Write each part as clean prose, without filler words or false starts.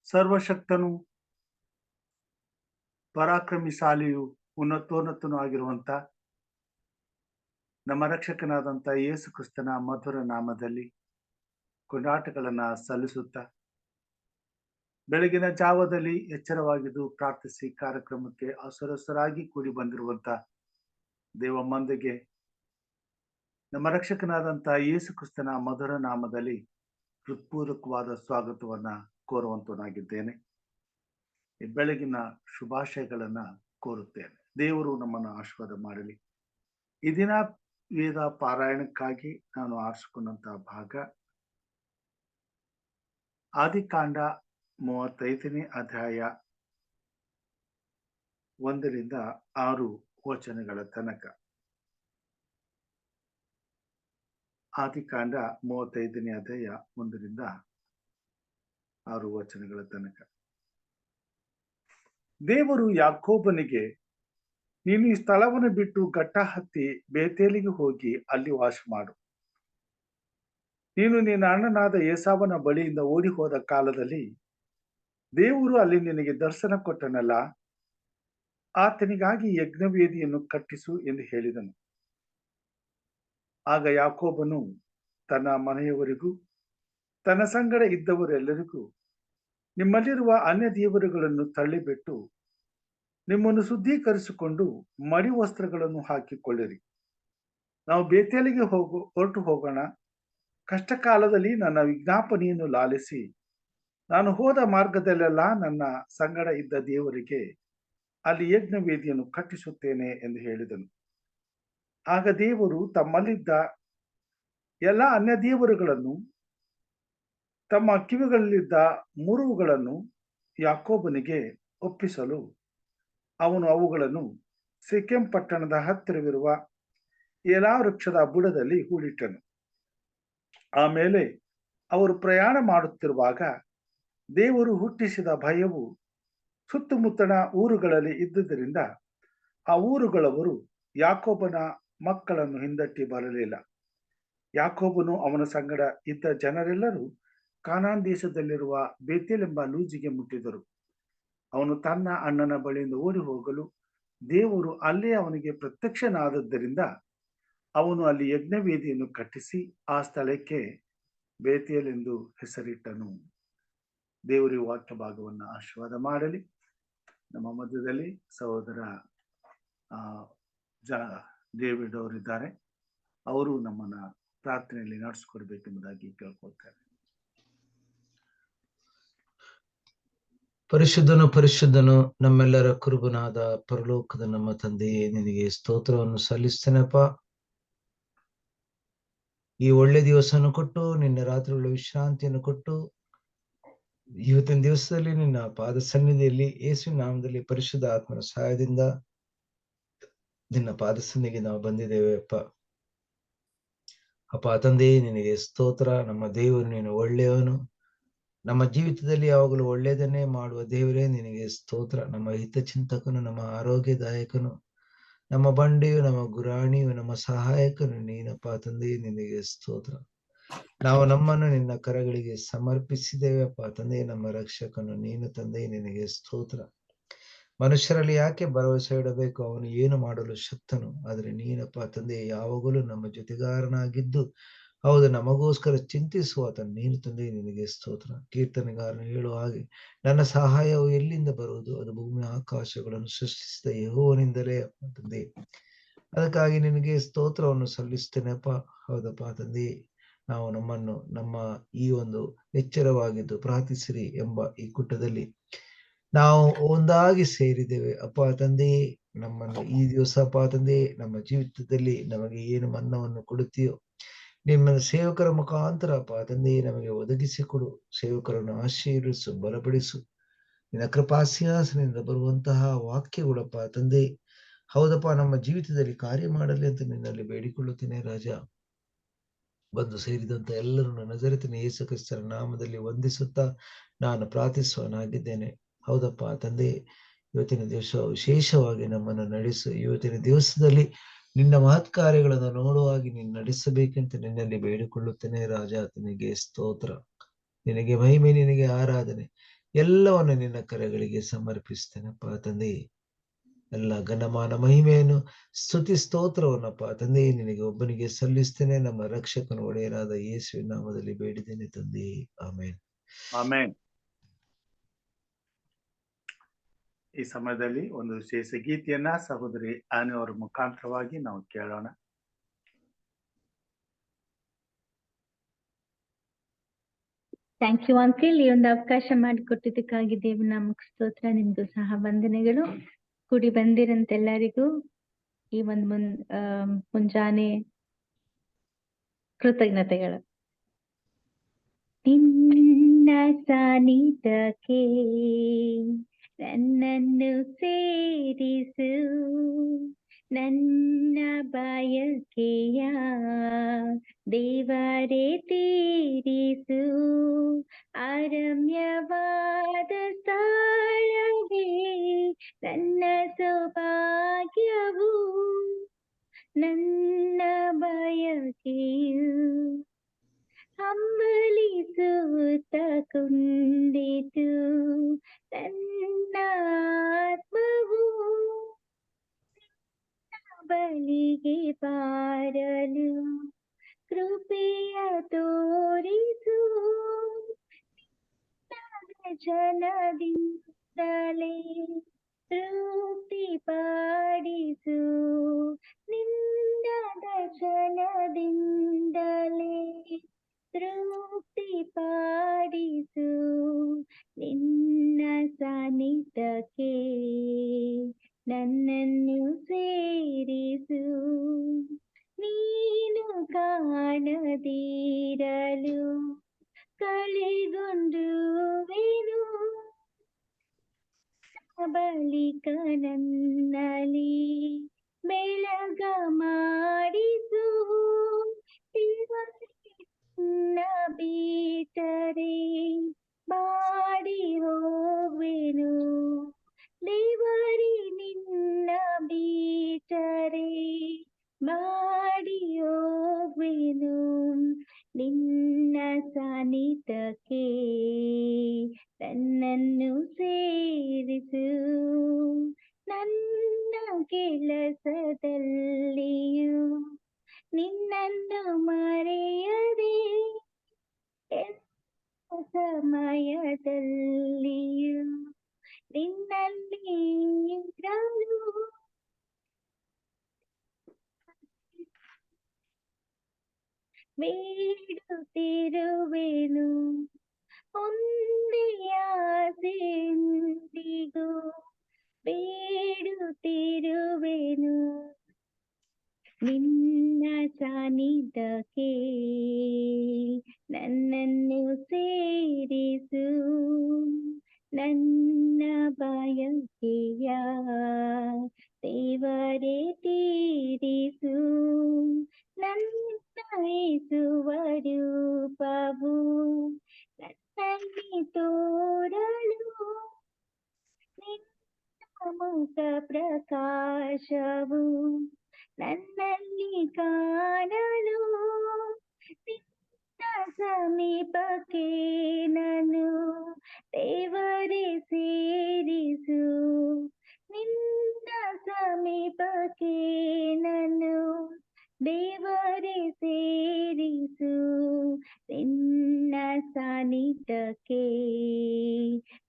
ಸರ್ವಶಕ್ತನು, ಪರಾಕ್ರಮಿಶಾಲಿಯು, ಉನ್ನತೋನ್ನತನೂ ಆಗಿರುವಂತ ನಮ್ಮ ರಕ್ಷಕನಾದಂತ ಯೇಸು ಕ್ರಿಸ್ತನ ಮಧುರ ನಾಮದಲ್ಲಿ ಕೊಂಡಾಟಗಳನ್ನ ಸಲ್ಲಿಸುತ್ತಾ, ಬೆಳಗಿನ ಜಾವದಲ್ಲಿ ಎಚ್ಚರವಾಗಿದ್ದು ಪ್ರಾರ್ಥಿಸಿ ಕಾರ್ಯಕ್ರಮಕ್ಕೆ ಅಸರಸರಾಗಿ ಕೂಡಿ ಬಂದಿರುವಂತ ದೇವ ಮಂದಿಗೆ ನಮ್ಮ ರಕ್ಷಕನಾದಂತ ಯೇಸು ಕ್ರಿಸ್ತನ ಮಧುರ ನಾಮದಲ್ಲಿ ಹೃತ್ಪೂರ್ವಕವಾದ ಸ್ವಾಗತವನ್ನ ಕೋರುವಂತನಾಗಿದ್ದೇನೆ. ಈ ಬೆಳಗಿನ ಶುಭಾಶಯಗಳನ್ನ ಕೋರುತ್ತೇನೆ. ದೇವರು ನಮ್ಮನ್ನು ಆಶೀರ್ವಾದ ಮಾಡಲಿ. ಈ ದಿನ ವೇದ ಪಾರಾಯಣಕ್ಕಾಗಿ ನಾನು ಆರಿಸಿಕೊಂಡಂತಹ ಭಾಗ ಆದಿಕಾಂಡ 35ನೇ ಅಧ್ಯಾಯ 1ರಿಂದ 6 ವಚನಗಳ ತನಕ. ಆದಿಕಾಂಡ 35ನೇ ಅಧ್ಯಾಯ 1ರಿಂದ 6 ವಚನಗಳ ತನಕ. ದೇವರು ಯಾಕೋಬನಿಗೆ, ನೀನು ಈ ಸ್ಥಳವನ್ನು ಬಿಟ್ಟು ಘಟ್ಟ ಹತ್ತಿ ಬೇತೇಲಿಗೆ ಹೋಗಿ ಅಲ್ಲಿ ವಾಸ ಮಾಡು. ನೀನು ನಿನ್ನ ಅಣ್ಣನಾದ ಏಸಾವನ ಬಳಿಯಿಂದ ಓಡಿ ಹೋದ ಕಾಲದಲ್ಲಿ ದೇವರು ಅಲ್ಲಿ ನಿನಗೆ ದರ್ಶನ ಕೊಟ್ಟನಲ್ಲ, ಆತನಿಗಾಗಿ ಯಜ್ಞವೇದಿಯನ್ನು ಕಟ್ಟಿಸು ಎಂದು ಹೇಳಿದನು. ಆಗ ಯಾಕೋಬನು ತನ್ನ ಮನೆಯವರಿಗೂ ತನ್ನ ಸಂಗಡ ಇದ್ದವರೆಲ್ಲರಿಗೂ, ನಿಮ್ಮಲ್ಲಿರುವ ಅನ್ಯ ದೇವರುಗಳನ್ನು ತಳ್ಳಿಬಿಟ್ಟು ನಿಮ್ಮನ್ನು ಶುದ್ಧೀಕರಿಸಿಕೊಂಡು ಮಡಿ ವಸ್ತ್ರಗಳನ್ನು ಹಾಕಿಕೊಳ್ಳಿರಿ. ನಾವು ಬೇತೇಲಿಗೆ ಹೊರಟು ಹೋಗೋಣ. ಕಷ್ಟ ಕಾಲದಲ್ಲಿ ನನ್ನ ವಿಜ್ಞಾಪನೆಯನ್ನು ಲಾಲಿಸಿ ನಾನು ಹೋದ ಮಾರ್ಗದಲ್ಲೆಲ್ಲ ನನ್ನ ಸಂಗಡ ಇದ್ದ ದೇವರಿಗೆ ಅಲ್ಲಿ ಯಜ್ಞವೇದಿಯನ್ನು ಕಟ್ಟಿಸುತ್ತೇನೆ ಎಂದು ಹೇಳಿದನು. ಆಗ ದೇವರು ತಮ್ಮಲ್ಲಿದ್ದ ಎಲ್ಲ ಅನ್ಯ ದೇವರುಗಳನ್ನು, ತಮ್ಮ ಕಿವಿಗಳಲ್ಲಿದ್ದ ಮುರುವುಗಳನ್ನು ಯಾಕೋಬನಿಗೆ ಒಪ್ಪಿಸಲು ಅವನು ಅವುಗಳನ್ನು ಸಿಕೆಂ ಪಟ್ಟಣದ ಹತ್ತಿರವಿರುವ ಏಲಾ ವೃಕ್ಷದ ಬುಡದಲ್ಲಿ ಹೂಳಿಟ್ಟನು. ಆಮೇಲೆ ಅವರು ಪ್ರಯಾಣ ಮಾಡುತ್ತಿರುವಾಗ ದೇವರು ಹುಟ್ಟಿಸಿದ ಭಯವು ಸುತ್ತಮುತ್ತಣ ಊರುಗಳಲ್ಲಿ ಇದ್ದುದರಿಂದ ಆ ಊರುಗಳವರು ಯಾಕೋಬನ ಮಕ್ಕಳನ್ನು ಹಿಂದಟ್ಟಿ ಬರಲಿಲ್ಲ. ಯಾಕೋಬನು ಅವನ ಸಂಗಡ ಇದ್ದ ಜನರೆಲ್ಲರೂ ಕಾನಾನ್ ದೇಶದಲ್ಲಿರುವ ಬೇತೇಲ್ ಎಂಬ ಲೂಜಿಗೆ ಮುಟ್ಟಿದರು. ಅವನು ತನ್ನ ಅಣ್ಣನ ಬಳಿಯಿಂದ ಓಡಿ ಹೋಗಲು ದೇವರು ಅಲ್ಲೇ ಅವನಿಗೆ ಪ್ರತ್ಯಕ್ಷನಾದದ್ದರಿಂದ ಅವನು ಅಲ್ಲಿ ಯಜ್ಞವೇದಿಯನ್ನು ಕಟ್ಟಿಸಿ ಆ ಸ್ಥಳಕ್ಕೆ ಬೇತೇಲ್ ಎಂದು ಹೆಸರಿಟ್ಟನು. ದೇವರ ವಾಕ್ಯ ಭಾಗವನ್ನು ಆಶೀರ್ವಾದ ಮಾಡಲಿ. ನಮ್ಮ ಮಧ್ಯದಲ್ಲಿ ಸಹೋದರ ಡೇವಿಡ್ ಅವರಿದ್ದಾರೆ. ಅವರು ನಮ್ಮನ್ನ ಪ್ರಾರ್ಥನೆಯಲ್ಲಿ ನಡೆಸಿಕೊಡ್ಬೇಕೆಂಬುದಾಗಿ ಕೇಳ್ಕೊಳ್ತಾರೆ. ಪರಿಶುದ್ಧನು ನಮ್ಮೆಲ್ಲರ ಕುರುಬನಾದ ಪರಲೋಕದ ನಮ್ಮ ತಂದೆಯೇ, ನಿನಗೆ ಸ್ತೋತ್ರವನ್ನು ಸಲ್ಲಿಸ್ತೇನಪ್ಪ. ಈ ಒಳ್ಳೆ ದಿವಸವನ್ನು ಕೊಟ್ಟು, ನಿನ್ನ ರಾತ್ರಿಗಳ ವಿಶ್ರಾಂತಿಯನ್ನು ಕೊಟ್ಟು, ಇವತ್ತಿನ ದಿವಸದಲ್ಲಿ ನಿನ್ನ ಪಾದ ಸನ್ನಿಧಿಯಲ್ಲಿ ಯೇಸುವಿನ ನಾಮದಲ್ಲಿ ಪರಿಶುದ್ಧ ಆತ್ಮನ ಸಹಾಯದಿಂದ ನಿನ್ನ ಪಾದ ಸನ್ನಿಧಿಗೆ ನಾವು ಬಂದಿದ್ದೇವೆ ಅಪ್ಪ ತಂದೆಯೇ, ನಿನಗೆ ಸ್ತೋತ್ರ. ನಮ್ಮ ದೇವರು ನೀನು ಒಳ್ಳೆಯವನು. ನಮ್ಮ ಜೀವಿತದಲ್ಲಿ ಯಾವಾಗಲೂ ಒಳ್ಳೆಯದನ್ನೇ ಮಾಡುವ ದೇವರೇ, ನಿನಗೆ ಸ್ತೋತ್ರ. ನಮ್ಮ ಹಿತಚಿಂತಕನು, ನಮ್ಮ ಆರೋಗ್ಯದಾಯಕನು, ನಮ್ಮ ಬಂಡೆಯು, ನಮ್ಮ ಗುರಾಣಿಯು, ನಮ್ಮ ಸಹಾಯಕನು ನೀನಪ್ಪ ತಂದೆ, ನಿನಗೆ ಸ್ತೋತ್ರ. ನಾವು ನಮ್ಮನ್ನು ನಿನ್ನ ಕರಗಳಿಗೆ ಸಮರ್ಪಿಸಿದ್ದೇವೆಪ್ಪ ತಂದೆ. ನಮ್ಮ ರಕ್ಷಕನು ನೀನು ತಂದೆ, ನಿನಗೆ ಸ್ತೋತ್ರ. ಮನುಷ್ಯರಲ್ಲಿ ಯಾಕೆ ಭರವಸೆ ಇಡಬೇಕು? ಅವನು ಏನು ಮಾಡಲು ಶಕ್ತನು. ಆದರೆ ನೀನಪ್ಪ ತಂದೆ ಯಾವಾಗಲೂ ನಮ್ಮ ಜೊತೆಗಾರನಾಗಿದ್ದು, ಹೌದು, ನಮಗೋಸ್ಕರ ಚಿಂತಿಸುವಾತ ನೀನು ತಂದೆ, ನಿನಗೆ ಸ್ತೋತ್ರ. ಕೀರ್ತನೆಗಾರನು ಹೇಳುವ ಹಾಗೆ, ನನ್ನ ಸಹಾಯವು ಎಲ್ಲಿಂದ ಬರುವುದು? ಅದು ಭೂಮಿ ಆಕಾಶಗಳನ್ನು ಸೃಷ್ಟಿಸಿದ ಯೆಹೋವನಿಂದಲೇ ಅಪ್ಪ ತಂದೆ. ಅದಕ್ಕಾಗಿ ನಿನಗೆ ಸ್ತೋತ್ರವನ್ನು ಸಲ್ಲಿಸ್ತೇನೆಪ್ಪ. ಹೌದಪ್ಪ ತಂದೆ, ನಾವು ನಮ್ಮನ್ನು ನಮ್ಮ ಈ ಒಂದು ಎಚ್ಚರವಾಗಿದ್ದು ಪ್ರಾರ್ಥಿಸಿರಿ ಎಂಬ ಈ ಕೂಟದಲ್ಲಿ ನಾವು ಒಂದಾಗಿ ಸೇರಿದ್ದೇವೆ ಅಪ್ಪ ತಂದೆಯೇ. ನಮ್ಮನ್ನು ಈ ದಿವಸ ಅಪ್ಪ ತಂದೆ, ನಮ್ಮ ಜೀವಿತದಲ್ಲಿ ನಮಗೆ ಏನು ಮನ್ನವನ್ನು ಕೊಡುತ್ತೀಯೋ ನಿಮ್ಮ ಸೇವಕರ ಮುಖಾಂತರ ಅಪ್ಪ ತಂದೆ ನಮಗೆ ಒದಗಿಸಿಕೊಡು. ಸೇವಕರನ್ನು ಆಶೀರ್ವಿಸು, ಬಲಪಡಿಸು. ನಿನ್ನ ಕೃಪಾಸಿಂಹಾಸನದಿಂದ ಬರುವಂತಹ ವಾಕ್ಯಗಳಪ್ಪ ತಂದೆ, ಹೌದಪ್ಪ, ನಮ್ಮ ಜೀವಿತದಲ್ಲಿ ಕಾರ್ಯ ಮಾಡಲಿ ಅಂತ ನಿನ್ನಲ್ಲಿ ಬೇಡಿಕೊಳ್ಳುತ್ತೇನೆ ರಾಜ. ಬಂದು ಸೇರಿದಂತ ಎಲ್ಲರನ್ನು ನಜರೇತಿನ ಯೇಸು ಕ್ರಿಸ್ತರ ನಾಮದಲ್ಲಿ ವಂದಿಸುತ್ತಾ ನಾನು ಪ್ರಾರ್ಥಿಸುವನಾಗಿದ್ದೇನೆ. ಹೌದಪ್ಪ ತಂದೆ, ಇವತ್ತಿನ ದಿವಸ ವಿಶೇಷವಾಗಿ ನಮ್ಮನ್ನು ನಡೆಸು. ಇವತ್ತಿನ ದಿವಸದಲ್ಲಿ ನಿನ್ನ ಮಹತ್ ಕಾರ್ಯಗಳನ್ನು ನೋಡುವಾಗಿ ನೀನು ನಡೆಸಬೇಕೆಂತ ನಿನ್ನಲ್ಲಿ ಬೇಡಿಕೊಳ್ಳುತ್ತೇನೆ ರಾಜ. ನಿನಗೆ ಸ್ತೋತ್ರ, ನಿನಗೆ ಮಹಿಮೆ, ನಿನಗೆ ಆರಾಧನೆ. ಎಲ್ಲವನ್ನು ನಿನ್ನ ಕರೆಗಳಿಗೆ ಸಮರ್ಪಿಸ್ತೇನಪ್ಪ ತಂದೆ. ಎಲ್ಲ ಘನಮಾನ ಮಹಿಮೆಯನ್ನು ಸ್ತುತಿ ಸ್ತೋತ್ರವನ್ನಪ್ಪ ತಂದೆ ನಿನಗೆ ಒಬ್ಬನಿಗೆ ಸಲ್ಲಿಸ್ತೇನೆ. ನಮ್ಮ ರಕ್ಷಕನ ಒಡೆಯರಾದ ಯೇಸುವಿನ ನಾಮದಲ್ಲಿ ಬೇಡಿದ್ದೇನೆ ತಂದೆ, ಆಮೇನ್. ಆಮೇನ್. ಈ ಸಮಯದಲ್ಲಿ ಒಂದು ವಿಶೇಷ ಗೀತೆಯನ್ನ ಸಹೋದರಿ ಆನೆ ಅವರ ಮುಖಾಂತರವಾಗಿ ನಾವು ಕೇಳೋಣ. Thank you uncle. ಈ ಒಂದು ಅವಕಾಶ ಮಾಡಿಕೊಟ್ಟಿದ್ದಕ್ಕಾಗಿ ದೇವ್ರ ನಾಮಕ್ಕೆ ಸ್ತೋತ್ರ. ನಿಮ್ಗೂ ಸಹ ವಂದನೆಗಳು. ಕೂಡಿ ಬಂದಿರಂತೆಲ್ಲರಿಗೂ ಈ ಒಂದು ಮುಂಜಾನೆ ಕೃತಜ್ಞತೆಗಳು. ನಿನ್ನ ಸಾನ್ನಿಧ್ಯಕ್ಕೆ ನನ್ನನ್ನು ಸೇರಿಸು, ನನ್ನ ಬಯಕೆಯ ದೇವರೇ ತೀರಿಸು. ಅರಮ್ಯವಾದ ಸ್ಥಳವೇ ನನ್ನ ಸೌಭಾಗ್ಯವು, ನನ್ನ ಬಯಕೆಯು ಹಂಬಲಿಸುತ್ತ ಕುಂದಿತು ನನ್ನ ಆತ್ಮವು. ಬಲಿಗೆ ಬಾರಲು ಕೃಪೆಯ ತೋರಿಸು, ಜನದಿಂದಲೇ ತೃಪ್ತಿ ಪಡಿಸು, ನಿನ್ನ ದರ್ಶನದಿಂದಲೇ ತೃಪ್ತಿ ಪಡಿಸು. ನಿನ್ನ ಸಾನ್ನಿಧ್ಯಕ್ಕೆ ನನ್ನನ್ನು ಸೇರಿಸು, ನೀನು ಕಾಣದಿರಲು ಕಳೆಗೊಂಡುವೆನು. ಬಳಿಕ ನನ್ನಲ್ಲಿ ಬೆಳಗ ಮಾಡಿಸು, ನಿನ್ನ ಬಿಟ್ಟರೆ ಬಾಡಿ ಹೋಗುವೆನು. ದೇವರೇ ನಿನ್ನ ಬಿಟ್ಟರೆ ಬಾಡಿ ಹೋಗುವೆನು. ನಿನ್ನ ಸಾನ್ನಿಧ್ಯಕ್ಕೆ ನನ್ನನ್ನು ಸೇರಿಸು, ನನ್ನ ಕೆಲಸದಲ್ಲಿಯೂ ನಿನ್ನನ್ನು ಮರೆಯದೆ, ಸಮಯದಲ್ಲಿಯೂ ನಿನ್ನಲ್ಲಿ ಇರಲು ಬೇಡುತ್ತಿರುವೆನು. ಒಂದೇ ಆಸೆಯೊಂದಿಗೂ ಬೇಡುತ್ತಿರುವೆನು, ನಿನ್ನ ಸಾನ್ನಿಧ್ಯಕ್ಕೆ ನನ್ನನ್ನು ಸೇರಿಸು. ನನ್ನ ಬಯಕೆಯ ದೇವರೇ ತೀರಿಸು, ನನ್ನ ಯೇಸುವ ರೂಪವು ನನ್ನಲ್ಲಿ ತೋರಲು, ನಿನ್ನ ಮುಖ ಪ್ರಕಾಶವು ನನ್ನಲ್ಲಿ ಕಾಣಲು. ನಿನ್ನ ಸಮೀಪಕ್ಕೆ ನಾನು ದೇವರೇ ಸೇರಿಸು, ನಿನ್ನ ಸಮೀಪಕ್ಕೆ ನಾನು ದೇವರೇ ಸೇರಿಸು. ನಿನ್ನ ಸಾನ್ನಿಧ್ಯಕ್ಕೆ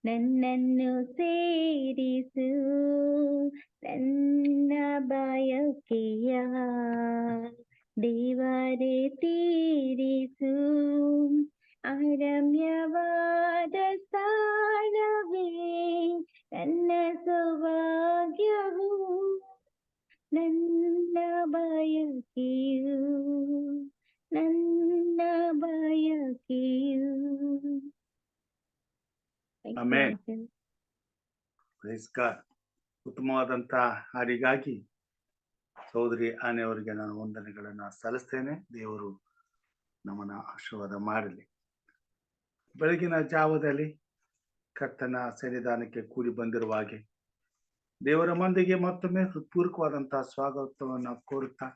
ನನ್ನನ್ನು ಸೇರಿಸು, ನನ್ನ ಬಯಕೆಯ ದೇವರೇ ತೀರಿಸು. ಅರಮ್ಯವಾದ ಸ್ಥಳವೇ ನನ್ನ ಸೌಭಾಗ್ಯವು, ನನ್ನ ಬಯಕೆಯು, ನನ್ನ ಬಯಕೆಯು. ಆಮೆನ್. Praise God. ಉತ್ತಮವಾದಂತ ಹಾಡಿಗಾಗಿ ಸಹೋದರಿ ಆನೆಯವರಿಗೆ ನಾನು ವಂದನೆಗಳನ್ನ ಸಲ್ಲಿಸ್ತೇನೆ. ದೇವರು ನಮ್ಮನ್ನ ಆಶೀರ್ವಾದ ಮಾಡಲಿ. ಬೆಳಗಿನ ಜಾವದಲ್ಲಿ ಕರ್ತನ ಸನ್ನಿಧಾನಕ್ಕೆ ಕೂಡಿ ಬಂದಿರುವ ಹಾಗೆ ದೇವರ ಮಂದಿಗೆ ಮತ್ತೊಮ್ಮೆ ಹೃತ್ಪೂರ್ವಕವಾದಂತಹ ಸ್ವಾಗತವನ್ನ ಕೋರುತ್ತಾ,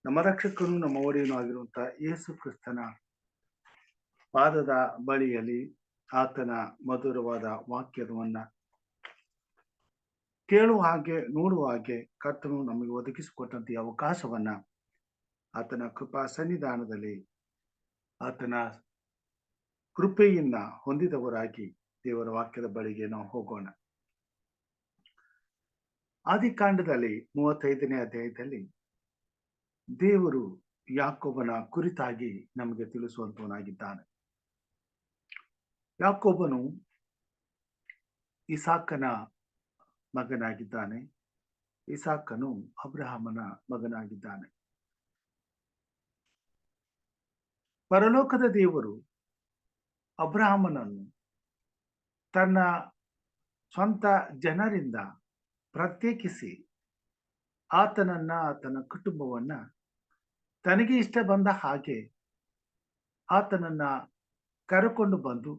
ನಮ್ಮ ರಕ್ಷಕನು ನಮ್ಮ ಒಡೆಯನು ಆಗಿರುವಂತಹ ಯೇಸು ಕ್ರಿಸ್ತನ ಪಾದದ ಬಳಿಯಲ್ಲಿ ಆತನ ಮಧುರವಾದ ವಾಕ್ಯವನ್ನ ಕೇಳುವ ಹಾಗೆ ನೋಡುವ ಹಾಗೆ ಕರ್ತನು ನಮಗೆ ಒದಗಿಸಿಕೊಟ್ಟಂತ ಈ ಅವಕಾಶವನ್ನ ಆತನ ಕೃಪಾ ಸನ್ನಿಧಾನದಲ್ಲಿ ಆತನ ಕೃಪೆಯನ್ನ ಹೊಂದಿದವರಾಗಿ ದೇವರ ವಾಕ್ಯದ ಬಳಿಗೆ ನಾವು ಹೋಗೋಣ. ಆದಿಕಾಂಡದಲ್ಲಿ 35ನೇ ಅಧ್ಯಾಯದಲ್ಲಿ ದೇವರು ಯಾಕೋಬನ ಕುರಿತಾಗಿ ನಮಗೆ ತಿಳಿಸುವಂತವನಾಗಿದ್ದಾನೆ. ಯಾಕೋಬನು ಇಸಾಕನ ಮಗನಾಗಿದ್ದಾನೆ. ಇಸಾಕನು ಅಬ್ರಹಾಮನ ಮಗನಾಗಿದ್ದಾನೆ. ಪರಲೋಕದ ದೇವರು ಅಬ್ರಹಾಮನನ್ನು ತನ್ನ ಸ್ವಂತ ಜನರಿಂದ ಪ್ರತ್ಯೇಕಿಸಿ ಆತನನ್ನ ಆತನ ಕುಟುಂಬವನ್ನ ತನಗೆ ಇಷ್ಟ ಬಂದ ಹಾಗೆ ಆತನನ್ನ ಕರೆಕೊಂಡು ಬಂದು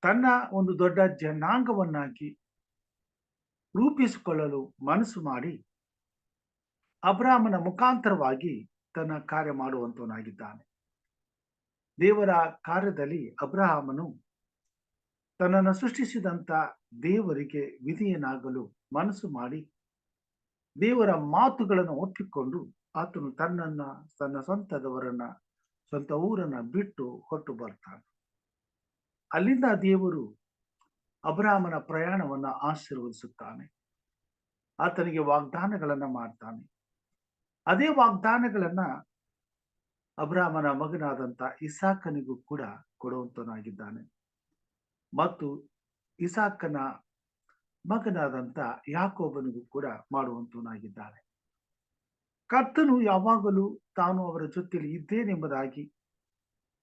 ತನ್ನ ಒಂದು ದೊಡ್ಡ ಜನಾಂಗವನ್ನಾಗಿ ರೂಪಿಸಿಕೊಳ್ಳಲು ಮನಸ್ಸು ಮಾಡಿ ಅಬ್ರಹಾಮನ ಮುಖಾಂತರವಾಗಿ ತನ್ನ ಕಾರ್ಯ ಮಾಡುವಂತವನಾಗಿದ್ದಾನೆ. ದೇವರ ಕಾರ್ಯದಲ್ಲಿ ಅಬ್ರಹಾಮನು ತನ್ನನ್ನು ಸೃಷ್ಟಿಸಿದಂತ ದೇವರಿಗೆ ವಿಧೇಯನಾಗಲು ಮನಸ್ಸು ಮಾಡಿ ದೇವರ ಮಾತುಗಳನ್ನು ಒಪ್ಪಿಕೊಂಡು ಆತನು ತನ್ನ ಸ್ವಂತದವರನ್ನ ಸ್ವಂತ ಊರನ್ನ ಬಿಟ್ಟು ಹೊರಟು ಬರ್ತಾನೆ. ಅಲ್ಲಿಂದ ದೇವರು ಅಬ್ರಹಾಮನ ಪ್ರಯಾಣವನ್ನ ಆಶೀರ್ವದಿಸುತ್ತಾನೆ. ಆತನಿಗೆ ವಾಗ್ದಾನಗಳನ್ನ ಮಾಡ್ತಾನೆ. ಅದೇ ವಾಗ್ದಾನಗಳನ್ನ ಅಬ್ರಹಾಮನ ಮಗನಾದಂತ ಇಸಾಕನಿಗೂ ಕೂಡ ಕೊಡುವಂತನಾಗಿದ್ದಾನೆ ಮತ್ತು ಇಸಾಕನ ಮಗನಾದಂತ ಯಾಕೋಬನಿಗೂ ಕೂಡ ಮಾಡುವಂತನಾಗಿದ್ದಾನೆ. ಕರ್ತನು ಯಾವಾಗಲೂ ತಾನು ಅವರ ಜೊತೆಯಲ್ಲಿ ಇದ್ದೇನೆಂಬುದಾಗಿ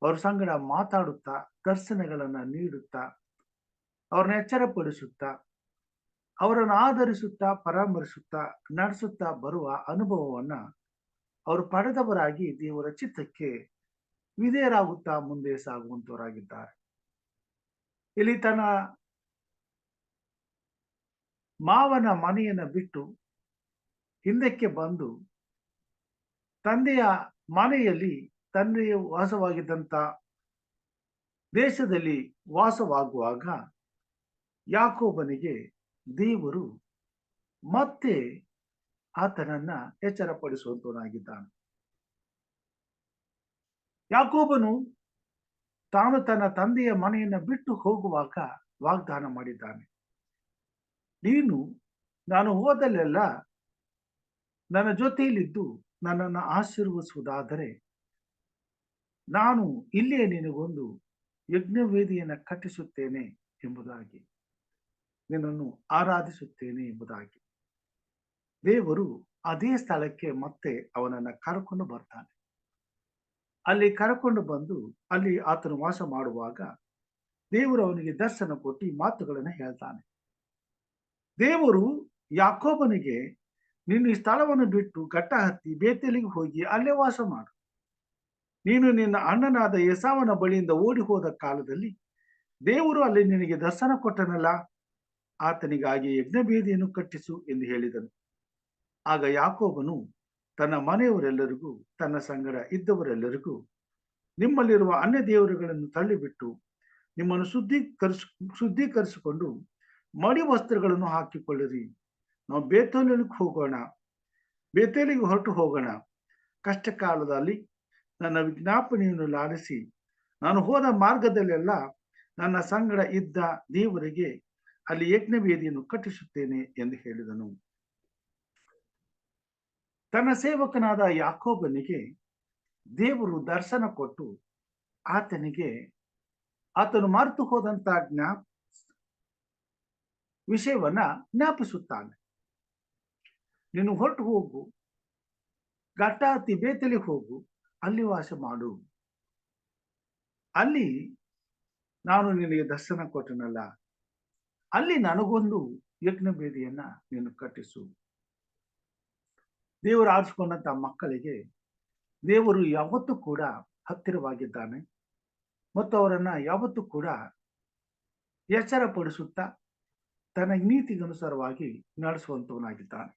ಅವ್ರ ಸಂಗಡ ಮಾತಾಡುತ್ತಾ ದರ್ಶನಗಳನ್ನ ನೀಡುತ್ತಾ ಅವ್ರನ್ನ ಎಚ್ಚರಪಡಿಸುತ್ತಾ ಅವರನ್ನು ಆಧರಿಸುತ್ತಾ ಪರಾಮರಿಸುತ್ತಾ ನಡೆಸುತ್ತಾ ಬರುವ ಅನುಭವವನ್ನ ಅವರು ಪಡೆದವರಾಗಿ ದೇವರ ಚಿತ್ತಕ್ಕೆ ವಿಧೇಯರಾಗುತ್ತಾ ಮುಂದೆ ಸಾಗುವಂತವರಾಗಿದ್ದಾರೆ. ಇಲ್ಲಿ ತನ್ನ ಮಾವನ ಮನೆಯನ್ನ ಬಿಟ್ಟು ಹಿಂದಕ್ಕೆ ಬಂದು ತಂದೆಯ ಮನೆಯಲ್ಲಿ ತಂದೆಯ ವಾಸವಾಗಿದ್ದಂತ ದೇಶದಲ್ಲಿ ವಾಸವಾಗುವಾಗ ಯಾಕೋಬನಿಗೆ ದೇವರು ಮತ್ತೆ ಆತನನ್ನ ಎಚ್ಚರಪಡಿಸುವಂತವನಾಗಿದ್ದಾನೆ. ಯಾಕೋಬನು ತಾನು ತನ್ನ ತಂದೆಯ ಮನೆಯನ್ನ ಬಿಟ್ಟು ಹೋಗುವಾಗ ವಾಗ್ದಾನ ಮಾಡಿದ್ದಾನೆ. ನಾನು ಹೋದಲ್ಲೆಲ್ಲ ನನ್ನ ಜೊತೆಯಲ್ಲಿದ್ದು ನನ್ನನ್ನು ಆಶೀರ್ವದಿಸುವುದಾದರೆ ನಾನು ಇಲ್ಲೇ ನಿನಗೊಂದು ಯಜ್ಞವೇದಿಯನ್ನ ಕಟ್ಟಿಸುತ್ತೇನೆ ಎಂಬುದಾಗಿ, ನಿನ್ನನ್ನು ಆರಾಧಿಸುತ್ತೇನೆ ಎಂಬುದಾಗಿ ದೇವರು ಅದೇ ಸ್ಥಳಕ್ಕೆ ಮತ್ತೆ ಅವನನ್ನ ಕರ್ಕೊಂಡು ಬರ್ತಾನೆ. ಅಲ್ಲಿ ಕರ್ಕೊಂಡು ಬಂದು ಅಲ್ಲಿ ಆತನು ವಾಸ ಮಾಡುವಾಗ ದೇವರು ಅವನಿಗೆ ದರ್ಶನ ಕೊಟ್ಟು ಮಾತುಗಳನ್ನು ಹೇಳ್ತಾನೆ. ದೇವರು ಯಾಕೋಬನಿಗೆ, ನೀನು ಈ ಸ್ಥಳವನ್ನು ಬಿಟ್ಟು ಗಟ್ಟ ಹತ್ತಿ ಬೇತೇಲಿಗೆ ಹೋಗಿ ಅಲ್ಲೇ ವಾಸ ಮಾಡು. ನೀನು ನಿನ್ನ ಅಣ್ಣನಾದ ಏಸಾವನ ಬಳಿಯಿಂದ ಓಡಿ ಹೋದ ಕಾಲದಲ್ಲಿ ದೇವರು ಅಲ್ಲಿ ನಿನಗೆ ದರ್ಶನ ಕೊಟ್ಟನಲ್ಲ, ಆತನಿಗಾಗಿ ಯಜ್ಞವೇದಿಯನ್ನು ಕಟ್ಟಿಸು ಎಂದು ಹೇಳಿದನು. ಆಗ ಯಾಕೋಬನು ತನ್ನ ಮನೆಯವರೆಲ್ಲರಿಗೂ ತನ್ನ ಸಂಗಡ ಇದ್ದವರೆಲ್ಲರಿಗೂ, ನಿಮ್ಮಲ್ಲಿರುವ ಅನ್ಯ ದೇವರುಗಳನ್ನು ತಳ್ಳಿಬಿಟ್ಟು ನಿಮ್ಮನ್ನು ಶುದ್ಧೀಕರಿಸಿಕೊಂಡು ಮಡಿ ವಸ್ತ್ರಗಳನ್ನು ಹಾಕಿಕೊಳ್ಳಿರಿ. ನಾವು ಬೇತೇಲಿಗೆ ಹೊರಟು ಹೋಗೋಣ. ಕಷ್ಟ ಕಾಲದಲ್ಲಿ ನನ್ನ ವಿಜ್ಞಾಪನೆಯನ್ನು ಲಾಲಿಸಿ ನಾನು ಹೋದ ಮಾರ್ಗದಲ್ಲೆಲ್ಲ ನನ್ನ ಸಂಗಡ ಇದ್ದ ದೇವರಿಗೆ ಅಲ್ಲಿ ಯಜ್ಞವೇದಿಯನ್ನು ಕಟ್ಟಿಸುತ್ತೇನೆ ಎಂದು ಹೇಳಿದನು. ತನ್ನ ಸೇವಕನಾದ ಯಾಕೋಬನಿಗೆ ದೇವರು ದರ್ಶನ ಕೊಟ್ಟು ಆತನು ಮರೆತು ಹೋದಂತ ವಿಷಯವನ್ನ ಜ್ಞಾಪಿಸುತ್ತಾನೆ. ನೀನು ಹೊರಟು ಹೋಗು, ಗಟ್ಟ ಹತ್ತಿ ಬೇತೇಲಿಗೆ ಹೋಗು, ಅಲ್ಲಿ ವಾಸ ಮಾಡು. ಅಲ್ಲಿ ನಾನು ನಿನಗೆ ದರ್ಶನ ಕೊಟ್ಟನಲ್ಲ, ಅಲ್ಲಿ ನನಗೊಂದು ಯಜ್ಞವೇದಿಯನ್ನ ನೀನು ಕಟ್ಟಿಸು. ದೇವರು ಆರಿಸಿಕೊಂಡಂತ ಮಕ್ಕಳಿಗೆ ದೇವರು ಯಾವತ್ತೂ ಕೂಡ ಹತ್ತಿರವಾಗಿದ್ದಾನೆ ಮತ್ತು ಅವರನ್ನ ಯಾವತ್ತೂ ಕೂಡ ಎಚ್ಚರಪಡಿಸುತ್ತಾ ತನ್ನ ನೀತಿಗನುಸಾರವಾಗಿ ನಡೆಸುವಂತವನಾಗಿದ್ದಾನೆ.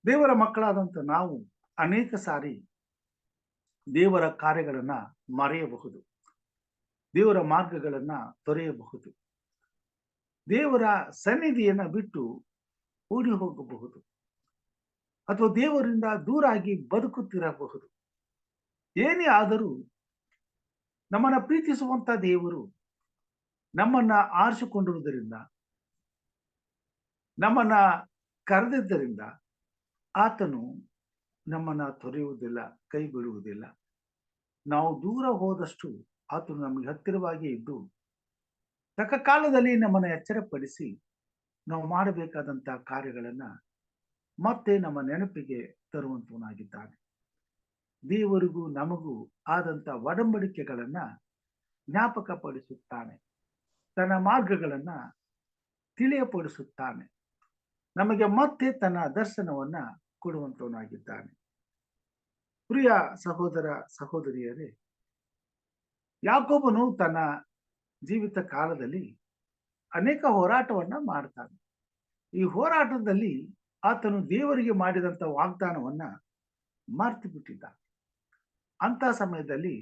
ದೇವರ ಮಕ್ಕಳಾದಂತ ನಾವು ಅನೇಕ ಸಾರಿ ದೇವರ ಕಾರ್ಯಗಳನ್ನ ಮರೆಯಬಹುದು. ದೇವರ ಮಾರ್ಗಗಳನ್ನ ತೊರೆಯಬಹುದು. ದೇವರ ಸನ್ನಿಧಿಯನ್ನ ಬಿಟ್ಟು ಓಡಿ ಹೋಗಬಹುದು, ಅಥವಾ ದೇವರಿಂದ ದೂರಾಗಿ ಬದುಕುತ್ತಿರಬಹುದು. ಏನೇ ಆದರೂ ನಮ್ಮನ್ನ ಪ್ರೀತಿಸುವಂತ ದೇವರು ನಮ್ಮನ್ನ ಆರಿಸಿಕೊಂಡಿರುವುದರಿಂದ, ನಮ್ಮನ್ನ ಕರೆದಿದ್ದರಿಂದ ಆತನು ನಮ್ಮನ್ನ ತೊರೆಯುವುದಿಲ್ಲ, ಕೈ ಬಿಡುವುದಿಲ್ಲ. ನಾವು ದೂರ ಹೋದಷ್ಟು ಆತನು ನಮಗೆ ಹತ್ತಿರವಾಗಿ ಇದ್ದು ತಕ್ಕ ಕಾಲದಲ್ಲಿ ನಮ್ಮನ್ನ ಎಚ್ಚರಪಡಿಸಿ ನಾವು ಮಾಡಬೇಕಾದಂತ ಕಾರ್ಯಗಳನ್ನ ಮತ್ತೆ ನಮ್ಮ ನೆನಪಿಗೆ ತರುವಂತವನಾಗಿದ್ದಾನೆ. ದೇವರಿಗೂ ನಮಗೂ ಆದಂತ ಒಡಂಬಡಿಕೆಗಳನ್ನ ಜ್ಞಾಪಕ ಪಡಿಸುತ್ತಾನೆ, ತನ್ನ ಮಾರ್ಗಗಳನ್ನ ತಿಳಿಯಪಡಿಸುತ್ತಾನೆ, ನಮಗೆ ಮತ್ತೆ ತನ್ನ ದರ್ಶನವನ್ನ ಕೊಡುವಂತವನಾಗಿದ್ದಾನೆ. ಪ್ರಿಯ ಸಹೋದರ ಸಹೋದರಿಯರೇ, ಯಾಕೋಬನು ತನ್ನ ಜೀವಿತ ಕಾಲದಲ್ಲಿ ಅನೇಕ ಹೋರಾಟವನ್ನ ಮಾಡ್ತಾನೆ. ಈ ಹೋರಾಟದಲ್ಲಿ ಆತನು ದೇವರಿಗೆ ಮಾಡಿದಂತ ವಾಗ್ದಾನವನ್ನ ಮರ್ತು ಬಿಟ್ಟಿದ್ದ. ಅಂತ ಸಮಯದಲ್ಲಿ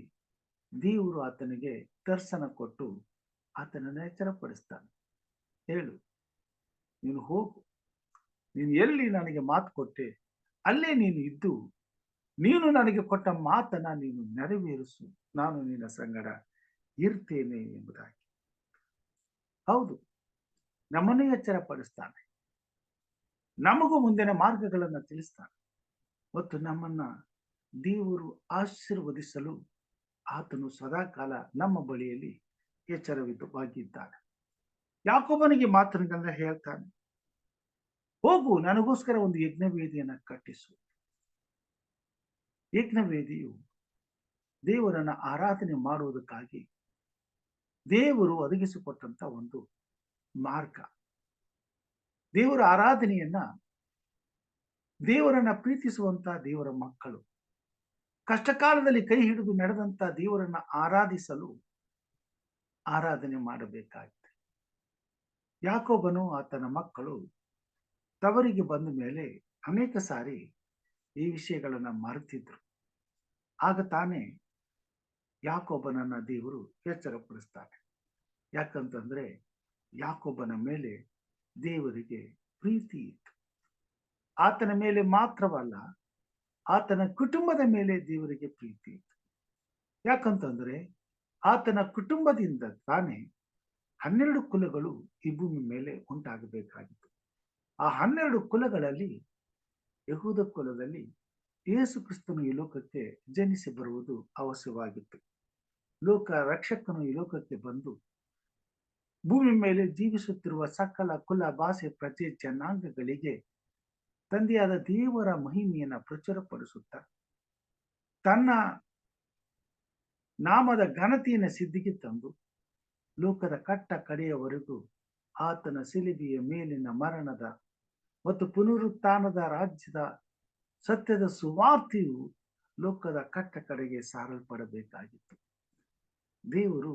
ದೇವರು ಆತನಿಗೆ ದರ್ಶನ ಕೊಟ್ಟು ಆತನನ್ನು ಎಚ್ಚರಪಡಿಸ್ತಾನೆ. ಹೇಳು, ನೀನು ಹೋಗು, ನೀನು ಎಲ್ಲಿ ನನಗೆ ಮಾತು ಕೊಟ್ಟೆ ಅಲ್ಲೇ ನೀನು ಇದ್ದು ನೀನು ನನಗೆ ಕೊಟ್ಟ ಮಾತನ್ನ ನೀನು ನೆರವೇರಿಸು, ನಾನು ನಿನ್ನ ಸಂಗಡ ಇರ್ತೇನೆ ಎಂಬುದಾಗಿ. ಹೌದು, ನಮ್ಮನ್ನು ಎಚ್ಚರಪಡಿಸ್ತಾನೆ, ನಮಗೂ ಮುಂದಿನ ಮಾರ್ಗಗಳನ್ನ ತಿಳಿಸ್ತಾನೆ ಮತ್ತು ನಮ್ಮನ್ನ ದೇವರು ಆಶೀರ್ವದಿಸಲು ಆತನು ಸದಾಕಾಲ ನಮ್ಮ ಬಳಿಯಲ್ಲಿ ಎಚ್ಚರವಾಗಿದ್ದಾನೆ. ಯಾಕೋಬನಿಗೆ ಮಾತುಗಳನ್ನ ಹೇಳ್ತಾನೆ, ಹೋಗು, ನನಗೋಸ್ಕರ ಒಂದು ಯಜ್ಞವೇದಿಯನ್ನ ಕಟ್ಟಿಸು. ಯಜ್ಞವೇದಿಯು ದೇವರನ್ನ ಆರಾಧನೆ ಮಾಡುವುದಕ್ಕಾಗಿ ದೇವರು ಒದಗಿಸಿಕೊಟ್ಟಂತ ಒಂದು ಮಾರ್ಗ. ದೇವರ ಆರಾಧನೆಯನ್ನ, ದೇವರನ್ನ ಪ್ರೀತಿಸುವಂತ ದೇವರ ಮಕ್ಕಳು ಕಷ್ಟಕಾಲದಲ್ಲಿ ಕೈ ಹಿಡಿದು ನಡೆದಂತ ದೇವರನ್ನ ಆರಾಧಿಸಲು ಆರಾಧನೆ ಮಾಡಬೇಕಾಗಿದೆ. ಯಾಕೋಬನು ಆತನ ಮಕ್ಕಳು ತವರಿಗೆ ಬಂದ ಮೇಲೆ ಅನೇಕ ಸಾರಿ ಈ ವಿಷಯಗಳನ್ನ ಮರೆತಿದ್ರು. ಆಗ ತಾನೇ ಯಾಕೋಬನನ್ನ ದೇವರು ಎಚ್ಚರಪಡಿಸ್ತಾನೆ. ಯಾಕಂತಂದ್ರೆ ಯಾಕೋಬನ ಮೇಲೆ ದೇವರಿಗೆ ಪ್ರೀತಿ ಇತ್ತು. ಆತನ ಮೇಲೆ ಮಾತ್ರವಲ್ಲ, ಆತನ ಕುಟುಂಬದ ಮೇಲೆ ದೇವರಿಗೆ ಪ್ರೀತಿ ಇತ್ತು. ಯಾಕಂತಂದ್ರೆ ಆತನ ಕುಟುಂಬದಿಂದ ತಾನೇ 12 ಕುಲಗಳು ಈ ಭೂಮಿ ಮೇಲೆ ಉಂಟಾಗಬೇಕಾಗಿತ್ತು. ಆ 12 ಕುಲಗಳಲ್ಲಿ ಯಹೂದ ಕುಲದಲ್ಲಿ ಯೇಸು ಕ್ರಿಸ್ತನು ಈ ಲೋಕಕ್ಕೆ ಜನಿಸಿ ಬರುವುದು ಅವಶ್ಯವಾಗಿತ್ತು. ಲೋಕ ರಕ್ಷಕನು ಈ ಲೋಕಕ್ಕೆ ಬಂದು ಭೂಮಿ ಮೇಲೆ ಜೀವಿಸುತ್ತಿರುವ ಸಕಲ ಕುಲ, ಭಾಷೆ, ಪ್ರಜೆ, ಜನಾಂಗಗಳಿಗೆ ತಂದೆಯಾದ ದೇವರ ಮಹಿಮೆಯನ್ನ ಪ್ರಚುರಪಡಿಸುತ್ತಾ ತನ್ನ ನಾಮದ ಘನತೆಯನ್ನು ಸಿದ್ಧಿಗೆ ತಂದು ಲೋಕದ ಕಟ್ಟ ಕಡೆಯವರೆಗೂ ಆತನ ಶಿಲುಬೆಯ ಮೇಲಿನ ಮರಣದ ಮತ್ತು ಪುನರುತ್ಥಾನದ ರಾಜ್ಯದ ಸತ್ಯದ ಸುವಾರ್ತೆಯು ಲೋಕದ ಕಟ್ಟ ಕಡೆಗೆ ಸಾರಲ್ಪಡಬೇಕಾಗಿತ್ತು. ದೇವರು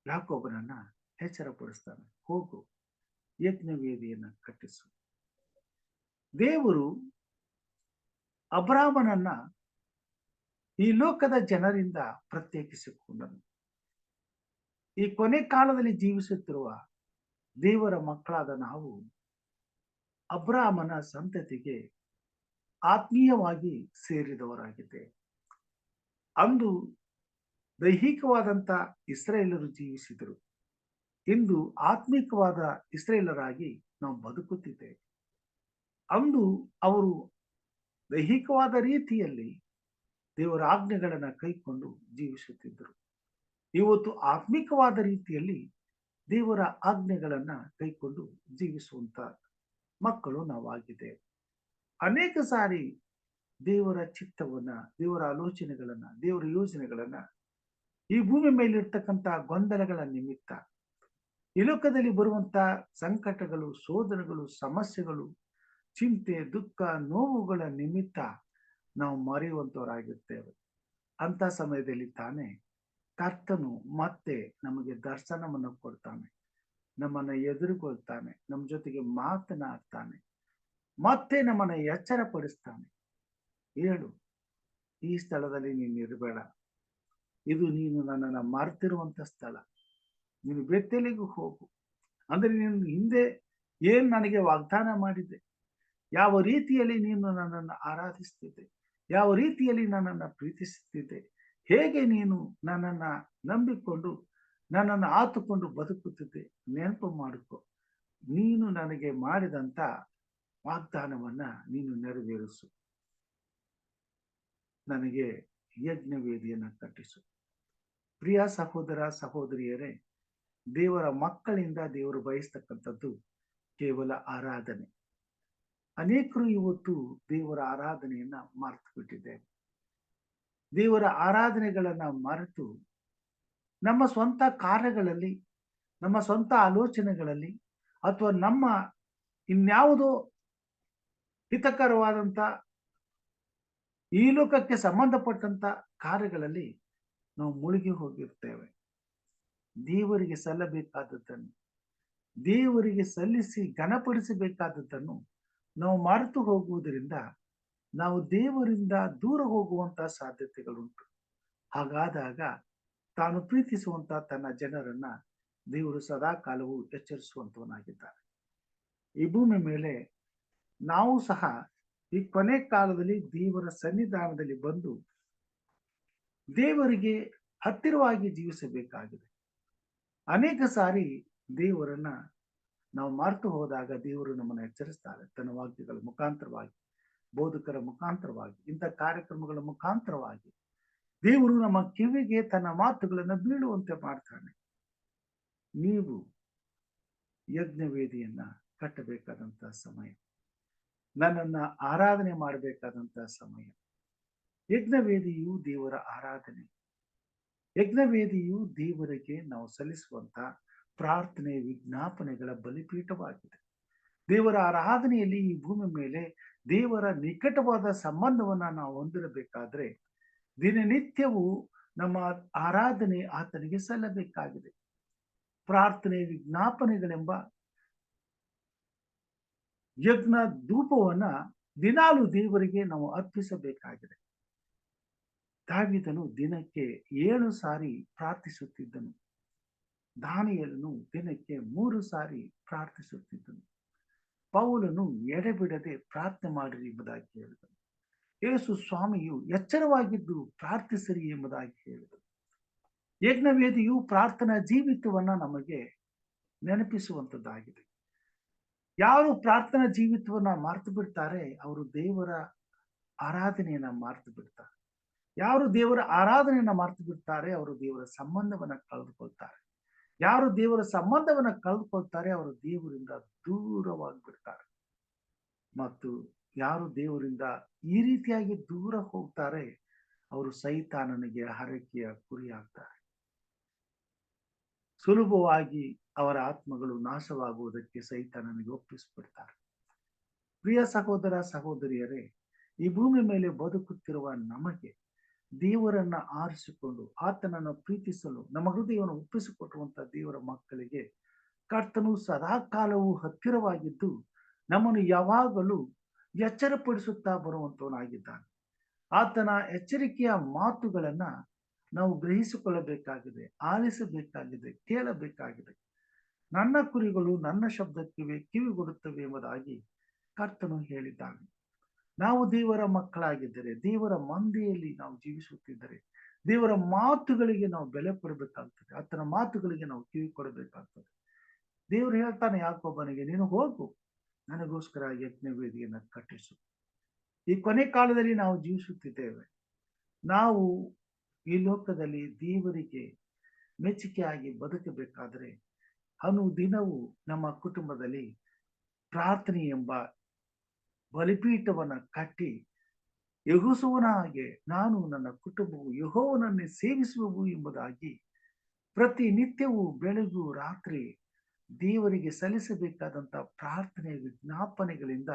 ಯಾಕೋಬನನ್ನ ಎಚ್ಚರಪಡಿಸ್ತಾನೆ, ಹೋಗು, ಯಜ್ಞವೇದಿಯನ್ನ ಕಟ್ಟಿಸು. ದೇವರು ಅಬ್ರಾಮನನ್ನ ಈ ಲೋಕದ ಜನರಿಂದ ಪ್ರತ್ಯೇಕಿಸಿಕೊಂಡನು. ಈ ಕೊನೆ ಕಾಲದಲ್ಲಿ ಜೀವಿಸುತ್ತಿರುವ ದೇವರ ಮಕ್ಕಳಾದ ನಾವು ಅಬ್ರಾಮನ ಸಂತತಿಗೆ ಆತ್ಮೀಯವಾಗಿ ಸೇರಿದವರಾಗಿದೆ. ಅಂದು ದೈಹಿಕವಾದಂತ ಇಸ್ರಾಯೇಲರು ಜೀವಿಸಿದರು. ಇಂದು ಆತ್ಮಿಕವಾದ ಇಸ್ರಾಯೇಲರಾಗಿ ನಾವು ಬದುಕುತ್ತಿದ್ದೇವೆ. ಅಂದು ಅವರು ದೈಹಿಕವಾದ ರೀತಿಯಲ್ಲಿ ದೇವರ ಆಜ್ಞೆಗಳನ್ನ ಕೈಕೊಂಡು ಜೀವಿಸುತ್ತಿದ್ದರು. ಇವತ್ತು ಆತ್ಮಿಕವಾದ ರೀತಿಯಲ್ಲಿ ದೇವರ ಆಜ್ಞೆಗಳನ್ನ ಕೈಕೊಂಡು ಜೀವಿಸುವಂತ ಮಕ್ಕಳು ನಾವಾಗಿದ್ದೇವೆ. ಅನೇಕ ಸಾರಿ ದೇವರ ಚಿತ್ತವನ್ನ, ದೇವರ ಆಲೋಚನೆಗಳನ್ನ, ದೇವರ ಯೋಜನೆಗಳನ್ನ ಈ ಭೂಮಿ ಮೇಲಿರ್ತಕ್ಕಂಥ ಗೊಂದಲಗಳ ನಿಮಿತ್ತ, ಈ ಲೋಕದಲ್ಲಿ ಬರುವಂತ ಸಂಕಟಗಳು, ಶೋಧನೆಗಳು, ಸಮಸ್ಯೆಗಳು, ಚಿಂತೆ, ದುಃಖ, ನೋವುಗಳ ನಿಮಿತ್ತ ನಾವು ಮರೆಯುವಂತವರಾಗಿರ್ತೇವೆ. ಅಂತ ಸಮಯದಲ್ಲಿ ತಾನೇ ಕರ್ತನು ಮತ್ತೆ ನಮಗೆ ದರ್ಶನವನ್ನು ಕೊಡ್ತಾನೆ, ನಮ್ಮನ್ನ ಎದುರುಗೊಳ್ತಾನೆ, ನಮ್ಮ ಜೊತೆಗೆ ಮಾತನಾಡ್ತಾನೆ, ಮತ್ತೆ ನಮ್ಮನ್ನ ಎಚ್ಚರಪಡಿಸ್ತಾನೆ. ಹೇಳು, ಈ ಸ್ಥಳದಲ್ಲಿ ನೀನು ಇರಬೇಡ, ಇದು ನೀನು ನನ್ನನ್ನು ಮರೆತಿರುವಂತ ಸ್ಥಳ. ನೀನು ಬೆತ್ತೇಲಿಗೂ ಹೋಗು. ಅಂದ್ರೆ ನೀನು ಹಿಂದೆ ಏನ್ ನನಗೆ ವಾಗ್ದಾನ ಮಾಡಿದ್ದೆ, ಯಾವ ರೀತಿಯಲ್ಲಿ ನೀನು ನನ್ನನ್ನು ಆರಾಧಿಸ್ತಿದ್ದೆ, ಯಾವ ರೀತಿಯಲ್ಲಿ ನನ್ನನ್ನು ಪ್ರೀತಿಸುತ್ತಿದ್ದೆ, ಹೇಗೆ ನೀನು ನನ್ನನ್ನ ನಂಬಿಕೊಂಡು ನನ್ನನ್ನು ಆತುಕೊಂಡು ಬದುಕುತ್ತಿದ್ದೆ, ನೆನಪು ಮಾಡಿಕೊ. ನೀನು ನನಗೆ ಮಾಡಿದಂತ ವಾಗ್ದಾನವನ್ನ ನೀನು ನೆರವೇರಿಸು. ನನಗೆ ಯಜ್ಞವೇದಿಯನ್ನ ಕಟ್ಟಿಸು. ಪ್ರಿಯ ಸಹೋದರ ಸಹೋದರಿಯರೇ, ದೇವರ ಮಕ್ಕಳಿಂದ ದೇವರು ಬಯಸ್ತಕ್ಕಂಥದ್ದು ಕೇವಲ ಆರಾಧನೆ. ಅನೇಕರು ಇವತ್ತು ದೇವರ ಆರಾಧನೆಯನ್ನ ಮರೆತು ಬಿಟ್ಟಿದ್ದೇವೆ. ದೇವರ ಆರಾಧನೆಗಳನ್ನ ಮರೆತು ನಮ್ಮ ಸ್ವಂತ ಕಾರ್ಯಗಳಲ್ಲಿ, ನಮ್ಮ ಸ್ವಂತ ಆಲೋಚನೆಗಳಲ್ಲಿ, ಅಥವಾ ನಮ್ಮ ಇನ್ಯಾವುದೋ ಹಿತಕರವಾದಂತ ಈ ಲೋಕಕ್ಕೆ ಸಂಬಂಧಪಟ್ಟಂತ ಕಾರ್ಯಗಳಲ್ಲಿ ನಾವು ಮುಳುಗಿ ಹೋಗಿರ್ತೇವೆ. ದೇವರಿಗೆ ಸಲ್ಲಬೇಕಾದದ್ದನ್ನು, ದೇವರಿಗೆ ಸಲ್ಲಿಸಿ ಘನಪಡಿಸಬೇಕಾದದ್ದನ್ನು ನಾವು ಮರೆತು ಹೋಗುವುದರಿಂದ ನಾವು ದೇವರಿಂದ ದೂರ ಹೋಗುವಂತಹ ಸಾಧ್ಯತೆಗಳುಂಟು. ಹಾಗಾದಾಗ ತಾನು ಪ್ರೀತಿಸುವಂತ ತನ್ನ ಜನರನ್ನ ದೇವರು ಸದಾ ಕಾಲವು ಎಚ್ಚರಿಸುವಂತವನಾಗಿದ್ದಾನೆ. ಈ ಭೂಮಿ ಮೇಲೆ ನಾವು ಸಹ ಈ ಕೊನೆ ಕಾಲದಲ್ಲಿ ದೇವರ ಸನ್ನಿಧಾನದಲ್ಲಿ ಬಂದು ದೇವರಿಗೆ ಹತ್ತಿರವಾಗಿ ಜೀವಿಸಬೇಕಾಗಿದೆ. ಅನೇಕ ಸಾರಿ ದೇವರನ್ನ ನಾವು ಮರೆತು ಹೋದಾಗ ದೇವರು ನಮ್ಮನ್ನು ಎಚ್ಚರಿಸ್ತಾರೆ. ತನ್ನ ವಾಕ್ಯಗಳ ಮುಖಾಂತರವಾಗಿ, ಬೋಧಕರ ಮುಖಾಂತರವಾಗಿ, ಇಂಥ ಕಾರ್ಯಕ್ರಮಗಳ ಮುಖಾಂತರವಾಗಿ ದೇವರು ನಮ್ಮ ಕಿವಿಗೆ ತನ್ನ ಮಾತುಗಳನ್ನು ಬೀಳುವಂತೆ ಮಾಡ್ತಾನೆ. ನೀವು ಯಜ್ಞವೇದಿಯನ್ನ ಕಟ್ಟಬೇಕಾದಂತ ಸಮಯ, ನನ್ನನ್ನ ಆರಾಧನೆ ಮಾಡಬೇಕಾದಂತ ಸಮಯ. ಯಜ್ಞವೇದಿಯು ದೇವರ ಆರಾಧನೆ, ಯಜ್ಞವೇದಿಯು ದೇವರಿಗೆ ನಾವು ಸಲ್ಲಿಸುವಂತ ಪ್ರಾರ್ಥನೆ ವಿಜ್ಞಾಪನೆಗಳ ಬಲಿಪೀಠವಾಗಿದೆ. ದೇವರ ಆರಾಧನೆಯಲ್ಲಿ ಈ ಭೂಮಿ ಮೇಲೆ ದೇವರ ನಿಕಟವಾದ ಸಂಬಂಧವನ್ನ ನಾವು ಹೊಂದಿರಬೇಕಾದ್ರೆ ದಿನನಿತ್ಯವೂ ನಮ್ಮ ಆರಾಧನೆ ಆತನಿಗೆ ಸಲ್ಲಬೇಕಾಗಿದೆ. ಪ್ರಾರ್ಥನೆ ವಿಜ್ಞಾಪನೆಗಳೆಂಬ ಯಜ್ಞ ಧೂಪವನ್ನ ದಿನಾಲು ದೇವರಿಗೆ ನಾವು ಅರ್ಪಿಸಬೇಕಾಗಿದೆ. ದಾವೀದನು ದಿನಕ್ಕೆ 7 ಸಾರಿ ಪ್ರಾರ್ಥಿಸುತ್ತಿದ್ದನು. ದಾನಿಯೇಲನು ದಿನಕ್ಕೆ 3 ಸಾರಿ ಪ್ರಾರ್ಥಿಸುತ್ತಿದ್ದನು. ಪೌಲನು ಎಡೆಬಿಡದೆ ಪ್ರಾರ್ಥನೆ ಮಾಡಿರಿ ಎಂಬುದಾಗಿ ಹೇಳಿದನು. ಯೇಸು ಸ್ವಾಮಿಯು ಎಚ್ಚರವಾಗಿದ್ದು ಪ್ರಾರ್ಥಿಸಿರಿ ಎಂಬುದಾಗಿ ಹೇಳಿದನು. ಯಜ್ಞವೇದಿಯು ಪ್ರಾರ್ಥನಾ ಜೀವಿತವನ್ನ ನಮಗೆ ನೆನಪಿಸುವಂತದ್ದಾಗಿದೆ. ಯಾರು ಪ್ರಾರ್ಥನಾ ಜೀವಿತವನ್ನ ಮರೆತು ಬಿಡ್ತಾರೆ, ಅವರು ದೇವರ ಆರಾಧನೆಯನ್ನ ಮರೆತು ಬಿಡ್ತಾರೆ. ಯಾರು ದೇವರ ಆರಾಧನೆಯನ್ನ ಮರೆತು ಬಿಡ್ತಾರೆ, ಅವರು ದೇವರ ಸಂಬಂಧವನ್ನ ಕಳೆದುಕೊಳ್ತಾರೆ. ಯಾರು ದೇವರ ಸಂಬಂಧವನ್ನ ಕಳೆದುಕೊಳ್ತಾರೆ, ಅವರು ದೇವರಿಂದ ದೂರವಾಗಿ ಬಿಡ್ತಾರೆ. ಮತ್ತು ಯಾರು ದೇವರಿಂದ ಈ ರೀತಿಯಾಗಿ ದೂರ ಹೋಗ್ತಾರೆ, ಅವರು ಸೈತಾನನಿಗೆ ಹರಕೆಯ ಗುರಿಯಾಗ್ತಾರೆ. ಸುಲಭವಾಗಿ ಅವರ ಆತ್ಮಗಳು ನಾಶವಾಗುವುದಕ್ಕೆ ಸೈತಾನನಿಗೆ ಒಪ್ಪಿಸಿಬಿಡ್ತಾರೆ. ಪ್ರಿಯ ಸಹೋದರ ಸಹೋದರಿಯರೇ, ಈ ಭೂಮಿ ಮೇಲೆ ಬದುಕುತ್ತಿರುವ ನಮಗೆ ದೇವರನ್ನ ಆರಿಸಿಕೊಂಡು ಆತನನ್ನು ಪ್ರೀತಿಸಲು ನಮ್ಮ ಹೃದಯವನ್ನು ಒಪ್ಪಿಸಿಕೊಟ್ಟುವಂತ ದೇವರ ಮಕ್ಕಳಿಗೆ ಕರ್ತನು ಸದಾ ಕಾಲವೂ ಹತ್ತಿರವಾಗಿದ್ದು ನಮ್ಮನ್ನು ಯಾವಾಗಲೂ ಎಚ್ಚರಪಡಿಸುತ್ತಾ ಬರುವಂತವನಾಗಿದ್ದಾನೆ. ಆತನ ಎಚ್ಚರಿಕೆಯ ಮಾತುಗಳನ್ನ ನಾವು ಗ್ರಹಿಸಿಕೊಳ್ಳಬೇಕಾಗಿದೆ, ಆಲಿಸಬೇಕಾಗಿದೆ, ಕೇಳಬೇಕಾಗಿದೆ. ನನ್ನ ಕುರಿಗಳು ನನ್ನ ಶಬ್ದಕ್ಕೆ ಕಿವಿಗೊಡುತ್ತವೆ ಎಂಬುದಾಗಿ ಕರ್ತನು ಹೇಳಿದ್ದಾನೆ. ನಾವು ದೇವರ ಮಕ್ಕಳಾಗಿದ್ದರೆ, ದೇವರ ಮಂದಿಯಲ್ಲಿ ನಾವು ಜೀವಿಸುತ್ತಿದ್ದರೆ, ದೇವರ ಮಾತುಗಳಿಗೆ ನಾವು ಬೆಲೆ ಕೊಡಬೇಕಾಗ್ತದೆ. ಆತನ ಮಾತುಗಳಿಗೆ ನಾವು ಕಿವಿ ಕೊಡಬೇಕಾಗ್ತದೆ. ದೇವರು ಹೇಳ್ತಾನೆ ಯಾಕೋಬನಿಗೆ, ನೀನು ಹೋಗು, ನನಗೋಸ್ಕರ ಯಜ್ಞವೇದಿಯನ್ನ ಕಟ್ಟಿಸು. ಈ ಕೊನೆ ಕಾಲದಲ್ಲಿ ನಾವು ಜೀವಿಸುತ್ತಿದ್ದೇವೆ. ನಾವು ಈ ಲೋಕದಲ್ಲಿ ದೇವರಿಗೆ ಮೆಚ್ಚುಗೆಯಾಗಿ ಬದುಕಬೇಕಾದರೆ ಅನುದಿನವೂ ನಮ್ಮ ಕುಟುಂಬದಲ್ಲಿ ಪ್ರಾರ್ಥನೆ ಎಂಬ ಬಲಿಪೀಠವನ್ನ ಕಟ್ಟಿ ಯೆಹೋವನ ಹಾಗೆ ನಾನು ನನ್ನ ಕುಟುಂಬವು ಯೆಹೋವನನ್ನೇ ಸೇವಿಸುವೆವು ಎಂಬುದಾಗಿ ಪ್ರತಿನಿತ್ಯವೂ ಬೆಳಗು ರಾತ್ರಿ ದೇವರಿಗೆ ಸಲ್ಲಿಸಬೇಕಾದಂತ ಪ್ರಾರ್ಥನೆ ವಿಜ್ಞಾಪನೆಗಳಿಂದ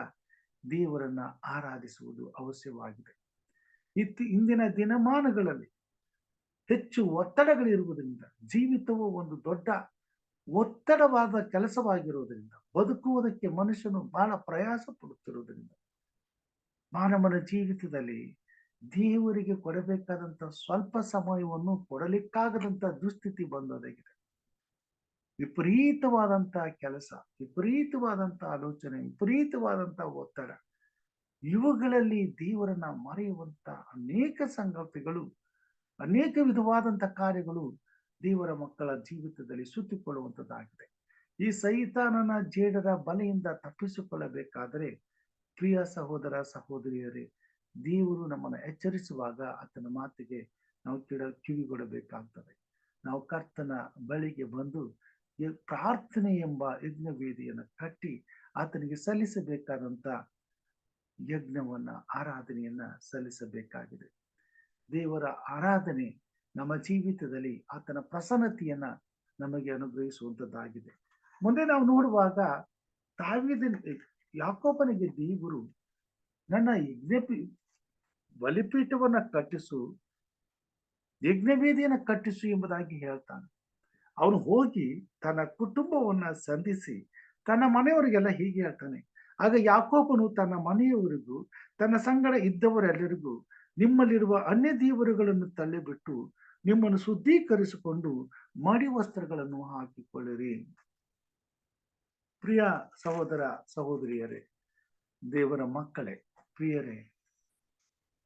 ದೇವರನ್ನ ಆರಾಧಿಸುವುದು ಅವಶ್ಯವಾಗಿದೆ. ಇಂದಿನ ದಿನಮಾನಗಳಲ್ಲಿ ಹೆಚ್ಚು ಒತ್ತಡಗಳಿರುವುದರಿಂದ, ಜೀವಿತವು ಒಂದು ದೊಡ್ಡ ಒತ್ತಡವಾದ ಕೆಲಸವಾಗಿರುವುದರಿಂದ, ಬದುಕುವುದಕ್ಕೆ ಮನುಷ್ಯನು ಬಹಳ ಪ್ರಯಾಸ ಪಡುತ್ತಿರುವುದರಿಂದ ಮಾನವನ ಜೀವಿತದಲ್ಲಿ ದೇವರಿಗೆ ಕೊಡಬೇಕಾದಂತ ಸ್ವಲ್ಪ ಸಮಯವನ್ನು ಕೊಡಲಿಕ್ಕಾಗದಂತ ದುಸ್ಥಿತಿ ಬಂದೊದಗಿದೆ. ವಿಪರೀತವಾದಂತ ಕೆಲಸ, ವಿಪರೀತವಾದಂತ ಆಲೋಚನೆ, ವಿಪರೀತವಾದಂತ ಒತ್ತಡ, ಇವುಗಳಲ್ಲಿ ದೇವರನ್ನ ಮರೆಯುವಂತ ಅನೇಕ ಸಂಗತಿಗಳು, ಅನೇಕ ವಿಧವಾದಂತ ಕಾರ್ಯಗಳು ದೇವರ ಮಕ್ಕಳ ಜೀವಿತದಲ್ಲಿ ಸುತ್ತಿಕೊಳ್ಳುವಂತದ್ದಾಗಿದೆ. ಈ ಸೈತಾನನ ಜೇಡರ ಬಲೆಯಿಂದ ತಪ್ಪಿಸಿಕೊಳ್ಳಬೇಕಾದರೆ ಪ್ರಿಯ ಸಹೋದರ ಸಹೋದರಿಯರೇ, ದೇವರು ನಮ್ಮನ್ನು ಎಚ್ಚರಿಸುವಾಗ ಆತನ ಮಾತಿಗೆ ನಾವು ಕಿವಿಗೊಡಬೇಕಾಗ್ತದೆ. ನಾವು ಕರ್ತನ ಬಳಿಗೆ ಬಂದು ಪ್ರಾರ್ಥನೆ ಎಂಬ ಯಜ್ಞ ವೇದಿಯನ್ನು ಕಟ್ಟಿ ಆತನಿಗೆ ಸಲ್ಲಿಸಬೇಕಾದಂತ ಯಜ್ಞವನ್ನ, ಆರಾಧನೆಯನ್ನ ಸಲ್ಲಿಸಬೇಕಾಗಿದೆ. ದೇವರ ಆರಾಧನೆ ನಮ್ಮ ಜೀವಿತದಲ್ಲಿ ಆತನ ಪ್ರಸನ್ನತೆಯನ್ನ ನಮಗೆ ಅನುಗ್ರಹಿಸುವಂತದ್ದಾಗಿದೆ. ಮುಂದೆ ನಾವು ನೋಡುವಾಗ ಯಾಕೋಬನಿಗೆ ದೇವರು ನನ್ನ ಬಲಿಪೀಠವನ್ನ ಕಟ್ಟಿಸು, ಯಜ್ಞವೇದಿಯನ್ನ ಕಟ್ಟಿಸು ಎಂಬುದಾಗಿ ಹೇಳ್ತಾನೆ. ಅವನು ಹೋಗಿ ತನ್ನ ಕುಟುಂಬವನ್ನ ಸಂಧಿಸಿ ತನ್ನ ಮನೆಯವರಿಗೆಲ್ಲ ಹೀಗೆ ಹೇಳ್ತಾನೆ. ಆಗ ಯಾಕೋಬನು ತನ್ನ ಮನೆಯವರಿಗೂ ತನ್ನ ಸಂಗಡ ಇದ್ದವರೆಲ್ಲರಿಗೂ, ನಿಮ್ಮಲ್ಲಿರುವ ಅನ್ಯ ದೇವರುಗಳನ್ನು ತಳ್ಳಿಬಿಟ್ಟು ನಿಮ್ಮನ್ನು ಶುದ್ಧೀಕರಿಸಿಕೊಂಡು ಮಡಿ ವಸ್ತ್ರಗಳನ್ನು ಹಾಕಿಕೊಳ್ಳಿರಿ. ಪ್ರಿಯ ಸಹೋದರ ಸಹೋದರಿಯರೇ, ದೇವರ ಮಕ್ಕಳೇ, ಪ್ರಿಯರೇ,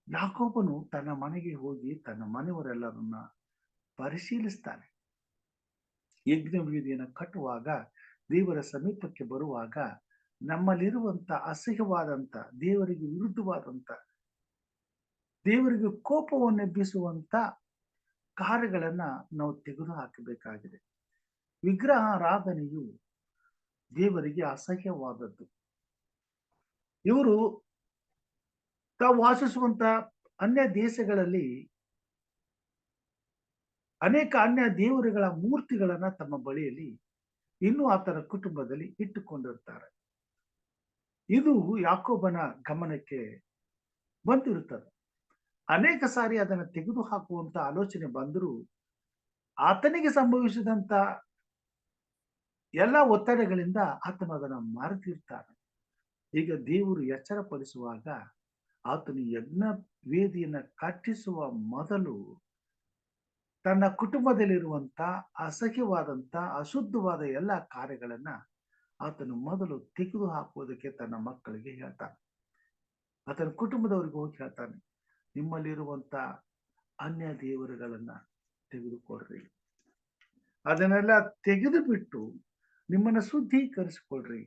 ಯಾಕೋಬನು ತನ್ನ ಮನೆಗೆ ಹೋಗಿ ತನ್ನ ಮನೆಯವರೆಲ್ಲರನ್ನ ಪರಿಶೀಲಿಸ್ತಾನೆ. ಯಜ್ಞವೇದಿಯನ್ನು ಕಟ್ಟುವಾಗ, ದೇವರ ಸಮೀಪಕ್ಕೆ ಬರುವಾಗ ನಮ್ಮಲ್ಲಿರುವಂತ ಅಸಹ್ಯವಾದಂತ, ದೇವರಿಗೆ ವಿರುದ್ಧವಾದಂತ, ದೇವರಿಗೆ ಕೋಪವನ್ನೆಬ್ಬಿಸುವಂತ ಕಾರ್ಯಗಳನ್ನ ನಾವು ತೆಗೆದು ಹಾಕಬೇಕಾಗಿದೆ. ವಿಗ್ರಹ ಆರಾಧನೆಯು ದೇವರಿಗೆ ಅಸಹ್ಯವಾದದ್ದು. ಇವರು ತಾವು ವಾಸಿಸುವಂತ ಅನ್ಯ ದೇಶಗಳಲ್ಲಿ ಅನೇಕ ಅನ್ಯ ದೇವರುಗಳ ಮೂರ್ತಿಗಳನ್ನ ತಮ್ಮ ಬಳಿಯಲ್ಲಿ ಇನ್ನೂ ಆತನ ಕುಟುಂಬದಲ್ಲಿ ಇಟ್ಟುಕೊಂಡಿರ್ತಾರೆ. ಇದು ಯಾಕೋಬನ ಗಮನಕ್ಕೆ ಬಂದಿರುತ್ತದೆ. ಅನೇಕ ಸಾರಿ ಅದನ್ನು ತೆಗೆದು ಹಾಕುವಂತ ಆಲೋಚನೆ ಬಂದರೂ ಆತನಿಗೆ ಸಂಭವಿಸಿದಂತ ಎಲ್ಲ ಒತ್ತಡಗಳಿಂದ ಆತನು ಅದನ್ನು ಮರೆತಿರ್ತಾನೆ. ಈಗ ದೇವರು ಎಚ್ಚರಪಡಿಸುವಾಗ ಆತನು ಯಜ್ಞ ವೇದಿಯನ್ನ ಕಟ್ಟಿಸುವ ಮೊದಲು ತನ್ನ ಕುಟುಂಬದಲ್ಲಿರುವಂತ ಅಸಹ್ಯವಾದಂತ ಅಶುದ್ಧವಾದ ಎಲ್ಲ ಕಾರ್ಯಗಳನ್ನ ಆತನು ಮೊದಲು ತೆಗೆದು ಹಾಕುವುದಕ್ಕೆ ತನ್ನ ಮಕ್ಕಳಿಗೆ ಹೇಳ್ತಾನೆ. ಆತನ ಕುಟುಂಬದವರಿಗೆ ಹೋಗಿ ಹೇಳ್ತಾನೆ, ನಿಮ್ಮಲ್ಲಿರುವಂತ ಅನ್ಯ ದೇವರುಗಳನ್ನ ತೆಗೆದುಕೊಡ್ರಿ, ಅದನ್ನೆಲ್ಲ ತೆಗೆದು ಬಿಟ್ಟು ನಿಮ್ಮನ್ನ ಶುದ್ಧೀಕರಿಸಿಕೊಳ್ರಿ,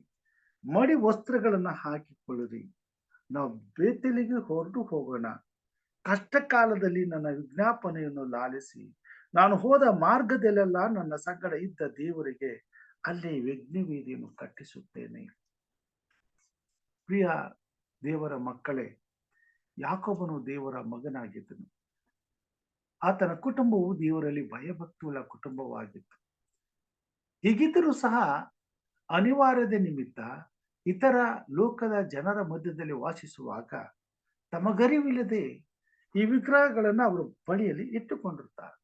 ಮಡಿ ವಸ್ತ್ರಗಳನ್ನ ಹಾಕಿಕೊಳ್ಳ್ರಿ, ನಾವು ಬೇತಲಿಗೆ ಹೊರಟು ಹೋಗೋಣ. ಕಷ್ಟ ಕಾಲದಲ್ಲಿ ನನ್ನ ವಿಜ್ಞಾಪನೆಯನ್ನು ಲಾಲಿಸಿ ನಾನು ಹೋದ ಮಾರ್ಗದಲ್ಲೆಲ್ಲ ನನ್ನ ಸಂಗಡ ಇದ್ದ ದೇವರಿಗೆ ಅಲ್ಲೇ ಯಜ್ಞವೇದಿಯನ್ನು ಕಟ್ಟಿಸುತ್ತೇನೆ. ಪ್ರಿಯ ದೇವರ ಮಕ್ಕಳೇ, ಯಾಕೋಬನು ದೇವರ ಮಗನಾಗಿದ್ದನು. ಆತನ ಕುಟುಂಬವು ದೇವರಲ್ಲಿ ಭಯಭಕ್ತಿಯುಳ್ಳ ಕುಟುಂಬವಾಗಿತ್ತು. ಹೀಗಿದ್ದರೂ ಸಹ ಅನಿವಾರ್ಯದ ನಿಮಿತ್ತ ಇತರ ಲೋಕದ ಜನರ ಮಧ್ಯದಲ್ಲಿ ವಾಸಿಸುವಾಗ ತಮಗರಿವಿಲ್ಲದೆ ಈ ವಿಗ್ರಹಗಳನ್ನು ಅವರು ಬಳಿಯಲ್ಲಿ ಇಟ್ಟುಕೊಂಡಿರ್ತಾರೆ.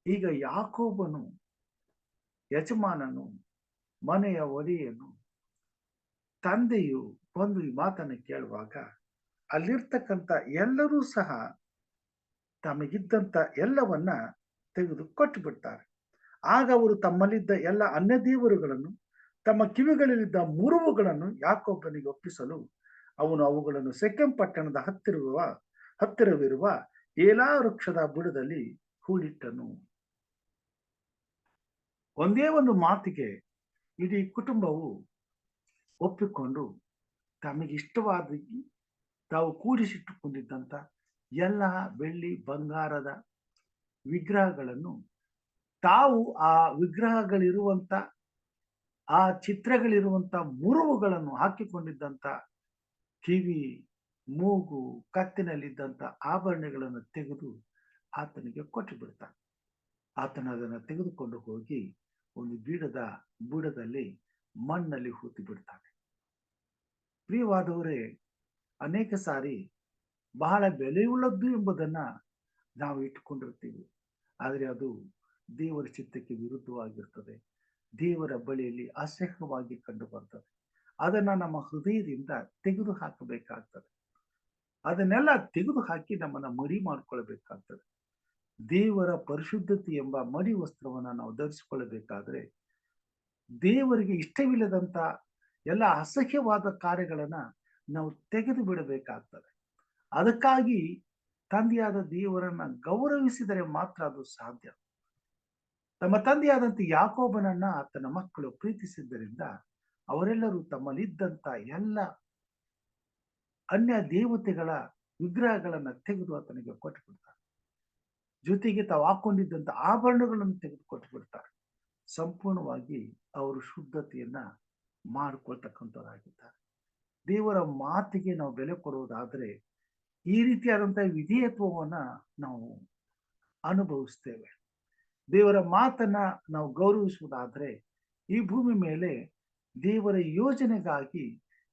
ಈಗ ಯಾಕೋಬನು ಯಜಮಾನನು, ಮನೆಯ ಒಡೆಯನು, ತಂದೆಯು ಬಂದು ಈ ಮಾತನ್ನು ಕೇಳುವಾಗ ಅಲ್ಲಿರ್ತಕ್ಕಂಥ ಎಲ್ಲರೂ ಸಹ ತಮಗಿದ್ದಂತ ಎಲ್ಲವನ್ನ ತೆಗೆದು ಕೊಟ್ಟು ಬಿಡ್ತಾರೆ. ಆಗ ಅವರು ತಮ್ಮಲ್ಲಿದ್ದ ಎಲ್ಲ ಅನ್ಯ ದೇವರುಗಳನ್ನು, ತಮ್ಮ ಕಿವಿಗಳಲ್ಲಿದ್ದ ಮುರುವುಗಳನ್ನು ಯಾಕೋಬನಿಗೆ ಒಪ್ಪಿಸಲು ಅವನು ಅವುಗಳನ್ನು ಶೆಕೆಮ್ ಪಟ್ಟಣದ ಹತ್ತಿರವಿರುವ ಏಲಾ ವೃಕ್ಷದ ಬುಡದಲ್ಲಿ ಹೂಳಿಟ್ಟನು. ಒಂದೇ ಒಂದು ಮಾತಿಗೆ ಇಡೀ ಕುಟುಂಬವು ಒಪ್ಪಿಕೊಂಡು ತಮಗಿಷ್ಟವಾದ ತಾವು ಕೂಡಿಸಿಟ್ಟುಕೊಂಡಿದ್ದಂತ ಎಲ್ಲ ಬೆಳ್ಳಿ ಬಂಗಾರದ ವಿಗ್ರಹಗಳನ್ನು, ತಾವು ಆ ವಿಗ್ರಹಗಳಿರುವಂತ, ಆ ಚಿತ್ರಗಳಿರುವಂತ ಮುರುವುಗಳನ್ನು ಹಾಕಿಕೊಂಡಿದ್ದಂತ ಕಿವಿ, ಮೂಗು, ಕತ್ತಿನಲ್ಲಿದ್ದಂತ ಆಭರಣಗಳನ್ನು ತೆಗೆದು ಆತನಿಗೆ ಕೊಟ್ಟು ಬಿಡ್ತಾನೆ. ಆತನ ಅದನ್ನು ತೆಗೆದುಕೊಂಡು ಹೋಗಿ ಒಂದು ಬುಡದಲ್ಲಿ ಮಣ್ಣಲ್ಲಿ ಹೂತಿ ಬಿಡ್ತಾನೆ. ಪ್ರಿಯವಾದವರೇ, ಅನೇಕ ಸಾರಿ ಬಹಳ ಬೆಲೆಯುಳ್ಳದ್ದು ಎಂಬುದನ್ನ ನಾವು ಇಟ್ಟುಕೊಂಡಿರ್ತೀವಿ. ಆದರೆ ಅದು ದೇವರ ಚಿತ್ತಕ್ಕೆ ವಿರುದ್ಧವಾಗಿರ್ತದೆ, ದೇವರ ಬಳಿಯಲ್ಲಿ ಅಸಹ್ಯವಾಗಿ ಕಂಡು ಬರ್ತದೆ. ಅದನ್ನ ನಮ್ಮ ಹೃದಯದಿಂದ ತೆಗೆದು ಹಾಕಬೇಕಾಗ್ತದೆ. ಅದನ್ನೆಲ್ಲ ತೆಗೆದು ಹಾಕಿ ನಮ್ಮನ್ನ ಮಡಿ ಮಾಡ್ಕೊಳ್ಬೇಕಾಗ್ತದೆ. ದೇವರ ಪರಿಶುದ್ಧತೆ ಎಂಬ ಮಡಿ ವಸ್ತ್ರವನ್ನ ನಾವು ಧರಿಸಿಕೊಳ್ಳಬೇಕಾದ್ರೆ ದೇವರಿಗೆ ಇಷ್ಟವಿಲ್ಲದಂತ ಎಲ್ಲ ಅಸಹ್ಯವಾದ ಕಾರ್ಯಗಳನ್ನ ನಾವು ತೆಗೆದು ಬಿಡಬೇಕಾಗ್ತದೆ. ಅದಕ್ಕಾಗಿ ತಂದೆಯಾದ ದೇವರನ್ನ ಗೌರವಿಸಿದರೆ ಮಾತ್ರ ಅದು ಸಾಧ್ಯ. ತಮ್ಮ ತಂದೆಯಾದಂತ ಯಾಕೋಬನನ್ನ ಆತನ ಮಕ್ಕಳು ಪ್ರೀತಿಸಿದ್ದರಿಂದ ಅವರೆಲ್ಲರೂ ತಮ್ಮಲ್ಲಿದ್ದಂತ ಎಲ್ಲ ಅನ್ಯ ದೇವತೆಗಳ ವಿಗ್ರಹಗಳನ್ನ ತೆಗೆದು ಆತನಿಗೆ ಕೊಟ್ಟು ಬಿಡ್ತಾರೆ. ಜೊತೆಗೆ ತಾವು ಹಾಕೊಂಡಿದ್ದಂತ ಆಭರಣಗಳನ್ನು ತೆಗೆದುಕೊಟ್ಟು ಬಿಡ್ತಾರೆ. ಸಂಪೂರ್ಣವಾಗಿ ಅವರು ಶುದ್ಧತೆಯನ್ನ ಮಾಡಿಕೊಳ್ತಕ್ಕಂಥವರಾಗಿದ್ದಾರೆ. ದೇವರ ಮಾತಿಗೆ ನಾವು ಬೆಲೆ ಕೊಡುವುದಾದ್ರೆ ಈ ರೀತಿಯಾದಂತಹ ವಿಧೇಯತ್ವವನ್ನ ನಾವು ಅನುಭವಿಸ್ತೇವೆ. ದೇವರ ಮಾತನ್ನ ನಾವು ಗೌರವಿಸುವುದಾದ್ರೆ ಈ ಭೂಮಿ ಮೇಲೆ ದೇವರ ಯೋಜನೆಗಾಗಿ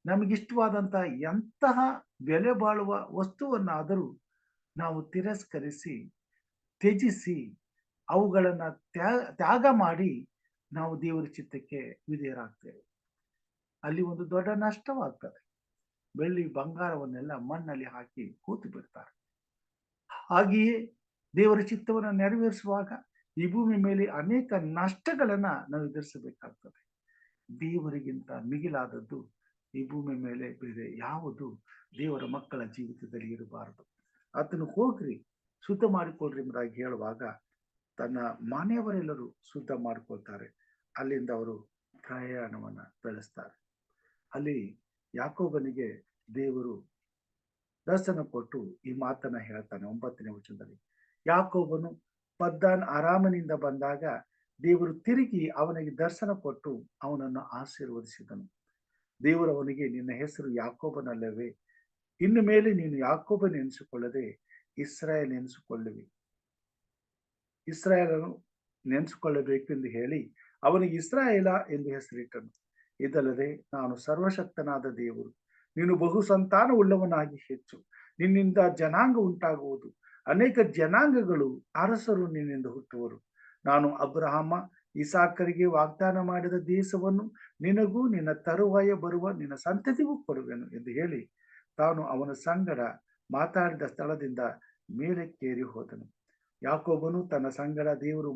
ನಮಗಿಷ್ಟವಾದಂತಹ ಎಂತಹ ಬೆಲೆ ಬಾಳುವ ವಸ್ತುವನ್ನಾದರೂ ನಾವು ತಿರಸ್ಕರಿಸಿ ತ್ಯಜಿಸಿ ಅವುಗಳನ್ನ ತ್ಯಾಗ ಮಾಡಿ ನಾವು ದೇವರ ಚಿತ್ತಕ್ಕೆ ವಿಧೇಯರಾಗ್ತೇವೆ. ಅಲ್ಲಿ ಒಂದು ದೊಡ್ಡ ನಷ್ಟವಾಗ್ತದೆ. ಬೆಳ್ಳಿ ಬಂಗಾರವನ್ನೆಲ್ಲ ಮಣ್ಣಲ್ಲಿ ಹಾಕಿ ಕೂತು ಬಿಡ್ತಾರೆ. ಹಾಗೆಯೇ ದೇವರ ಚಿತ್ತವನ್ನು ನೆರವೇರಿಸುವಾಗ ಈ ಭೂಮಿ ಮೇಲೆ ಅನೇಕ ನಷ್ಟಗಳನ್ನ ನಾವು ಎದುರಿಸಬೇಕಾಗ್ತದೆ. ದೇವರಿಗಿಂತ ಮಿಗಿಲಾದದ್ದು ಈ ಭೂಮಿ ಮೇಲೆ ಬೇರೆ ಯಾವುದು ದೇವರ ಮಕ್ಕಳ ಜೀವಿತದಲ್ಲಿ ಇರಬಾರದು. ಆತನು ಹೋಗ್ರಿ ಶುದ್ಧ ಮಾಡಿಕೊಡ್ರಿ ಎಂಬುದಾಗಿ ಹೇಳುವಾಗ ತನ್ನ ಮನೆಯವರೆಲ್ಲರೂ ಶುದ್ಧ ಮಾಡ್ಕೊಳ್ತಾರೆ. ಅಲ್ಲಿಂದ ಅವರು ಪ್ರಯಾಣವನ್ನ ಬೆಳೆಸ್ತಾರೆ. ಅಲ್ಲಿ ಯಾಕೋಬನಿಗೆ ದೇವರು ದರ್ಶನ ಕೊಟ್ಟು ಈ ಮಾತನ್ನ ಹೇಳ್ತಾನೆ 9ನೇ ವಚನದಲ್ಲಿ. ಯಾಕೋಬನು ಪದ್ದಾನ್ ಅರಾಮನಿಂದ ಬಂದಾಗ ದೇವರು ತಿರುಗಿ ಅವನಿಗೆ ದರ್ಶನ ಕೊಟ್ಟು ಅವನನ್ನು ಆಶೀರ್ವದಿಸಿದನು. ದೇವರು ಅವನಿಗೆ, ನಿನ್ನ ಹೆಸರು ಯಾಕೋಬನಲ್ಲವೇ? ಇನ್ನು ಮೇಲೆ ನೀನು ಯಾಕೋಬನ್ ಎನಿಸಿಕೊಳ್ಳದೆ ಇಸ್ರಾಯೇಲ್ ನೆನೆಸಿಕೊಳ್ಳುವಿ, ಇಸ್ರಾಯೇಲನು ನೆನೆಸಿಕೊಳ್ಳಬೇಕು ಎಂದು ಹೇಳಿ ಅವನಿಗೆ ಇಸ್ರಾಯೇಲ ಎಂದು ಹೆಸರಿಟ್ಟನು. ಇದಲ್ಲದೆ ನಾನು ಸರ್ವಶಕ್ತನಾದ ದೇವರು, ನೀನು ಬಹು ಸಂತಾನ ಉಳ್ಳವನಾಗಿ ಹೆಚ್ಚು, ನಿನ್ನಿಂದ ಜನಾಂಗ ಉಂಟಾಗುವುದು, ಅನೇಕ ಜನಾಂಗಗಳು ಅರಸರು ನಿನ್ನಿಂದ ಹುಟ್ಟುವರು. ನಾನು ಅಬ್ರಹಾಮ ಇಸಾಕರಿಗೆ ವಾಗ್ದಾನ ಮಾಡಿದ ದೇಶವನ್ನು ನಿನಗೂ ನಿನ್ನ ತರುವಾಯ ಬರುವ ನಿನ್ನ ಸಂತತಿಗೂ ಕೊಡುವೆನು ಎಂದು ಹೇಳಿ ತಾನು ಅವನ ಸಂಗಡ ಮಾತಾಡಿದ ಸ್ಥಳದಿಂದ ಮೇಲಕ್ಕೇರಿ ಹೋದನು. ಯಾಕೋಬನು ತನ್ನ ಸಂಗಡ ದೇವರು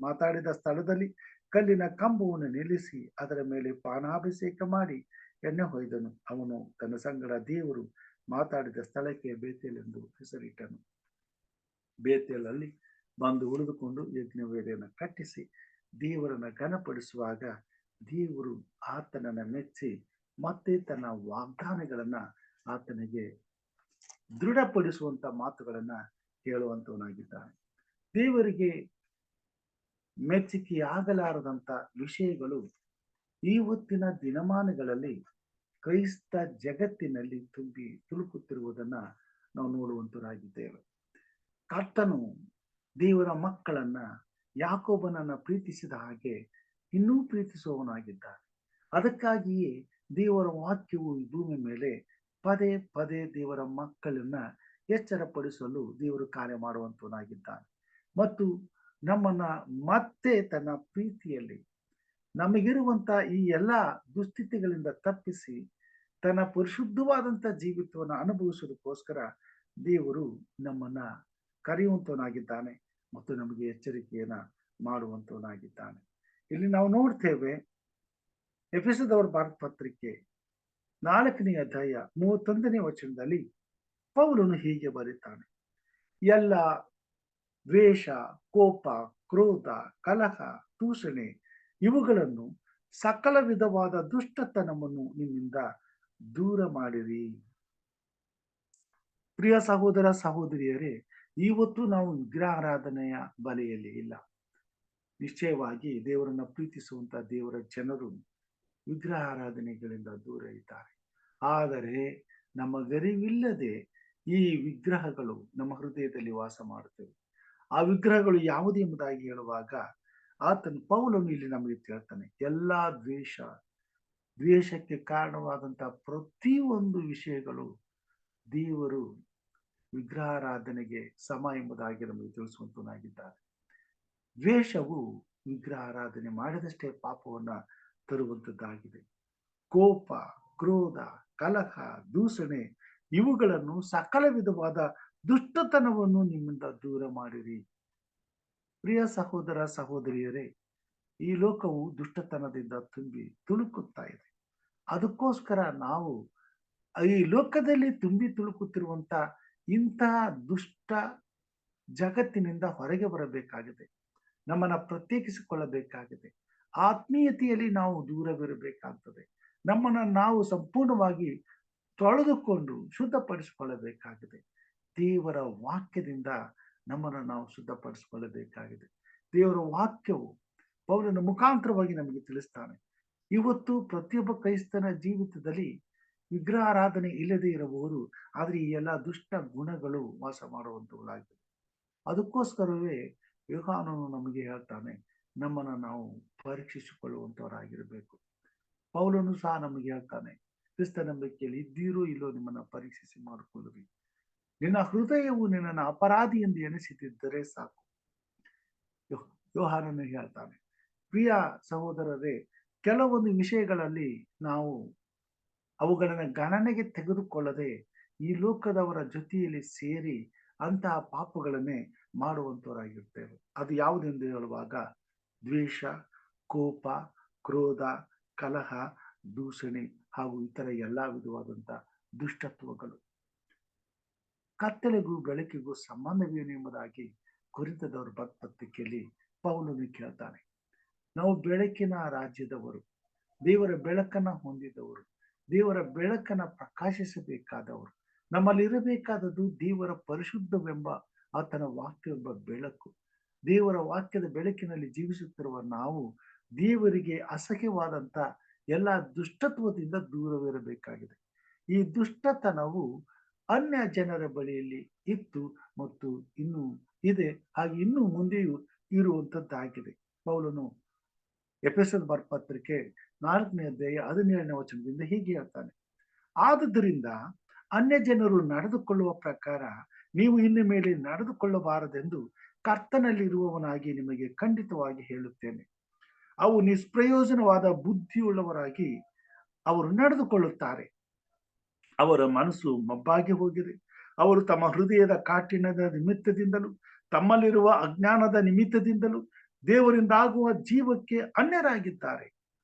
ಮಾತಾಡಿದ ಸ್ಥಳದಲ್ಲಿ ಕಲ್ಲಿನ ಕಂಬವನ್ನು ನಿಲ್ಲಿಸಿ ಅದರ ಮೇಲೆ ಪಾನಾಭಿಷೇಕ ಮಾಡಿ ಎಣ್ಣೆ ಹೊಯ್ದನು. ಅವನು ತನ್ನ ಸಂಗಡ ದೇವರು ಮಾತಾಡಿದ ಸ್ಥಳಕ್ಕೆ ಬೇತೇಲ್ ಎಂದು ಹೆಸರಿಟ್ಟನು. ಬೇತೇಲಲ್ಲಿ ಬಂದು ಉಳಿದುಕೊಂಡು ಯಜ್ಞವೇದಿಯನ್ನು ಕಟ್ಟಿಸಿ ದೇವರನ್ನ ಘನಪಡಿಸುವಾಗ ದೇವರು ಆತನನ್ನ ಮೆಚ್ಚಿ ಮತ್ತೆ ತನ್ನ ವಾಗ್ದಾನಗಳನ್ನ ಆತನಿಗೆ ದೃಢಪಡಿಸುವಂತ ಮಾತುಗಳನ್ನ ಹೇಳುವಂತವನಾಗಿದ್ದಾನೆ. ದೇವರಿಗೆ ಮೆಚ್ಚುಗೆಯಾಗಲಾರದಂತ ವಿಷಯಗಳು ಇವತ್ತಿನ ದಿನಮಾನಗಳಲ್ಲಿ ಕ್ರೈಸ್ತ ಜಗತ್ತಿನಲ್ಲಿ ತುಂಬಿ ತುಳುಕುತ್ತಿರುವುದನ್ನ ನಾವು ನೋಡುವಂತರಾಗಿದ್ದೇವೆ. ಕರ್ತನು ದೇವರ ಮಕ್ಕಳನ್ನ ಯಾಕೋಬನನ್ನ ಪ್ರೀತಿಸಿದ ಹಾಗೆ ಇನ್ನೂ ಪ್ರೀತಿಸುವವನಾಗಿದ್ದಾನೆ. ಅದಕ್ಕಾಗಿಯೇ ದೇವರ ವಾಕ್ಯವು ಈ ಭೂಮಿ ಮೇಲೆ ಪದೇ ಪದೇ ದೇವರ ಮಕ್ಕಳನ್ನ ಎಚ್ಚರಪಡಿಸಲು ದೇವರು ಕಾರ್ಯ ಮಾಡುವಂತವನಾಗಿದ್ದಾನೆ ಮತ್ತು ನಮ್ಮನ್ನ ಮತ್ತೆ ತನ್ನ ಪ್ರೀತಿಯಲ್ಲಿ ನಮಗಿರುವಂತ ಈ ಎಲ್ಲಾ ದುಸ್ಥಿತಿಗಳಿಂದ ತಪ್ಪಿಸಿ ತನ್ನ ಪರಿಶುದ್ಧವಾದಂತ ಜೀವಿತವನ್ನು ಅನುಭವಿಸೋದಕ್ಕೋಸ್ಕರ ದೇವರು ನಮ್ಮನ್ನ ಕರೆಯುವಂತವನಾಗಿದ್ದಾನೆ ಮತ್ತು ನಮಗೆ ಎಚ್ಚರಿಕೆಯನ್ನ ಮಾಡುವಂತವನಾಗಿದ್ದಾನೆ. ಇಲ್ಲಿ ನಾವು ನೋಡ್ತೇವೆ ಎಫೆಸದವರ ಬರೆದ ಪತ್ರಿಕೆ 4ನೇ ಅಧ್ಯಾಯ 31ನೇ ವಚನದಲ್ಲಿ ಪೌಲನು ಹೀಗೆ ಬರೀತಾನೆ, ಎಲ್ಲ ದ್ವೇಷ, ಕೋಪ, ಕ್ರೋಧ, ಕಲಹ, ದೂಷಣೆ ಇವುಗಳನ್ನು ಸಕಲ ವಿಧವಾದ ದುಷ್ಟತನವನ್ನು ನಿಮ್ಮಿಂದ ದೂರ ಮಾಡಿರಿ. ಪ್ರಿಯ ಸಹೋದರ ಸಹೋದರಿಯರೇ, ಇವತ್ತು ನಾವು ವಿಗ್ರಹಾರಾಧನೆಯ ಬಲೆಯಲ್ಲಿ ಇಲ್ಲ. ನಿಶ್ಚಯವಾಗಿ ದೇವರನ್ನ ಪ್ರೀತಿಸುವಂತ ದೇವರ ಜನರು ವಿಗ್ರಹಾರಾಧನೆಗಳಿಂದ ದೂರ ಇದ್ದಾರೆ. ಆದರೆ ನಮ್ಮ ಗರಿವಿಲ್ಲದೆ ಈ ವಿಗ್ರಹಗಳು ನಮ್ಮ ಹೃದಯದಲ್ಲಿ ವಾಸ ಮಾಡುತ್ತವೆ. ಆ ವಿಗ್ರಹಗಳು ಯಾವುದು ಎಂಬುದಾಗಿ ಹೇಳುವಾಗ ಆತನು ಪೌಲನು ಇಲ್ಲಿ ನಮಗೆ ಹೇಳ್ತಾನೆ, ಎಲ್ಲಾ ದ್ವೇಷಕ್ಕೆ ಕಾರಣವಾದಂತಹ ಪ್ರತಿಯೊಂದು ವಿಷಯಗಳು ದೇವರು ವಿಗ್ರಹಾರಾಧನೆಗೆ ಸಮ ಎಂಬುದಾಗಿ ನಮಗೆ ತಿಳಿಸುವಂತನಾಗಿದ್ದಾರೆ. ದ್ವೇಷವು ವಿಗ್ರಹಾರಾಧನೆ ಮಾಡಿದಷ್ಟೇ ಪಾಪವನ್ನ ತರುವಂತದ್ದಾಗಿದೆ. ಕೋಪ, ಕ್ರೋಧ, ಕಲಹ, ದೂಷಣೆ ಇವುಗಳನ್ನು ಸಕಲ ವಿಧವಾದ ದುಷ್ಟತನವನ್ನು ನಿಮ್ಮಿಂದ ದೂರ ಮಾಡಿರಿ. ಪ್ರಿಯ ಸಹೋದರ ಸಹೋದರಿಯರೇ, ಈ ಲೋಕವು ದುಷ್ಟತನದಿಂದ ತುಂಬಿ ತುಳುಕುತ್ತಾ ಇದೆ. ಅದಕ್ಕೋಸ್ಕರ ನಾವು ಈ ಲೋಕದಲ್ಲಿ ತುಂಬಿ ತುಳುಕುತ್ತಿರುವಂತ ಇಂತಹ ದುಷ್ಟ ಜಗತ್ತಿನಿಂದ ಹೊರಗೆ ಬರಬೇಕಾಗಿದೆ. ನಮ್ಮನ್ನ ಪ್ರತ್ಯೇಕಿಸಿಕೊಳ್ಳಬೇಕಾಗಿದೆ. ಆತ್ಮೀಯತೆಯಲ್ಲಿ ನಾವು ದೂರವಿರಬೇಕಾಗ್ತದೆ. ನಮ್ಮನ್ನ ನಾವು ಸಂಪೂರ್ಣವಾಗಿ ತೊಳೆದುಕೊಂಡು ಶುದ್ಧಪಡಿಸಿಕೊಳ್ಳಬೇಕಾಗಿದೆ. ದೇವರ ವಾಕ್ಯದಿಂದ ನಮ್ಮನ್ನು ನಾವು ಶುದ್ಧಪಡಿಸಿಕೊಳ್ಳಬೇಕಾಗಿದೆ. ದೇವರ ವಾಕ್ಯವು ಪೌಲನ ಮುಖಾಂತರವಾಗಿ ನಮಗೆ ತಿಳಿಸ್ತಾನೆ. ಇವತ್ತು ಪ್ರತಿಯೊಬ್ಬ ಕ್ರೈಸ್ತನ ಜೀವಿತದಲ್ಲಿ ವಿಗ್ರಹಾರಾಧನೆ ಇಲ್ಲದೆ ಇರಬಹುದು, ಆದ್ರೆ ಈ ಎಲ್ಲ ದುಷ್ಟ ಗುಣಗಳು ವಾಸ ಮಾಡುವಂತವುಗಳಾಗಿವೆ. ಅದಕ್ಕೋಸ್ಕರವೇ ಯೋಹಾನನು ನಮಗೆ ಹೇಳ್ತಾನೆ, ನಮ್ಮನ್ನು ನಾವು ಪರೀಕ್ಷಿಸಿಕೊಳ್ಳುವಂತವರಾಗಿರಬೇಕು. ಪೌಲನು ಸಹ ನಮಗೆ ಹೇಳ್ತಾನೆ, ಕ್ರಿಸ್ತ ನಂಬಿಕೆಯಲ್ಲಿ ಇದ್ದೀರೋ ಇಲ್ಲೋ ನಿಮ್ಮನ್ನ ಪರೀಕ್ಷಿಸಿ ಮಾಡಿಕೊಳ್ಳಿರಿ. ನಿನ್ನ ಹೃದಯವು ನಿನ್ನನ್ನು ಅಪರಾಧಿ ಎಂದು ಎಣಿಸಿದ್ದರೆ ಸಾಕು. ಯೋಹಾನನು ಹೇಳ್ತಾನೆ. ಪ್ರಿಯ ಸಹೋದರರೇ, ಕೆಲವೊಂದು ವಿಷಯಗಳಲ್ಲಿ ನಾವು ಅವುಗಳನ್ನ ಗಣನೆಗೆ ತೆಗೆದುಕೊಳ್ಳದೆ ಈ ಲೋಕದವರ ಜೊತೆಯಲ್ಲಿ ಸೇರಿ ಅಂತಹ ಪಾಪಗಳನ್ನೇ ಮಾಡುವಂತವರಾಗಿರ್ತೇವೆ. ಅದು ಯಾವುದೆಂದು ಹೇಳುವಾಗ ದ್ವೇಷ, ಕೋಪ, ಕ್ರೋಧ, ಕಲಹ, ದೂಷಣೆ ಹಾಗೂ ಇತರ ಎಲ್ಲಾ ವಿಧವಾದಂತ ದುಷ್ಟತ್ವಗಳು. ಕತ್ತಲೆಗೂ ಬೆಳಕಿಗೂ ಸಂಬಂಧವೇನೆಂಬುದಾಗಿ ಕೊರಿಂಥದವರ ಪತ್ರಿಕೆಯಲ್ಲಿ ಪೌಲನು ಕೇಳ್ತಾನೆ. ನಾವು ಬೆಳಕಿನ ರಾಜ್ಯದವರು, ದೇವರ ಬೆಳಕನ್ನ ಹೊಂದಿದವರು, ದೇವರ ಬೆಳಕನ್ನ ಪ್ರಕಾಶಿಸಬೇಕಾದವರು. ನಮ್ಮಲ್ಲಿ ಇರಬೇಕಾದದ್ದು ದೇವರ ಪರಿಶುದ್ಧವೆಂಬ ಆತನ ವಾಕ್ಯವೆಂಬ ಬೆಳಕು. ದೇವರ ವಾಕ್ಯದ ಬೆಳಕಿನಲ್ಲಿ ಜೀವಿಸುತ್ತಿರುವ ನಾವು ದೇವರಿಗೆ ಅಸಹ್ಯವಾದಂತ ಎಲ್ಲ ದುಷ್ಟತ್ವದಿಂದ ದೂರವಿರಬೇಕಾಗಿದೆ. ಈ ದುಷ್ಟತನವು ಅನ್ಯ ಜನರ ಬಳಿಯಲ್ಲಿ ಇತ್ತು ಮತ್ತು ಇನ್ನೂ ಇದೆ, ಹಾಗೆ ಇನ್ನೂ ಮುಂದೆಯೂ ಇರುವಂತದ್ದಾಗಿದೆ. ಪೌಲನು ಎಫೆಸದ ಪತ್ರಿಕೆ 4ನೇ ಅಧ್ಯಾಯ 17ನೇ ವಚನದಿಂದ ಹೀಗೆ ಹೇಳ್ತಾನೆ. ಆದುದರಿಂದ ಅನ್ಯ ಜನರು ನಡೆದುಕೊಳ್ಳುವ ಪ್ರಕಾರ ನೀವು ಇನ್ನು ಮೇಲೆ ನಡೆದುಕೊಳ್ಳಬಾರದೆಂದು ಕರ್ತನಲ್ಲಿರುವವನಾಗಿ ನಿಮಗೆ ಖಂಡಿತವಾಗಿ ಹೇಳುತ್ತೇನೆ. ಅವು ನಿಷ್ಪ್ರಯೋಜನವಾದ ಬುದ್ಧಿಯುಳ್ಳವರಾಗಿ ಅವರು ನಡೆದುಕೊಳ್ಳುತ್ತಾರೆ. ಅವರ ಮನಸ್ಸು ಮಬ್ಬಾಗಿ ಹೋಗಿದೆ. ಅವರು ತಮ್ಮ ಹೃದಯದ ಕಾಠಿಣ್ಯದ ನಿಮಿತ್ತದಿಂದಲೂ ತಮ್ಮಲ್ಲಿರುವ ಅಜ್ಞಾನದ ನಿಮಿತ್ತದಿಂದಲೂ ದೇವರಿಂದಾಗುವ ಜೀವಕ್ಕೆ ಅನ್ಯರಾಗಿದ್ದಾರೆ.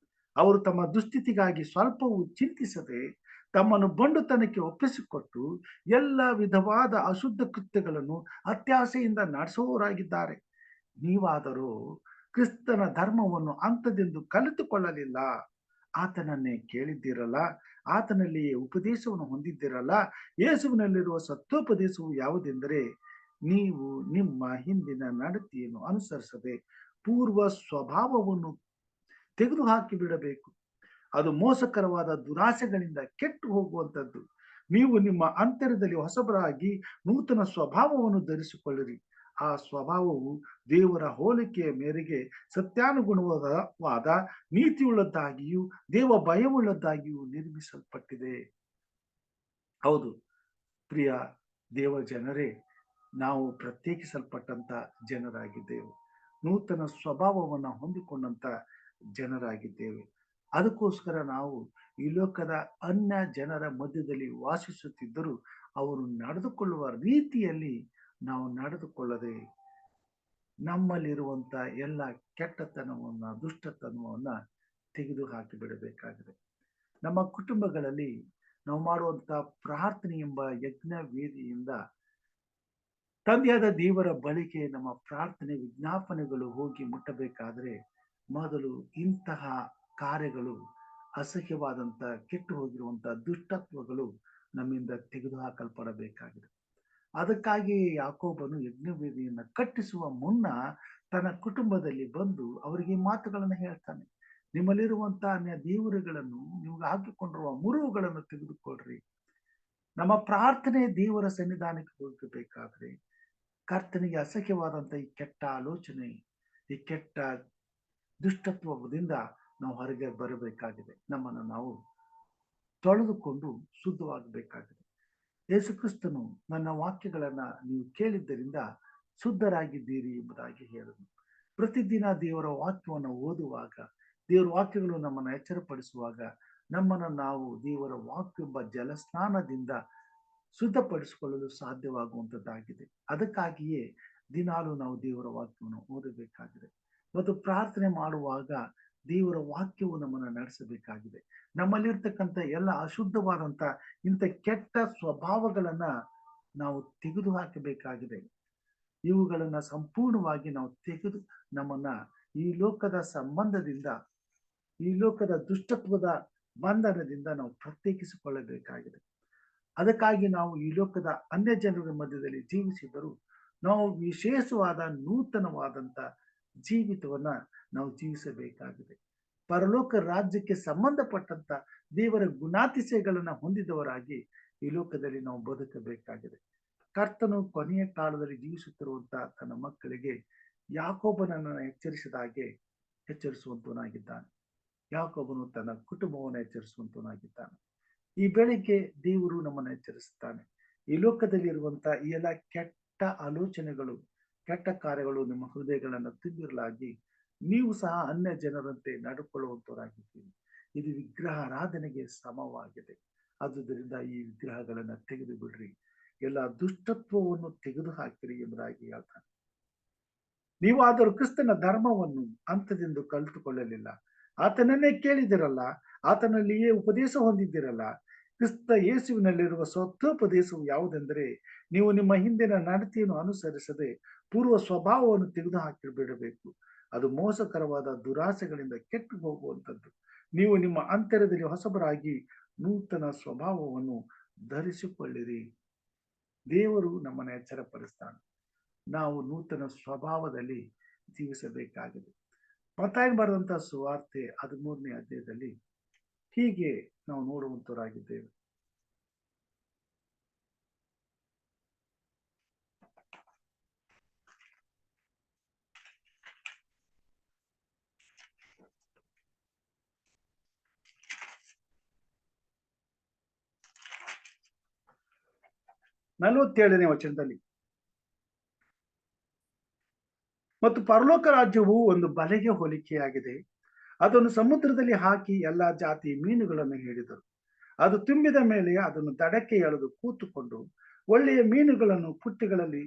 ಅವರು ತಮ್ಮ ದುಸ್ಥಿತಿಗಾಗಿ ಸ್ವಲ್ಪವೂ ಚಿಂತಿಸದೆ ತಮ್ಮನ್ನು ಬಂಡುತನಕ್ಕೆ ಒಪ್ಪಿಸಿಕೊಟ್ಟು ಎಲ್ಲ ವಿಧವಾದ ಅಶುದ್ಧ ಕೃತ್ಯಗಳನ್ನು ಅತ್ಯಾಸೆಯಿಂದ ನಡೆಸುವವರಾಗಿದ್ದಾರೆ. ನೀವಾದರೂ ಕ್ರಿಸ್ತನ ಧರ್ಮವನ್ನು ಅಂಥದೆಂದು ಕಲಿತುಕೊಳ್ಳಲಿಲ್ಲ. ಆತನನ್ನೇ ಕೇಳಿದ್ದೀರಲ್ಲ, ಆತನಲ್ಲಿಯೇ ಉಪದೇಶವನ್ನು ಹೊಂದಿದ್ದೀರಲ್ಲ. ಯೇಸುವಿನಲ್ಲಿರುವ ಸತ್ಯೋಪದೇಶವು ಯಾವುದೆಂದರೆ, ನೀವು ನಿಮ್ಮ ಹಿಂದಿನ ನಡತೆಯನ್ನು ಅನುಸರಿಸದೆ ಪೂರ್ವ ಸ್ವಭಾವವನ್ನು ತೆಗೆದುಹಾಕಿ ಬಿಡಬೇಕು. ಅದು ಮೋಸಕರವಾದ ದುರಾಸೆಗಳಿಂದ ಕೆಟ್ಟು ಹೋಗುವಂಥದ್ದು. ನೀವು ನಿಮ್ಮ ಅಂತರ್ಯದಲ್ಲಿ ಹೊಸಬರಾಗಿ ನೂತನ ಸ್ವಭಾವವನ್ನು ಧರಿಸಿಕೊಳ್ಳಿರಿ. ಆ ಸ್ವಭಾವವು ದೇವರ ಹೋಲಿಕೆಯ ಮೇರೆಗೆ ಸತ್ಯಾನುಗುಣವಾದ ನೀತಿಯುಳ್ಳದ್ದಾಗಿಯೂ ದೇವ ಭಯವುಳ್ಳದ್ದಾಗಿಯೂ ನಿರ್ಮಿಸಲ್ಪಟ್ಟಿದೆ. ಹೌದು ಪ್ರಿಯ ದೇವ ಜನರೇ, ನಾವು ಪ್ರತ್ಯೇಕಿಸಲ್ಪಟ್ಟಂತ ಜನರಾಗಿದ್ದೇವೆ. ನೂತನ ಸ್ವಭಾವವನ್ನು ಹೊಂದಿಕೊಂಡಂತ ಜನರಾಗಿದ್ದೇವೆ. ಅದಕ್ಕೋಸ್ಕರ ನಾವು ಈ ಲೋಕದ ಅನ್ಯ ಜನರ ಮಧ್ಯದಲ್ಲಿ ವಾಸಿಸುತ್ತಿದ್ದರೂ ಅವರು ನಡೆದುಕೊಳ್ಳುವ ರೀತಿಯಲ್ಲಿ ನಾವು ನಡೆದುಕೊಳ್ಳದೆ ನಮ್ಮಲ್ಲಿರುವಂತ ಎಲ್ಲ ಕೆಟ್ಟತನವನ್ನ ದುಷ್ಟತನವನ್ನ ತೆಗೆದು ಹಾಕಿ ಬಿಡಬೇಕಾಗಿದೆ. ನಮ್ಮ ಕುಟುಂಬಗಳಲ್ಲಿ ನಾವು ಮಾಡುವಂತ ಪ್ರಾರ್ಥನೆ ಎಂಬ ಯಜ್ಞ ವೇದಿಯಿಂದ ತಂದೆಯಾದ ದೇವರ ಬಳಿಗೆ ನಮ್ಮ ಪ್ರಾರ್ಥನೆ ವಿಜ್ಞಾಪನೆಗಳು ಹೋಗಿ ಮುಟ್ಟಬೇಕಾದ್ರೆ ಮೊದಲು ಇಂತಹ ಕಾರ್ಯಗಳು, ಅಸಹ್ಯವಾದಂತ ಕೆಟ್ಟು ಹೋಗಿರುವಂತಹ ದುಷ್ಟತ್ವಗಳು ನಮ್ಮಿಂದ ತೆಗೆದುಹಾಕಲ್ಪಡಬೇಕಾಗಿದೆ. ಅದಕ್ಕಾಗಿ ಯಾಕೋಬನು ಯಜ್ಞವೇದಿಯನ್ನ ಕಟ್ಟಿಸುವ ಮುನ್ನ ತನ್ನ ಕುಟುಂಬದಲ್ಲಿ ಬಂದು ಅವರಿಗೆ ಮಾತುಗಳನ್ನು ಹೇಳ್ತಾನೆ. ನಿಮ್ಮಲ್ಲಿರುವಂತಹ ಅನ್ಯ ದೇವರುಗಳನ್ನು, ನಿಮ್ಗೆ ಹಾಕಿಕೊಂಡಿರುವ ಮುರುವುಗಳನ್ನು ತೆಗೆದುಕೊಳ್ರಿ. ನಮ್ಮ ಪ್ರಾರ್ಥನೆ ದೇವರ ಸನ್ನಿಧಾನಕ್ಕೆ ಹೋಗಬೇಕಾದ್ರೆ ಕರ್ತನಿಗೆ ಅಸಹ್ಯವಾದಂತ ಈ ಕೆಟ್ಟ ಆಲೋಚನೆ, ಈ ಕೆಟ್ಟ ದುಷ್ಟತ್ವದಿಂದ ನಾವು ಹೊರಗೆ ಬರಬೇಕಾಗಿದೆ. ನಮ್ಮನ್ನು ನಾವು ತೊಳೆದುಕೊಂಡು ಶುದ್ಧವಾಗಬೇಕಾಗಿದೆ. ಯೇಸು ಕ್ರಿಸ್ತನು ನನ್ನ ವಾಕ್ಯಗಳನ್ನ ನೀವು ಕೇಳಿದ್ದರಿಂದ ಶುದ್ಧರಾಗಿದ್ದೀರಿ ಎಂಬುದಾಗಿ ಹೇಳಿದನು. ಪ್ರತಿದಿನ ದೇವರ ವಾಕ್ಯವನ್ನು ಓದುವಾಗ, ದೇವರ ವಾಕ್ಯಗಳು ನಮ್ಮನ್ನು ಎಚ್ಚರಪಡಿಸುವಾಗ ನಮ್ಮನ್ನು ನಾವು ದೇವರ ವಾಕ್ಯ ಎಂಬ ಜಲಸ್ನಾನದಿಂದ ಶುದ್ಧಪಡಿಸಿಕೊಳ್ಳಲು ಸಾಧ್ಯವಾಗುವಂಥದ್ದಾಗಿದೆ. ಅದಕ್ಕಾಗಿಯೇ ದಿನಾಲೂ ನಾವು ದೇವರ ವಾಕ್ಯವನ್ನು ಓದಬೇಕಾಗಿದೆ ಮತ್ತು ಪ್ರಾರ್ಥನೆ ಮಾಡುವಾಗ ದೇವರ ವಾಕ್ಯವು ನಮ್ಮನ್ನು ನಡೆಸಬೇಕಾಗಿದೆ. ನಮ್ಮಲ್ಲಿರ್ತಕ್ಕಂಥ ಎಲ್ಲ ಅಶುದ್ಧವಾದಂಥ ಇಂಥ ಕೆಟ್ಟ ಸ್ವಭಾವಗಳನ್ನ ನಾವು ತೆಗೆದು ಹಾಕಬೇಕಾಗಿದೆ. ಇವುಗಳನ್ನ ಸಂಪೂರ್ಣವಾಗಿ ನಾವು ತೆಗೆದು ನಮ್ಮನ್ನ ಈ ಲೋಕದ ಸಂಬಂಧದಿಂದ, ಈ ಲೋಕದ ದುಷ್ಟತ್ವದ ಬಂಧನದಿಂದ ನಾವು ಪ್ರತ್ಯೇಕಿಸಿಕೊಳ್ಳಬೇಕಾಗಿದೆ. ಅದಕ್ಕಾಗಿ ನಾವು ಈ ಲೋಕದ ಅನ್ಯ ಜನರ ಮಧ್ಯದಲ್ಲಿ ಜೀವಿಸಿದರೂ ನಾವು ವಿಶೇಷವಾದ ನೂತನವಾದಂಥ ಜೀವಿತವನ್ನ ನಾವು ಜೀವಿಸಬೇಕಾಗಿದೆ. ಪರಲೋಕ ರಾಜ್ಯಕ್ಕೆ ಸಂಬಂಧಪಟ್ಟಂತ ದೇವರ ಗುಣಾತಿಶಯಗಳನ್ನ ಹೊಂದಿದವರಾಗಿ ಈ ಲೋಕದಲ್ಲಿ ನಾವು ಬದುಕಬೇಕಾಗಿದೆ. ಕರ್ತನು ಕೊನೆಯ ಕಾಲದಲ್ಲಿ ಜೀವಿಸುತ್ತಿರುವಂತ ತನ್ನ ಮಕ್ಕಳಿಗೆ ಯಾಕೋಬನನ್ನು ಎಚ್ಚರಿಸಿದ ಹಾಗೆ ಎಚ್ಚರಿಸುವಂತವನಾಗಿದ್ದಾನೆ. ಯಾಕೋಬನು ತನ್ನ ಕುಟುಂಬವನ್ನು ಎಚ್ಚರಿಸುವಂತವನಾಗಿದ್ದಾನೆ. ಈ ಬೆಳಿಗ್ಗೆ ದೇವರು ನಮ್ಮನ್ನು ಎಚ್ಚರಿಸುತ್ತಾನೆ. ಈ ಲೋಕದಲ್ಲಿ ಇರುವಂತ ಈ ಎಲ್ಲ ಕೆಟ್ಟ ಆಲೋಚನೆಗಳು, ಕೆಟ್ಟ ಕಾರ್ಯಗಳು ನಿಮ್ಮ ಹೃದಯಗಳನ್ನು ತುಂಬಿರಲಾಗಿ ನೀವು ಸಹ ಅನ್ಯ ಜನರಂತೆ ನಡ್ಕೊಳ್ಳುವಂತವರಾಗಿದ್ದೀರಿ. ಇದು ವಿಗ್ರಹಾರಾಧನೆಗೆ ಸಮವಾಗಿದೆ. ಆದುದರಿಂದ ಈ ವಿಗ್ರಹಗಳನ್ನ ತೆಗೆದು ಬಿಡ್ರಿ, ಎಲ್ಲ ದುಷ್ಟತ್ವವನ್ನು ತೆಗೆದು ಹಾಕಿರಿ ಎಂಬುದಾಗಿ ಹೇಳ್ತಾನೆ. ನೀವಾದರೂ ಕ್ರಿಸ್ತನ ಧರ್ಮವನ್ನು ಅಂತ್ಯದಿಂದ ಕಲಿತುಕೊಳ್ಳಲಿಲ್ಲ, ಆತನನ್ನೇ ಕೇಳಿದಿರಲ್ಲ, ಆತನಲ್ಲಿಯೇ ಉಪದೇಶ ಹೊಂದಿದ್ದಿರಲ್ಲ. ಕ್ರಿಸ್ತ ಯೇಸುವಿನಲ್ಲಿರುವ ಸ್ವತ್ವೋಪದೇಶವು ಯಾವುದೆಂದರೆ, ನೀವು ನಿಮ್ಮ ಹಿಂದಿನ ನಡತೆಯನ್ನು ಅನುಸರಿಸದೆ ಪೂರ್ವ ಸ್ವಭಾವವನ್ನು ತೆಗೆದು ಹಾಕಿ ಬಿಡಬೇಕು. ಅದು ಮೋಸಕರವಾದ ದುರಾಸೆಗಳಿಂದ ಕೆಟ್ಟು ಹೋಗುವಂಥದ್ದು. ನೀವು ನಿಮ್ಮ ಅಂತರ್ಯದಲ್ಲಿ ಹೊಸಬರಾಗಿ ನೂತನ ಸ್ವಭಾವವನ್ನು ಧರಿಸಿಕೊಳ್ಳಿರಿ. ದೇವರು ನಮ್ಮನ್ನು ಎಚ್ಚರಪಡಿಸ್ತಾನೆ. ನಾವು ನೂತನ ಸ್ವಭಾವದಲ್ಲಿ ಜೀವಿಸಬೇಕಾಗಿದೆ. ಮತ್ತಾಯನು ಬರೆದಂತಹ ಸುವಾರ್ತೆ 13ನೇ ಅಧ್ಯಾಯದಲ್ಲಿ ಹೀಗೆ ನಾವು ನೋಡುವಂತವರಾಗಿದ್ದೇವೆ. ನಲವತ್ತೇಳನೇ ವಚನದಲ್ಲಿ, ಮತ್ತು ಪರಲೋಕ ರಾಜ್ಯವು ಒಂದು ಬಲೆಗೆ ಹೋಲಿಕೆಯಾಗಿದೆ. ಅದನ್ನು ಸಮುದ್ರದಲ್ಲಿ ಹಾಕಿ ಎಲ್ಲಾ ಜಾತಿ ಮೀನುಗಳನ್ನು ಹಿಡಿದರು. ಅದು ತುಂಬಿದ ಮೇಲೆ ಅದನ್ನು ದಡಕ್ಕೆ ಎಳೆದು ಕೂತುಕೊಂಡು ಒಳ್ಳೆಯ ಮೀನುಗಳನ್ನು ಪುಟ್ಟಿಗಳಲ್ಲಿ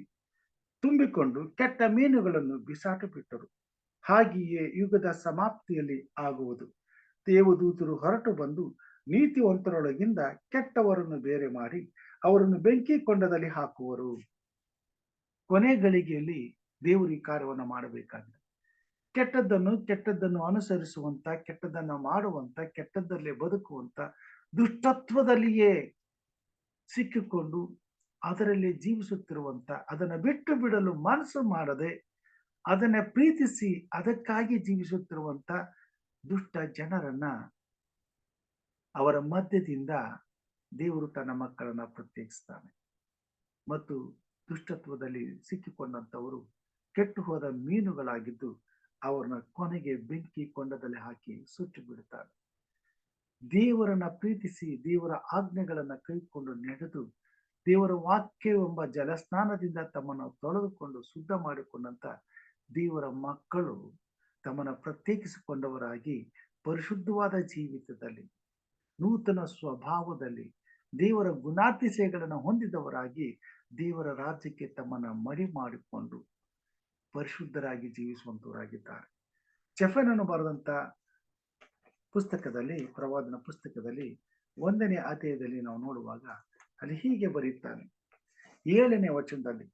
ತುಂಬಿಕೊಂಡು ಕೆಟ್ಟ ಮೀನುಗಳನ್ನು ಬಿಸಾಟು ಬಿಟ್ಟರು. ಹಾಗೆಯೇ ಯುಗದ ಸಮಾಪ್ತಿಯಲ್ಲಿ ಆಗುವುದು. ದೇವದೂತರು ಹೊರಟು ಬಂದು ನೀತಿವಂತರೊಳಗಿಂದ ಕೆಟ್ಟವರನ್ನು ಬೇರೆ ಮಾಡಿ ಅವರನ್ನು ಬೆಂಕಿ ಕೊಂಡದಲ್ಲಿ ಹಾಕುವರು. ಕೊನೆ ಗಳಿಗೆಯಲ್ಲಿ ದೇವರು ಈ ಕಾರ್ಯವನ್ನು ಮಾಡಬೇಕಾಗಿದೆ. ಕೆಟ್ಟದ್ದನ್ನು ಅನುಸರಿಸುವಂತ, ಕೆಟ್ಟದ್ದನ್ನ ಮಾಡುವಂತ, ಕೆಟ್ಟದ್ದಲ್ಲೇ ಬದುಕುವಂತ, ದುಷ್ಟತ್ವದಲ್ಲಿಯೇ ಸಿಕ್ಕಿಕೊಂಡು ಅದರಲ್ಲಿ ಜೀವಿಸುತ್ತಿರುವಂತ, ಅದನ್ನ ಬಿಟ್ಟು ಬಿಡಲು ಮನಸ್ಸು ಮಾಡದೆ ಅದನ್ನ ಪ್ರೀತಿಸಿ ಅದಕ್ಕಾಗಿ ಜೀವಿಸುತ್ತಿರುವಂತ ದುಷ್ಟ ಜನರನ್ನ ಅವರ ಮಧ್ಯದಿಂದ ದೇವರು ತನ್ನ ಮಕ್ಕಳನ್ನ ಪ್ರತ್ಯೇಕಿಸ್ತಾನೆ. ಮತ್ತು ದುಷ್ಟತ್ವದಲ್ಲಿ ಸಿಕ್ಕಿಕೊಂಡಂತವರು ಕೆಟ್ಟು ಹೋದ ಮೀನುಗಳಾಗಿದ್ದು ಅವರನ್ನ ಕೊನೆಗೆ ಬೆಂಕಿ ಕೊಂಡದಲ್ಲಿ ಹಾಕಿ ಸುಟ್ಟು ಬಿಡುತ್ತಾರೆ. ದೇವರನ್ನ ಪ್ರೀತಿಸಿ ದೇವರ ಆಜ್ಞೆಗಳನ್ನ ಕೈಕೊಂಡು ನಡೆದು ದೇವರ ವಾಕ್ಯವೆಂಬ ಜಲಸ್ನಾನದಿಂದ ತಮ್ಮನ್ನು ತೊಳೆದುಕೊಂಡು ಶುದ್ಧ ಮಾಡಿಕೊಂಡಂತ ದೇವರ ಮಕ್ಕಳು ತಮ್ಮನ್ನು ಪ್ರತ್ಯೇಕಿಸಿಕೊಂಡವರಾಗಿ ಪರಿಶುದ್ಧವಾದ ಜೀವಿತದಲ್ಲಿ, ನೂತನ ಸ್ವಭಾವದಲ್ಲಿ, ದೇವರ ಗುಣಾತಿಶಯಗಳನ್ನು ಹೊಂದಿದವರಾಗಿ ದೇವರ ರಾಜ್ಯಕ್ಕೆ ತಮ್ಮನ್ನ ಮಡಿ ಮಾಡಿಕೊಂಡು ಪರಿಶುದ್ಧರಾಗಿ ಜೀವಿಸುವಂತವರಾಗಿದ್ದಾರೆ. ಚೆಫನನ್ನು ಬರೆದಂತ ಪುಸ್ತಕದಲ್ಲಿ, ಪ್ರವಾದನ ಪುಸ್ತಕದಲ್ಲಿ 1ನೇ ಅಧ್ಯಾಯದಲ್ಲಿ ನಾವು ನೋಡುವಾಗ ಅಲ್ಲಿ ಹೀಗೆ ಬರೆಯುತ್ತಾನೆ. 7ನೇ ವಚನದಲ್ಲಿ,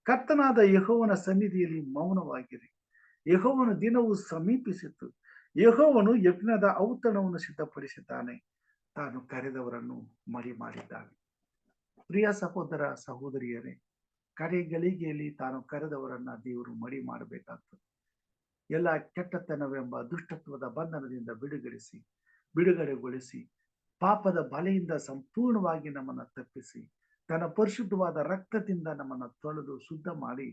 ಕರ್ತನಾದ ಯೆಹೋವನ ಸನ್ನಿಧಿಯಲ್ಲಿ ಮೌನವಾಗಿರಿ, ಯೆಹೋವನ ದಿನವು ಸಮೀಪಿಸಿತು. ಯೆಹೋವನು ಯಜ್ಞದ ಔತಣವನ್ನು ಸಿದ್ಧಪಡಿಸಿದ್ದಾನೆ, ತಾನು ಕರೆದವರನ್ನು ಮಡಿ ಮಾಡಿದ್ದಾನೆ. ಪ್ರಿಯ ಸಹೋದರ ಸಹೋದರಿಯರೇ, ಕಡೆ ಗಳಿಗೆಯಲ್ಲಿ ತಾನು ಕರೆದವರನ್ನ ದೇವರು ಮಡಿ ಮಾಡಬೇಕಾಗ್ತದೆ. ಎಲ್ಲ ಕೆಟ್ಟತನವೆಂಬ ದುಷ್ಟತ್ವದ ಬಂಧನದಿಂದ ಬಿಡುಗಡೆಗೊಳಿಸಿ ಪಾಪದ ಬಲೆಯಿಂದ ಸಂಪೂರ್ಣವಾಗಿ ನಮ್ಮನ್ನು ತಪ್ಪಿಸಿ ತನ್ನ ಪರಿಶುದ್ಧವಾದ ರಕ್ತದಿಂದ ನಮ್ಮನ್ನು ತೊಳೆದು ಶುದ್ಧ ಮಾಡಿ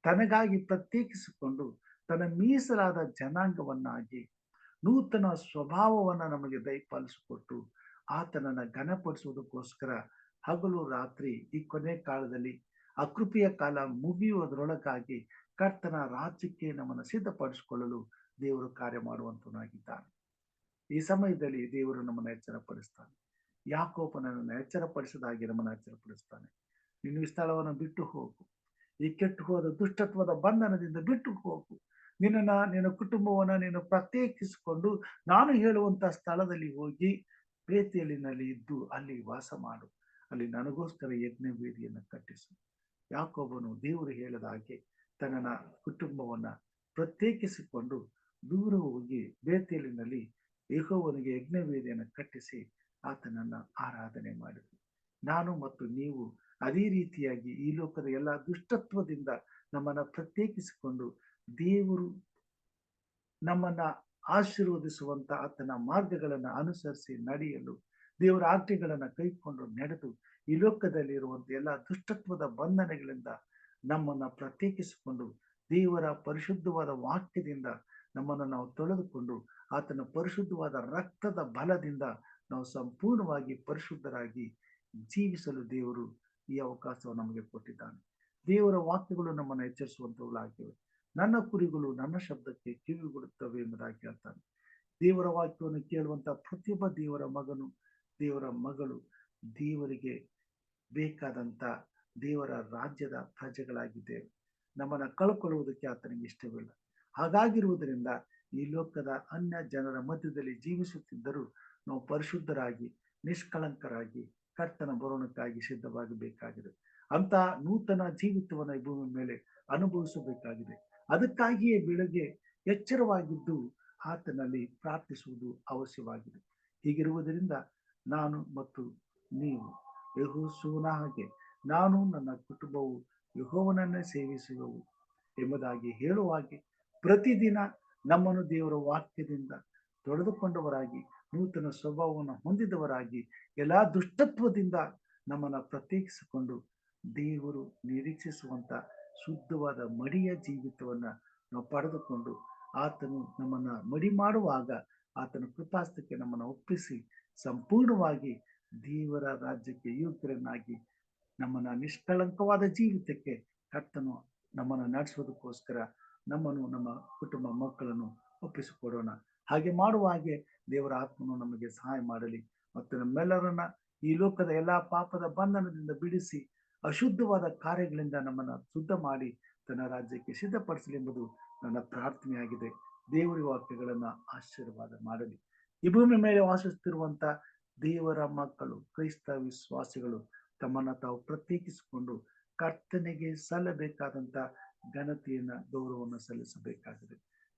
ತನಗಾಗಿ ಪ್ರತ್ಯೇಕಿಸಿಕೊಂಡು ತನ್ನ ಮೀಸಲಾದ ಜನಾಂಗವನ್ನಾಗಿ ನೂತನ ಸ್ವಭಾವವನ್ನ ನಮಗೆ ದಯಪಾಲಿಸಿಕೊಟ್ಟು ಆತನನ್ನ ಘನಪಡಿಸುವುದಕ್ಕೋಸ್ಕರ ಹಗಲು ರಾತ್ರಿ ಈ ಕೊನೆ ಕಾಲದಲ್ಲಿ ಅಕೃಪೆಯ ಕಾಲ ಮುಗಿಯುವುದರೊಳಗಾಗಿ ಕರ್ತನ ರಾಜ್ಯಕ್ಕೆ ನಮ್ಮನ್ನು ಸಿದ್ಧಪಡಿಸಿಕೊಳ್ಳಲು ದೇವರು ಕಾರ್ಯ ಮಾಡುವಂತನಾಗಿದ್ದಾನೆ. ಈ ಸಮಯದಲ್ಲಿ ದೇವರು ನಮ್ಮನ್ನು ಎಚ್ಚರಪಡಿಸ್ತಾನೆ. ಯಾಕೋಬನನ್ನು ಎಚ್ಚರಪಡಿಸಿದಾಗಿ ನಮ್ಮನ್ನು ಎಚ್ಚರಪಡಿಸ್ತಾನೆ. ನೀನು ಈ ಸ್ಥಳವನ್ನು ಬಿಟ್ಟು ಹೋಗು, ಈ ಕೆಟ್ಟು ಹೋದ ದುಷ್ಟತ್ವದ ಬಂಧನದಿಂದ ಬಿಟ್ಟು ಹೋಗು, ನಿನ್ನ ಕುಟುಂಬವನ್ನ ನೀನು ಪ್ರತ್ಯೇಕಿಸಿಕೊಂಡು ನಾನು ಹೇಳುವಂತ ಸ್ಥಳದಲ್ಲಿ ಹೋಗಿ ಬೇತೇಲಿನಲ್ಲಿ ಇದ್ದು ಅಲ್ಲಿ ವಾಸ ಮಾಡು, ಅಲ್ಲಿ ನನಗೋಸ್ಕರ ಯಜ್ಞ ವೇದಿಯನ್ನು ಕಟ್ಟಿಸು. ಯಾಕೋಬನು ದೇವರು ಹೇಳಿದ ಹಾಗೆ ತನ್ನ ಕುಟುಂಬವನ್ನ ಪ್ರತ್ಯೇಕಿಸಿಕೊಂಡು ದೂರ ಹೋಗಿ ಬೇತೇಲಿನಲ್ಲಿ ಯೆಹೋವನಿಗೆ ಯಜ್ಞ ವೇದಿಯನ್ನು ಕಟ್ಟಿಸಿ ಆತನನ್ನ ಆರಾಧನೆ ಮಾಡಿದರು. ನಾನು ಮತ್ತು ನೀವು ಅದೇ ರೀತಿಯಾಗಿ ಈ ಲೋಕದ ಎಲ್ಲ ದುಷ್ಟತ್ವದಿಂದ ನಮ್ಮನ್ನ ಪ್ರತ್ಯೇಕಿಸಿಕೊಂಡು ದೇವರು ನಮ್ಮನ್ನ ಆಶೀರ್ವದಿಸುವಂತ ಆತನ ಮಾರ್ಗಗಳನ್ನ ಅನುಸರಿಸಿ ನಡೆಯಲು, ದೇವರ ಆಜ್ಞೆಗಳನ್ನ ಕೈಕೊಂಡು ನಡೆದು ಈ ಲೋಕದಲ್ಲಿ ಇರುವಂತ ಎಲ್ಲ ದುಷ್ಟತ್ವದ ಬಂಧನಗಳಿಂದ ನಮ್ಮನ್ನ ಪ್ರತ್ಯೇಕಿಸಿಕೊಂಡು ದೇವರ ಪರಿಶುದ್ಧವಾದ ವಾಕ್ಯದಿಂದ ನಮ್ಮನ್ನು ನಾವು ತೊಳೆದುಕೊಂಡು ಆತನ ಪರಿಶುದ್ಧವಾದ ರಕ್ತದ ಬಲದಿಂದ ನಾವು ಸಂಪೂರ್ಣವಾಗಿ ಪರಿಶುದ್ಧರಾಗಿ ಜೀವಿಸಲು ದೇವರು ಈ ಅವಕಾಶವನ್ನು ನಮಗೆ ಕೊಟ್ಟಿದ್ದಾನೆ. ದೇವರ ವಾಕ್ಯಗಳು ನಮ್ಮನ್ನು ಎಚ್ಚರಿಸುವಂತವುಗಳಾಗಿವೆ. ನನ್ನ ಕುರಿಗಳು ನನ್ನ ಶಬ್ದಕ್ಕೆ ಕಿವಿಗೊಡುತ್ತವೆ ಎಂಬುದಾಗಿ ಹೇಳ್ತಾನೆ. ದೇವರ ವಾಕ್ಯವನ್ನು ಕೇಳುವಂತ ಪ್ರತಿಯೊಬ್ಬ ದೇವರ ಮಗನು, ದೇವರ ಮಗಳು ದೇವರಿಗೆ ಬೇಕಾದಂತ ದೇವರ ರಾಜ್ಯದ ಪ್ರಜೆಗಳಾಗಿದ್ದೇವೆ. ನಮ್ಮನ್ನ ಕಳ್ಕೊಳ್ಳುವುದಕ್ಕೆ ಆತನಿಗೆ ಇಷ್ಟವಿಲ್ಲ. ಹಾಗಾಗಿರುವುದರಿಂದ ಈ ಲೋಕದ ಅನ್ಯ ಜನರ ಮಧ್ಯದಲ್ಲಿ ಜೀವಿಸುತ್ತಿದ್ದರೂ ನಾವು ಪರಿಶುದ್ಧರಾಗಿ ನಿಷ್ಕಳಂಕರಾಗಿ ಕರ್ತನ ಬರೋಣಕ್ಕಾಗಿ ಸಿದ್ಧವಾಗಬೇಕಾಗಿದೆ. ಅಂತ ನೂತನ ಜೀವಿತವನ್ನ ಈ ಭೂಮಿ ಮೇಲೆ ಅನುಭವಿಸಬೇಕಾಗಿದೆ. ಅದಕ್ಕಾಗಿಯೇ ಬೆಳಗ್ಗೆ ಎಚ್ಚರವಾಗಿದ್ದು ಆತನಲ್ಲಿ ಪ್ರಾರ್ಥಿಸುವುದು ಅವಶ್ಯವಾಗಿದೆ. ಹೀಗಿರುವುದರಿಂದ ನಾನು ಮತ್ತು ನೀವು ಯೆಹೋಶುವನ ಹಾಗೆ ನಾನು ನನ್ನ ಕುಟುಂಬವು ಯೆಹೋವನನ್ನೇ ಸೇವಿಸುವೆವು ಎಂಬುದಾಗಿ ಹೇಳುವ ಹಾಗೆ ಪ್ರತಿದಿನ ನಮ್ಮನ್ನು ದೇವರ ವಾಕ್ಯದಿಂದ ತೊಳೆದುಕೊಂಡವರಾಗಿ ನೂತನ ಸ್ವಭಾವವನ್ನು ಹೊಂದಿದವರಾಗಿ ಎಲ್ಲಾ ದುಷ್ಟತ್ವದಿಂದ ನಮ್ಮನ್ನ ಪ್ರತ್ಯೇಕಿಸಿಕೊಂಡು ದೇವರು ನಿರೀಕ್ಷಿಸುವಂತ ಶುದ್ಧವಾದ ಮಡಿಯ ಜೀವಿತವನ್ನ ನಾವು ಪಡೆದುಕೊಂಡು ಆತನು ನಮ್ಮನ್ನ ಮಡಿ ಮಾಡುವಾಗ ಆತನ ಕೃಪಾಸ್ತಕ್ಕೆ ನಮ್ಮನ್ನು ಒಪ್ಪಿಸಿ ಸಂಪೂರ್ಣವಾಗಿ ದೇವರ ರಾಜ್ಯಕ್ಕೆ ಯೋಗ್ಯರನ್ನಾಗಿ ನಮ್ಮನ್ನ ನಿಷ್ಕಳಂಕವಾದ ಜೀವಿತಕ್ಕೆ ಕರ್ತನು ನಮ್ಮನ್ನು ನಡೆಸೋದಕ್ಕೋಸ್ಕರ ನಮ್ಮನ್ನು ನಮ್ಮ ಕುಟುಂಬ ಮಕ್ಕಳನ್ನು ಒಪ್ಪಿಸಿಕೊಡೋಣ. ಹಾಗೆ ಮಾಡುವ ಹಾಗೆ ದೇವರ ಆತ್ಮನು ನಮಗೆ ಸಹಾಯ ಮಾಡಲಿ ಮತ್ತು ನಮ್ಮೆಲ್ಲರನ್ನ ಈ ಲೋಕದ ಎಲ್ಲಾ ಪಾಪದ ಬಂಧನದಿಂದ ಬಿಡಿಸಿ ಅಶುದ್ಧವಾದ ಕಾರ್ಯಗಳಿಂದ ನಮ್ಮನ್ನ ಶುದ್ಧ ಮಾಡಿ ತನ್ನ ರಾಜ್ಯಕ್ಕೆ ಸಿದ್ಧಪಡಿಸಲಿ ಎಂಬುದು ನನ್ನ ಪ್ರಾರ್ಥನೆಯಾಗಿದೆ. ದೇವರ ವಾಕ್ಯಗಳನ್ನ ಆಶೀರ್ವಾದ ಮಾಡಲಿ. ಈ ಭೂಮಿ ಮೇಲೆ ವಾಸಿಸುತ್ತಿರುವಂತ ದೇವರ ಮಕ್ಕಳು ಕ್ರೈಸ್ತ ವಿಶ್ವಾಸಿಗಳು ತಮ್ಮನ್ನ ತಾವು ಪ್ರತ್ಯೇಕಿಸಿಕೊಂಡು ಕರ್ತನಿಗೆ ಸಲ್ಲಬೇಕಾದಂತ ಘನತೆಯನ್ನ ಗೌರವವನ್ನು ಸಲ್ಲಿಸಬೇಕಾಗಿದೆ.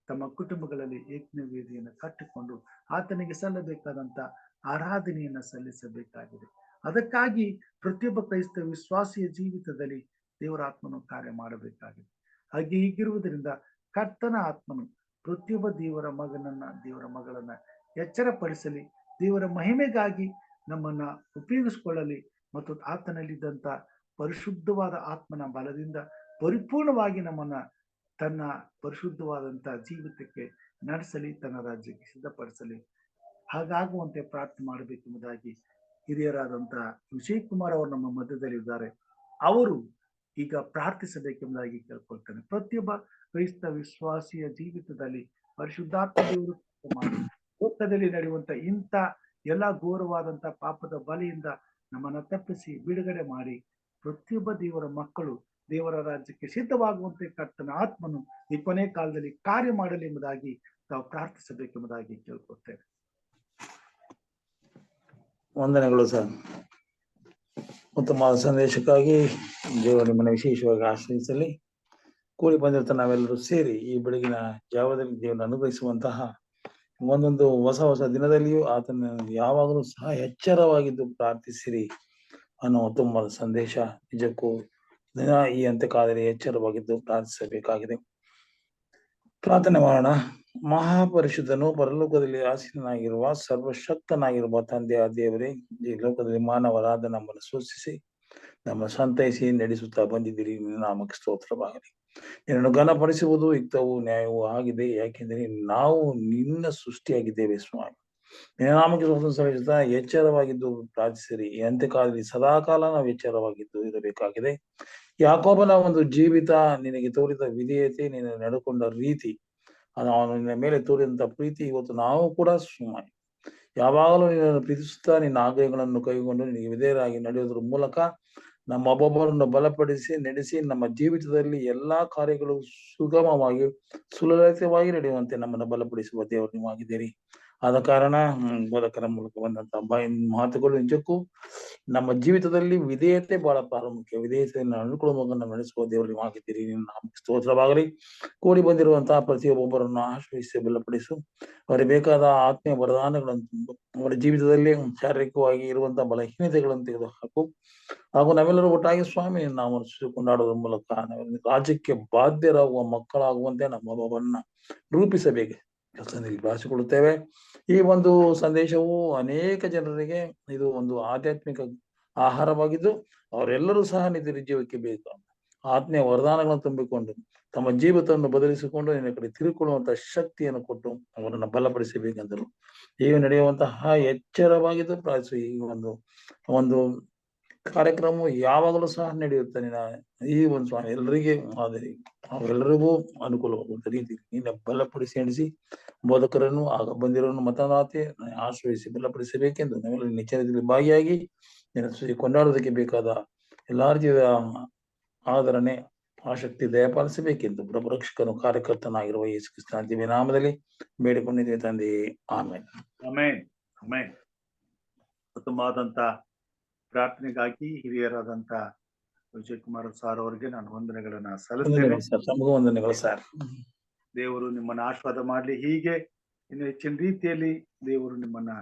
ತಮ್ಮ ಕುಟುಂಬಗಳಲ್ಲಿ ಯಜ್ಞವೇದಿಯನ್ನು ಕಟ್ಟಿಕೊಂಡು ಆತನಿಗೆ ಸಲ್ಲಬೇಕಾದಂತ ಆರಾಧನೆಯನ್ನ ಸಲ್ಲಿಸಬೇಕಾಗಿದೆ. ಅದಕ್ಕಾಗಿ ಪ್ರತಿಯೊಬ್ಬ ಕ್ರೈಸ್ತ ವಿಶ್ವಾಸಿಯ ಜೀವಿತದಲ್ಲಿ ದೇವರ ಆತ್ಮನು ಕಾರ್ಯ ಮಾಡಬೇಕಾಗಿದೆ. ಹಾಗೆ ಹೀಗಿರುವುದರಿಂದ ಕರ್ತನ ಆತ್ಮನು ಪ್ರತಿಯೊಬ್ಬ ದೇವರ ಮಗನನ್ನ ದೇವರ ಮಗಳನ್ನ ಎಚ್ಚರಪಡಿಸಲಿ, ದೇವರ ಮಹಿಮೆಗಾಗಿ ನಮ್ಮನ್ನ ಉಪಯೋಗಿಸಿಕೊಳ್ಳಲಿ ಮತ್ತು ಆತನಲ್ಲಿದ್ದಂತ ಪರಿಶುದ್ಧವಾದ ಆತ್ಮನ ಬಲದಿಂದ ಪರಿಪೂರ್ಣವಾಗಿ ನಮ್ಮನ್ನ ತನ್ನ ಪರಿಶುದ್ಧವಾದಂತ ಜೀವಿತಕ್ಕೆ ನಡೆಸಲಿ, ತನ್ನ ರಾಜ್ಯಕ್ಕೆ ಸಿದ್ಧಪಡಿಸಲಿ. ಹಾಗಾಗುವಂತೆ ಪ್ರಾರ್ಥನೆ ಮಾಡಬೇಕೆಂಬುದಾಗಿ ಹಿರಿಯರಾದಂತ ವಿಜಯ್ ಕುಮಾರ್ ಅವರು ನಮ್ಮ ಮಧ್ಯದಲ್ಲಿ ಇದ್ದಾರೆ. ಅವರು ಈಗ ಪ್ರಾರ್ಥಿಸಬೇಕೆಂಬುದಾಗಿ ಕೇಳ್ಕೊಳ್ತಾನೆ. ಪ್ರತಿಯೊಬ್ಬ ಕ್ರೈಸ್ತ ವಿಶ್ವಾಸಿಯ ಜೀವಿತದಲ್ಲಿ ಪರಿಶುದ್ಧಾತ್ಮ ದೇವರು ಮಾಡಿ ಲೋಕದಲ್ಲಿ ನಡೆಯುವಂತ ಇಂಥ ಎಲ್ಲ ಘೋರವಾದಂತ ಪಾಪದ ಬಲಿಯಿಂದ ನಮ್ಮನ್ನ ತಪ್ಪಿಸಿ ಬಿಡುಗಡೆ ಮಾಡಿ ಪ್ರತಿಯೊಬ್ಬ ದೇವರ ಮಕ್ಕಳು ದೇವರ ರಾಜ್ಯಕ್ಕೆ ಸಿದ್ಧವಾಗುವಂತೆ ಕರ್ತನ ಆತ್ಮನು ಈ ಕೊನೆ ಕಾಲದಲ್ಲಿ ಕಾರ್ಯ ಮಾಡಲಿ ಎಂಬುದಾಗಿ ತಾವು ಪ್ರಾರ್ಥಿಸಬೇಕೆಂಬುದಾಗಿ ಕೇಳ್ಕೊಳ್ತೇವೆ. ವಂದನೆಗಳು ಸರ್. ಉತ್ತಮವಾದ ಸಂದೇಶಕ್ಕಾಗಿ ದೇವರು ನಿಮ್ಮನ್ನು ವಿಶೇಷವಾಗಿ ಆಶ್ರಯಿಸಲಿ. ಕೂಡಿ ಬಂದಿರ್ತ ನಾವೆಲ್ಲರೂ ಸೇರಿ ಈ ಬೆಳಗಿನ ಜಾವದಲ್ಲಿ ದೇವರನ್ನು ಅನುಗ್ರಹಿಸುವಂತಹ ಒಂದೊಂದು ಹೊಸ ಹೊಸ ದಿನದಲ್ಲಿಯೂ ಆತನ ಯಾವಾಗಲೂ ಸಹ ಎಚ್ಚರವಾಗಿದ್ದು ಪ್ರಾರ್ಥಿಸಿರಿ ಅನ್ನೋ ಉತ್ತಮವಾದ ಸಂದೇಶ. ನಿಜಕ್ಕೂ ದಿನ ಈ ಅಂತ್ಯಕಾಲದಲ್ಲಿ ಎಚ್ಚರವಾಗಿದ್ದು ಪ್ರಾರ್ಥಿಸಬೇಕಾಗಿದೆ. ಪ್ರಾರ್ಥನೆ ಮಾಡೋಣ. ಮಹಾಪರಿಶುದ್ಧನು ಪರಲೋಕದಲ್ಲಿ ಆಸೀನನಾಗಿರುವ ಸರ್ವಶಕ್ತನಾಗಿರುವ ತಂದೆಯ ದೇವರೇ, ಈ ಲೋಕದಲ್ಲಿ ಮಾನವರಾದ ನಮ್ಮನ್ನು ಸೂಚಿಸಿ ನಮ್ಮ ಸಂತೈಸಿ ನಡೆಸುತ್ತಾ ಬಂದಿದ್ದೀರಿ. ನಿನ್ನ ನಾಮಕ್ಕೆ ಸ್ತೋತ್ರವಾಗಲಿ. ನಿನ್ನನ್ನು ಘನಪಡಿಸುವುದು ಯುಕ್ತವೂ ನ್ಯಾಯವೂ ಆಗಿದೆ, ಯಾಕೆಂದರೆ ನಾವು ನಿನ್ನ ಸೃಷ್ಟಿಯಾಗಿದ್ದೇವೆ ಸ್ವಾಮಿ. ನಿನ್ನ ನಾಮಕ್ಕೆ ಸ್ತೋತ್ರ ಸಲ್ಲಿಸುತ್ತಾ ಎಚ್ಚರವಾಗಿದ್ದು ಪ್ರಾರ್ಥಿಸಿರಿ. ಈ ಅಂತ್ಯಕಾಲದಲ್ಲಿ ಸದಾಕಾಲ ನಾವು ಎಚ್ಚರವಾಗಿದ್ದು ಇರಬೇಕಾಗಿದೆ. ಯಾಕೋಬನ ಒಂದು ಜೀವಿತ, ನಿನಗೆ ತೋರಿದ ವಿಧೇಯತೆ, ನಿನ್ನ ನಡ್ಕೊಂಡ ರೀತಿ, ಅವನು ನಿನ್ನ ಮೇಲೆ ತೋರಿದಂತ ಪ್ರೀತಿ ಇವತ್ತು ನಾವು ಕೂಡ ಸ್ವಾಮಿ ಯಾವಾಗಲೂ ನಿನ್ನನ್ನು ಪ್ರೀತಿಸುತ್ತಾ ನಿನ್ನ ಆಜ್ಞೆಗಳನ್ನು ಕೈಗೊಂಡು ನಿನಗೆ ವಿಧೇಯರಾಗಿ ನಡೆಯುವುದರ ಮೂಲಕ ನಮ್ಮ ಒಬ್ಬೊಬ್ಬರನ್ನು ಬಲಪಡಿಸಿ ನಡೆಸಿ ನಮ್ಮ ಜೀವಿತದಲ್ಲಿ ಎಲ್ಲಾ ಕಾರ್ಯಗಳು ಸುಗಮವಾಗಿ ಸುಲಲಿತವಾಗಿ ನಡೆಯುವಂತೆ ನಮ್ಮನ್ನು ಬಲಪಡಿಸುವ ದೇವರು ನೀವು ಆಗಿದ್ದೀರಿ. ಆದ ಕಾರಣ ಬೋಧಕರ ಮೂಲಕ ಬಂದಂತಹ ಮಾತುಗಳು ನಿಜಕ್ಕೂ ನಮ್ಮ ಜೀವಿತದಲ್ಲಿ ವಿಧೇಯತೆ ಬಹಳ ಪ್ರಾಮುಖ್ಯ. ವಿಧೇಯತೆಯನ್ನು ಅನುಕೂಲ ನಾವು ನಡೆಸುವ ದೇವರು ನೀವು ಆಗಿದ್ದೀರಿ. ನಿನ್ನ ನಾಮಕ್ಕೆ ಸ್ತೋತ್ರವಾಗಲಿ. ಕೂಡಿ ಬಂದಿರುವಂತಹ ಪ್ರತಿಯೊಬ್ಬೊಬ್ಬರನ್ನು ಆಶ್ರಯಿಸಿ ಬಲಪಡಿಸು. ಅವರಿಗೆ ಬೇಕಾದ ಆತ್ಮೀಯ ವರದಾನಗಳನ್ನು ತುಂಬು. ಅವರ ಜೀವಿತದಲ್ಲಿ ಶಾರೀರಿಕವಾಗಿ ಇರುವಂತಹ ಬಲಹೀನತೆಗಳನ್ನು ತೆಗೆದುಹಾಕು. ಹಾಗೂ ನಾವೆಲ್ಲರೂ ಒಟ್ಟಾಗಿ ಸ್ವಾಮಿ ನಾವು ಕೊಂಡಾಡುವುದರ ಮೂಲಕ ನಾವೆಲ್ಲ ರಾಜ್ಯಕ್ಕೆ ಬಾಧ್ಯರಾಗುವ ಮಕ್ಕಳಾಗುವಂತೆ ನಮ್ಮೊಬ್ಬರನ್ನ ರೂಪಿಸಬೇಕು ಕೆಲಸದಲ್ಲಿ ಭಾಷಿಕೊಳ್ಳುತ್ತೇವೆ. ಈ ಒಂದು ಸಂದೇಶವು ಅನೇಕ ಜನರಿಗೆ ಇದು ಒಂದು ಆಧ್ಯಾತ್ಮಿಕ ಆಹಾರವಾಗಿದ್ದು ಅವರೆಲ್ಲರೂ ಸಹ ನಿತ್ಯ ಜೀವಕ್ಕೆ ಬೇಕು ಆತ್ಮೀಯ ವರದಾನಗಳನ್ನು ತುಂಬಿಕೊಂಡು ತಮ್ಮ ಜೀವಿತವನ್ನು ಬದಲಿಸಿಕೊಂಡು ನಿನ್ನ ಕಡೆ ತಿರುಕೊಳ್ಳುವಂತಹ ಶಕ್ತಿಯನ್ನು ಕೊಟ್ಟು ಅವರನ್ನು ಬಲಪಡಿಸಬೇಕೆಂದರು. ಈಗ ನಡೆಯುವಂತಹ ಎಚ್ಚರವಾಗಿದ್ದು ಪ್ರಾರ್ಥಿಸು. ಈ ಒಂದು ಕಾರ್ಯಕ್ರಮ ಯಾವಾಗಲೂ ಸಹ ನಡೆಯುತ್ತೆ. ಈ ಒಂದು ಸ್ವಾಮಿ ಎಲ್ಲರಿಗೆ ಮಾದರಿ ಅವೆಲ್ಲರಿಗೂ ಅನುಕೂಲವಾಗುವಂತ ರೀತಿ ನಿನ್ನ ಬಲಪಡಿಸಿ ಎಣಿಸಿ ಬೋಧಕರನ್ನು ಆಗ ಬಂದಿರೋನು ಮತನಾತಿ ಆಶ್ರಯಿಸಿ ಬಲಪಡಿಸಬೇಕೆಂದು ನಾವೆಲ್ಲ ನಿಚ್ಚರದಲ್ಲಿ ಭಾಗಿಯಾಗಿ ನಿನ್ನ ಕೊಂಡಾಡೋದಕ್ಕೆ ಬೇಕಾದ ಎಲ್ಲಾ ರೀತಿಯ ಆದರಣೆ ಆಸಕ್ತಿ ದಯಪಾಲಿಸಬೇಕೆಂದು ಪ್ರಭು ರಕ್ಷಕನು ಕಾರ್ಯಕರ್ತನಾಗಿರುವ ಯೇಸು ಕ್ರಿಸ್ತನ ದಿವ್ಯ ನಾಮದಲ್ಲಿ ಬೇಡಿಕೊಂಡಿದ್ದೇವೆ ತಂದೆ. ಆಮೇಲೆ ಆಮೇನ್ ಆಮೇನ್. ಉತ್ತಮವಾದಂತ ಪ್ರಾರ್ಥನೆಗಾಗಿ ಹಿರಿಯರಾದಂತ ವಿಜಯಕುಮಾರ್ ಸಾರ್ ಅವರಿಗೆ ನಾನು ವಂದನೆಗಳನ್ನ ಸಲ್ಲಿಸ್ತೇನೆ. ತಮಗೂ ವಂದನೆಗಳು ಸರ್. ದೇವರು ನಿಮ್ಮನ್ನ ಆಶೀರ್ವಾದ ಮಾಡ್ಲಿ. ಹೀಗೆ ಇನ್ನು ಹೆಚ್ಚಿನ ರೀತಿಯಲ್ಲಿ ದೇವರು ನಿಮ್ಮನ್ನ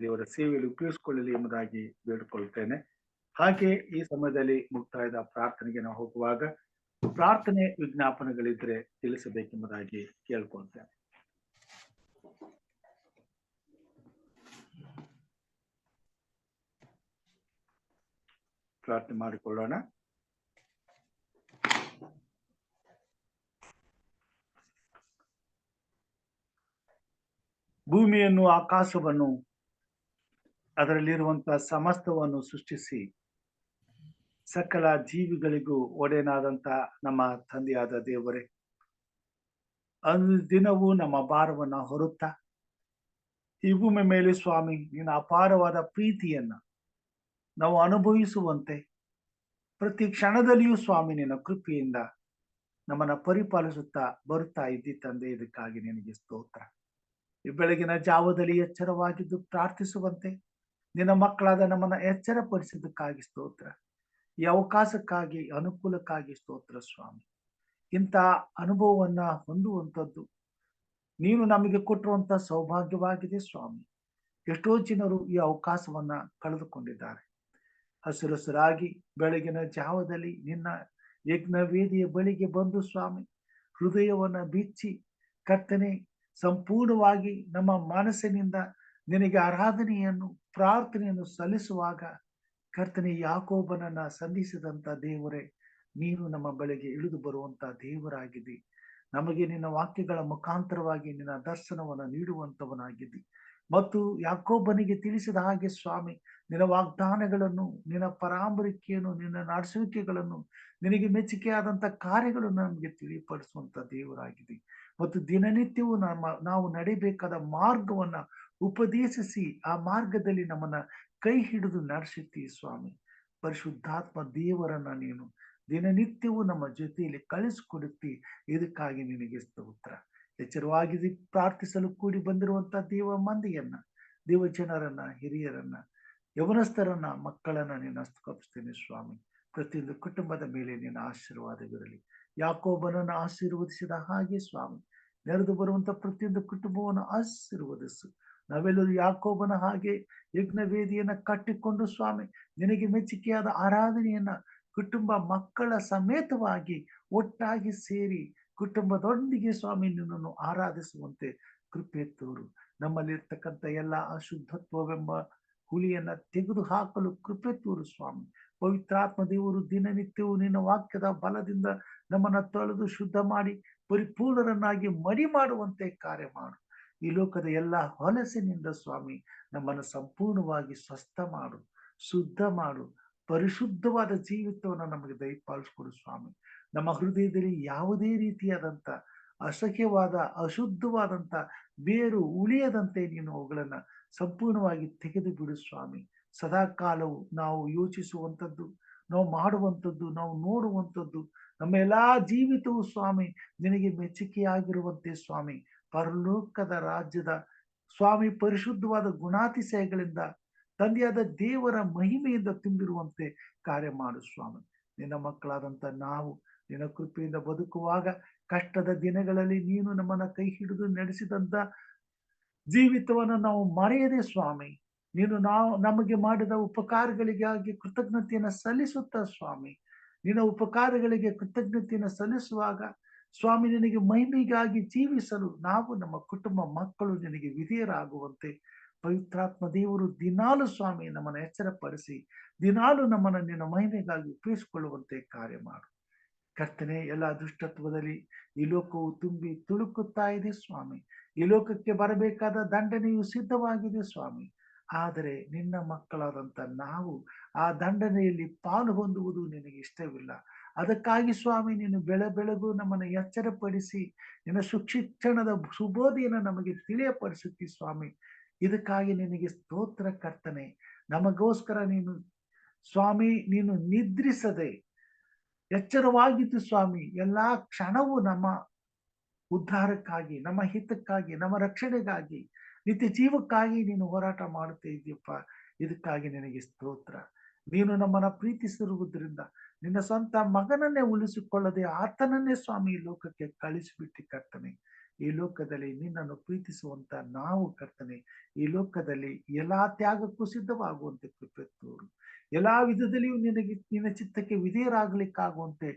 ದೇವರ ಸೇವೆಯಲ್ಲಿ ಉಪಯೋಗಿಸಿಕೊಳ್ಳಲಿ ಎಂಬುದಾಗಿ ಬೇಡಿಕೊಳ್ತೇನೆ. ಹಾಗೆ ಈ ಸಮಯದಲ್ಲಿ ಮುಕ್ತಾಯದ ಪ್ರಾರ್ಥನೆಗೆ ನಾವು ಹೋಗುವಾಗ ಪ್ರಾರ್ಥನೆ ವಿಜ್ಞಾಪನೆಗಳಿದ್ರೆ ತಿಳಿಸಬೇಕೆಂಬುದಾಗಿ ಕೇಳ್ಕೊಳ್ತೇನೆ. ಪ್ರಾರ್ಥನೆ ಮಾಡಿಕೊಳ್ಳೋಣ. ಭೂಮಿಯನ್ನು, ಆಕಾಶವನ್ನು, ಅದರಲ್ಲಿರುವಂತಹ ಸಮಸ್ತವನ್ನು ಸೃಷ್ಟಿಸಿ ಸಕಲ ಜೀವಿಗಳಿಗೂ ಒಡೆಯನಾದಂತ ನಮ್ಮ ತಂದೆಯಾದ ದೇವರೇ, ದಿನವೂ ನಮ್ಮ ಭಾರವನ್ನ ಹೊರುತ್ತಾ ಈ ಭೂಮಿ ಮೇಲೆ ಸ್ವಾಮಿ ನಿನ್ನ ಅಪಾರವಾದ ಪ್ರೀತಿಯನ್ನ ನಾವು ಅನುಭವಿಸುವಂತೆ ಪ್ರತಿ ಕ್ಷಣದಲ್ಲಿಯೂ ಸ್ವಾಮಿ ನಿನ್ನ ಕೃಪೆಯಿಂದ ನಮ್ಮನ್ನ ಪರಿಪಾಲಿಸುತ್ತಾ ಬರುತ್ತಾ ಇದ್ದಿ ತಂದೆ. ಇದಕ್ಕಾಗಿ ನಿನಗೆ ಸ್ತೋತ್ರ. ಈ ಬೆಳಗಿನ ಜಾವದಲ್ಲಿ ಎಚ್ಚರವಾಗಿದ್ದು ಪ್ರಾರ್ಥಿಸುವಂತೆ ನಿನ್ನ ಮಕ್ಕಳಾದ ನಮ್ಮನ್ನ ಎಚ್ಚರಪಡಿಸಿದ್ದಕ್ಕಾಗಿ ಸ್ತೋತ್ರ. ಈ ಅವಕಾಶಕ್ಕಾಗಿ ಅನುಕೂಲಕ್ಕಾಗಿ ಸ್ತೋತ್ರ ಸ್ವಾಮಿ. ಇಂಥ ಅನುಭವವನ್ನ ಹೊಂದುವಂಥದ್ದು ನೀನು ನಮಗೆ ಕೊಟ್ಟಿರುವಂತ ಸೌಭಾಗ್ಯವಾಗಿದೆ ಸ್ವಾಮಿ. ಎಷ್ಟೋ ಜನರು ಈ ಅವಕಾಶವನ್ನ ಕಳೆದುಕೊಂಡಿದ್ದಾರೆ. ಹಸಿರಾಗಿ ಬೆಳಗಿನ ಜಾವದಲ್ಲಿ ನಿನ್ನ ಯಜ್ಞ ವೇದಿಯ ಬಳಿಗೆ ಬಂದು ಸ್ವಾಮಿ ಹೃದಯವನ್ನ ಬಿಚ್ಚಿ ಕರ್ತನೆ ಸಂಪೂರ್ಣವಾಗಿ ನಮ್ಮ ಮನಸ್ಸಿನಿಂದ ನಿನಗೆ ಆರಾಧನೆಯನ್ನು ಪ್ರಾರ್ಥನೆಯನ್ನು ಸಲ್ಲಿಸುವಾಗ ಕರ್ತನೆ ಯಾಕೋಬನನ್ನ ಸಂಧಿಸಿದಂತ ದೇವರೇ, ನೀನು ನಮ್ಮ ಬಳಿಗೆ ಇಳಿದು ಬರುವಂತ ದೇವರಾಗಿದ್ದಿ. ನಮಗೆ ನಿನ್ನ ವಾಕ್ಯಗಳ ಮುಖಾಂತರವಾಗಿ ನಿನ್ನ ದರ್ಶನವನ್ನು ನೀಡುವಂತವನಾಗಿದ್ದಿ. ಮತ್ತು ಯಾಕೋಬನಿಗೆ ತಿಳಿಸಿದ ಹಾಗೆ ಸ್ವಾಮಿ ನಿನ್ನ ವಾಗ್ದಾನಗಳನ್ನು, ನಿನ್ನ ಪರಾಮರಿಕೆಯನ್ನು, ನಿನ್ನ ನಡೆಸುವಿಕೆಗಳನ್ನು, ನಿನಗೆ ಮೆಚ್ಚುಗೆಯಾದಂತ ಕಾರ್ಯಗಳನ್ನು ನಮಗೆ ತಿಳಿಪಡಿಸುವಂತ ದೇವರಾಗಿದೆ. ಮತ್ತು ದಿನನಿತ್ಯವೂ ನಾವು ನಡಿಬೇಕಾದ ಮಾರ್ಗವನ್ನ ಉಪದೇಶಿಸಿ ಆ ಮಾರ್ಗದಲ್ಲಿ ನಮ್ಮನ್ನ ಕೈ ಹಿಡಿದು ನಡೆಸುತ್ತೀ ಸ್ವಾಮಿ. ಪರಿಶುದ್ಧಾತ್ಮ ದೇವರನ್ನ ನೀನು ದಿನನಿತ್ಯವೂ ನಮ್ಮ ಜೊತೆಯಲ್ಲಿ ಕಳಿಸಿಕೊಡುತ್ತಿ. ಇದಕ್ಕಾಗಿ ನಿನಗೆ ಸ್ತೋತ್ರ. ಎಚ್ಚರವಾಗಿ ಪ್ರಾರ್ಥಿಸಲು ಕೂಡಿ ಬಂದಿರುವಂತಹ ದೇವ ಮಂದಿಯನ್ನ, ದೇವ ಜನರನ್ನ, ಹಿರಿಯರನ್ನ, ಯವನಸ್ಥರನ್ನ, ಮಕ್ಕಳನ್ನ ನೀನು ಹಸ್ತಗೊಪ್ಪಿಸ್ತೇನೆ ಸ್ವಾಮಿ. ಪ್ರತಿಯೊಂದು ಕುಟುಂಬದ ಮೇಲೆ ನಿನ್ನ ಆಶೀರ್ವಾದವಿರಲಿ. ಯಾಕೋಬನನ್ನು ಆಶೀರ್ವದಿಸಿದ ಹಾಗೆ ಸ್ವಾಮಿ ನೆರೆದು ಬರುವಂತ ಪ್ರತಿಯೊಂದು ಕುಟುಂಬವನ್ನು ಆಶೀರ್ವದಿಸು. ನಾವೆಲ್ಲರೂ ಯಾಕೋಬನ ಹಾಗೆ ಯಜ್ಞ ವೇದಿಯನ್ನ ಕಟ್ಟಿಕೊಂಡು ಸ್ವಾಮಿ ನಿನಗೆ ಮೆಚ್ಚುಗೆಯಾದ ಆರಾಧನೆಯನ್ನ ಕುಟುಂಬ ಮಕ್ಕಳ ಸಮೇತವಾಗಿ ಒಟ್ಟಾಗಿ ಸೇರಿ ಕುಟುಂಬದೊಂದಿಗೆ ಸ್ವಾಮಿ ನಿನ್ನನ್ನು ಆರಾಧಿಸುವಂತೆ ಕೃಪೆ ತೋರು. ನಮ್ಮಲ್ಲಿರ್ತಕ್ಕಂಥ ಎಲ್ಲ ಅಶುದ್ಧತ್ವವೆಂಬ ಹುಳಿಯನ್ನ ತೆಗೆದು ಹಾಕಲು ಕೃಪೆ ತೋರು ಸ್ವಾಮಿ. ಪವಿತ್ರಾತ್ಮ ದೇವರು ದಿನನಿತ್ಯವೂ ನಿನ್ನ ವಾಕ್ಯದ ಬಲದಿಂದ ನಮ್ಮನ್ನ ತೊಳೆದು ಶುದ್ಧ ಮಾಡಿ ಪರಿಪೂರ್ಣರನ್ನಾಗಿ ಮಡಿ ಮಾಡುವಂತೆ ಕಾರ್ಯ ಮಾಡು. ಈ ಲೋಕದ ಎಲ್ಲ ಹೊಲಸಿನಿಂದ ಸ್ವಾಮಿ ನಮ್ಮನ್ನು ಸಂಪೂರ್ಣವಾಗಿ ಸ್ವಸ್ಥ ಮಾಡು, ಶುದ್ಧ ಮಾಡು. ಪರಿಶುದ್ಧವಾದ ಜೀವಿತವನ್ನು ನಮಗೆ ದಯಪಾಲಿಸಿಕೊಡು ಸ್ವಾಮಿ. ನಮ್ಮ ಹೃದಯದಲ್ಲಿ ಯಾವುದೇ ರೀತಿಯಾದಂತ ಅಸಹ್ಯವಾದ ಅಶುದ್ಧವಾದಂತ ಬೇರು ಉಳಿಯದಂತೆ ನೀನು ಅವುಗಳನ್ನ ಸಂಪೂರ್ಣವಾಗಿ ತೆಗೆದು ಬಿಡು ಸ್ವಾಮಿ. ಸದಾ ಕಾಲವು ನಾವು ಯೋಚಿಸುವಂಥದ್ದು, ನಾವು ಮಾಡುವಂಥದ್ದು, ನಾವು ನೋಡುವಂಥದ್ದು, ನಮ್ಮ ಎಲ್ಲಾ ಜೀವಿತವು ಸ್ವಾಮಿ ನಿನಗೆ ಮೆಚ್ಚುಗೆಯಾಗಿರುವಂತೆ ಸ್ವಾಮಿ, ಪರಲೋಕದ ರಾಜ್ಯದ ಸ್ವಾಮಿ ಪರಿಶುದ್ಧವಾದ ಗುಣಾತಿಶಯಗಳಿಂದ ತಂದೆಯಾದ ದೇವರ ಮಹಿಮೆಯಿಂದ ತುಂಬಿರುವಂತೆ ಕಾರ್ಯ ಮಾಡು ಸ್ವಾಮಿ. ನಿನ್ನ ಮಕ್ಕಳಾದಂತ ನಾವು ನಿನ್ನ ಕೃಪೆಯಿಂದ ಬದುಕುವಾಗ ಕಷ್ಟದ ದಿನಗಳಲ್ಲಿ ನೀನು ನಮ್ಮನ್ನ ಕೈ ಹಿಡಿದು ನಡೆಸಿದಂತ ಜೀವಿತವನ್ನು ನಾವು ಮರೆಯದೆ ಸ್ವಾಮಿ, ನೀನು ನಮಗೆ ಮಾಡಿದ ಉಪಕಾರಗಳಿಗಾಗಿ ಕೃತಜ್ಞತೆಯನ್ನು ಸಲ್ಲಿಸುತ್ತಾ ಸ್ವಾಮಿ, ನಿನ್ನ ಉಪಕಾರಗಳಿಗೆ ಕೃತಜ್ಞತೆಯನ್ನು ಸಲ್ಲಿಸುವಾಗ ಸ್ವಾಮಿ ನಿನಗೆ ಮಹಿಮೆಗಾಗಿ ಜೀವಿಸಲು ನಾವು ನಮ್ಮ ಕುಟುಂಬ ಮಕ್ಕಳು ನಿನಗೆ ವಿಧೇಯರಾಗುವಂತೆ ಪವಿತ್ರಾತ್ಮ ದೇವರು ದಿನಾಲು ಸ್ವಾಮಿ ನಮ್ಮನ್ನು ಎಚ್ಚರಪಡಿಸಿ ದಿನಾಲು ನಮ್ಮನ್ನು ನಿನ್ನ ಮಹಿಮೆಗಾಗಿ ಉಪಯೋಗಿಸಿಕೊಳ್ಳುವಂತೆ ಕಾರ್ಯ ಮಾಡು ಕರ್ತನೆ. ಎಲ್ಲ ದುಷ್ಟತ್ವದಲ್ಲಿ ಈ ಲೋಕವು ತುಂಬಿ ತುಳುಕುತ್ತಾ ಇದೆ ಸ್ವಾಮಿ. ಈ ಲೋಕಕ್ಕೆ ಬರಬೇಕಾದ ದಂಡನೆಯು ಸಿದ್ಧವಾಗಿದೆ ಸ್ವಾಮಿ. ಆದರೆ ನಿನ್ನ ಮಕ್ಕಳಾದಂತ ನಾವು ಆ ದಂಡನೆಯಲ್ಲಿ ಪಾಲು ಹೊಂದುವುದು ನಿನಗೆ ಇಷ್ಟವಿಲ್ಲ. ಅದಕ್ಕಾಗಿ ಸ್ವಾಮಿ ನೀನು ಬೆಳಗು ನಮ್ಮನ್ನು ಎಚ್ಚರಪಡಿಸಿ ನಿನ್ನ ಸುಶಿಕ್ಷಣದ ಸುಬೋಧಿಯನ್ನು ನಮಗೆ ತಿಳಿಯಪಡಿಸುತ್ತಿ ಸ್ವಾಮಿ. ಇದಕ್ಕಾಗಿ ನಿನಗೆ ಸ್ತೋತ್ರ ಕರ್ತನೆ. ನಮಗೋಸ್ಕರ ನೀನು ಸ್ವಾಮಿ ನೀನು ನಿದ್ರಿಸದೆ ಎಚ್ಚರವಾಗಿದ್ದು ಸ್ವಾಮಿ ಎಲ್ಲಾ ಕ್ಷಣವೂ ನಮ್ಮ ಉದ್ಧಾರಕ್ಕಾಗಿ, ನಮ್ಮ ಹಿತಕ್ಕಾಗಿ, ನಮ್ಮ ರಕ್ಷಣೆಗಾಗಿ, ನಿತ್ಯ ಜೀವಕ್ಕಾಗಿ ನೀನು ಹೋರಾಟ ಮಾಡುತ್ತಾ ಇದೆಯಪ್ಪ. ಇದಕ್ಕಾಗಿ ನಿನಗೆ ಸ್ತೋತ್ರ. ನೀನು ನಮ್ಮನ್ನ ಪ್ರೀತಿಸಿರುವುದರಿಂದ ನಿನ್ನ ಸ್ವಂತ ಮಗನನ್ನೇ ಉಳಿಸಿಕೊಳ್ಳದೆ ಆತನನ್ನೇ ಸ್ವಾಮಿ ಈ ಲೋಕಕ್ಕೆ ಕಳಿಸಿಬಿಟ್ಟಿ ಕರ್ತನೆ. ಈ ಲೋಕದಲ್ಲಿ ನಿನ್ನನ್ನು ಪ್ರೀತಿಸುವಂತ ನಾವು ಕರ್ತನೆ ಈ ಲೋಕದಲ್ಲಿ ಎಲ್ಲಾ ತ್ಯಾಗಕ್ಕೂ ಸಿದ್ಧವಾಗುವಂತೆ ಕೃಪೆ ತೋರು. ಎಲ್ಲಾ ವಿಧದಲ್ಲಿಯೂ ನಿನ್ನ ಚಿತ್ತಕ್ಕೆ ವಿಧೇಯರಾಗಲಿಕ್ಕಾಗುವಂತೆ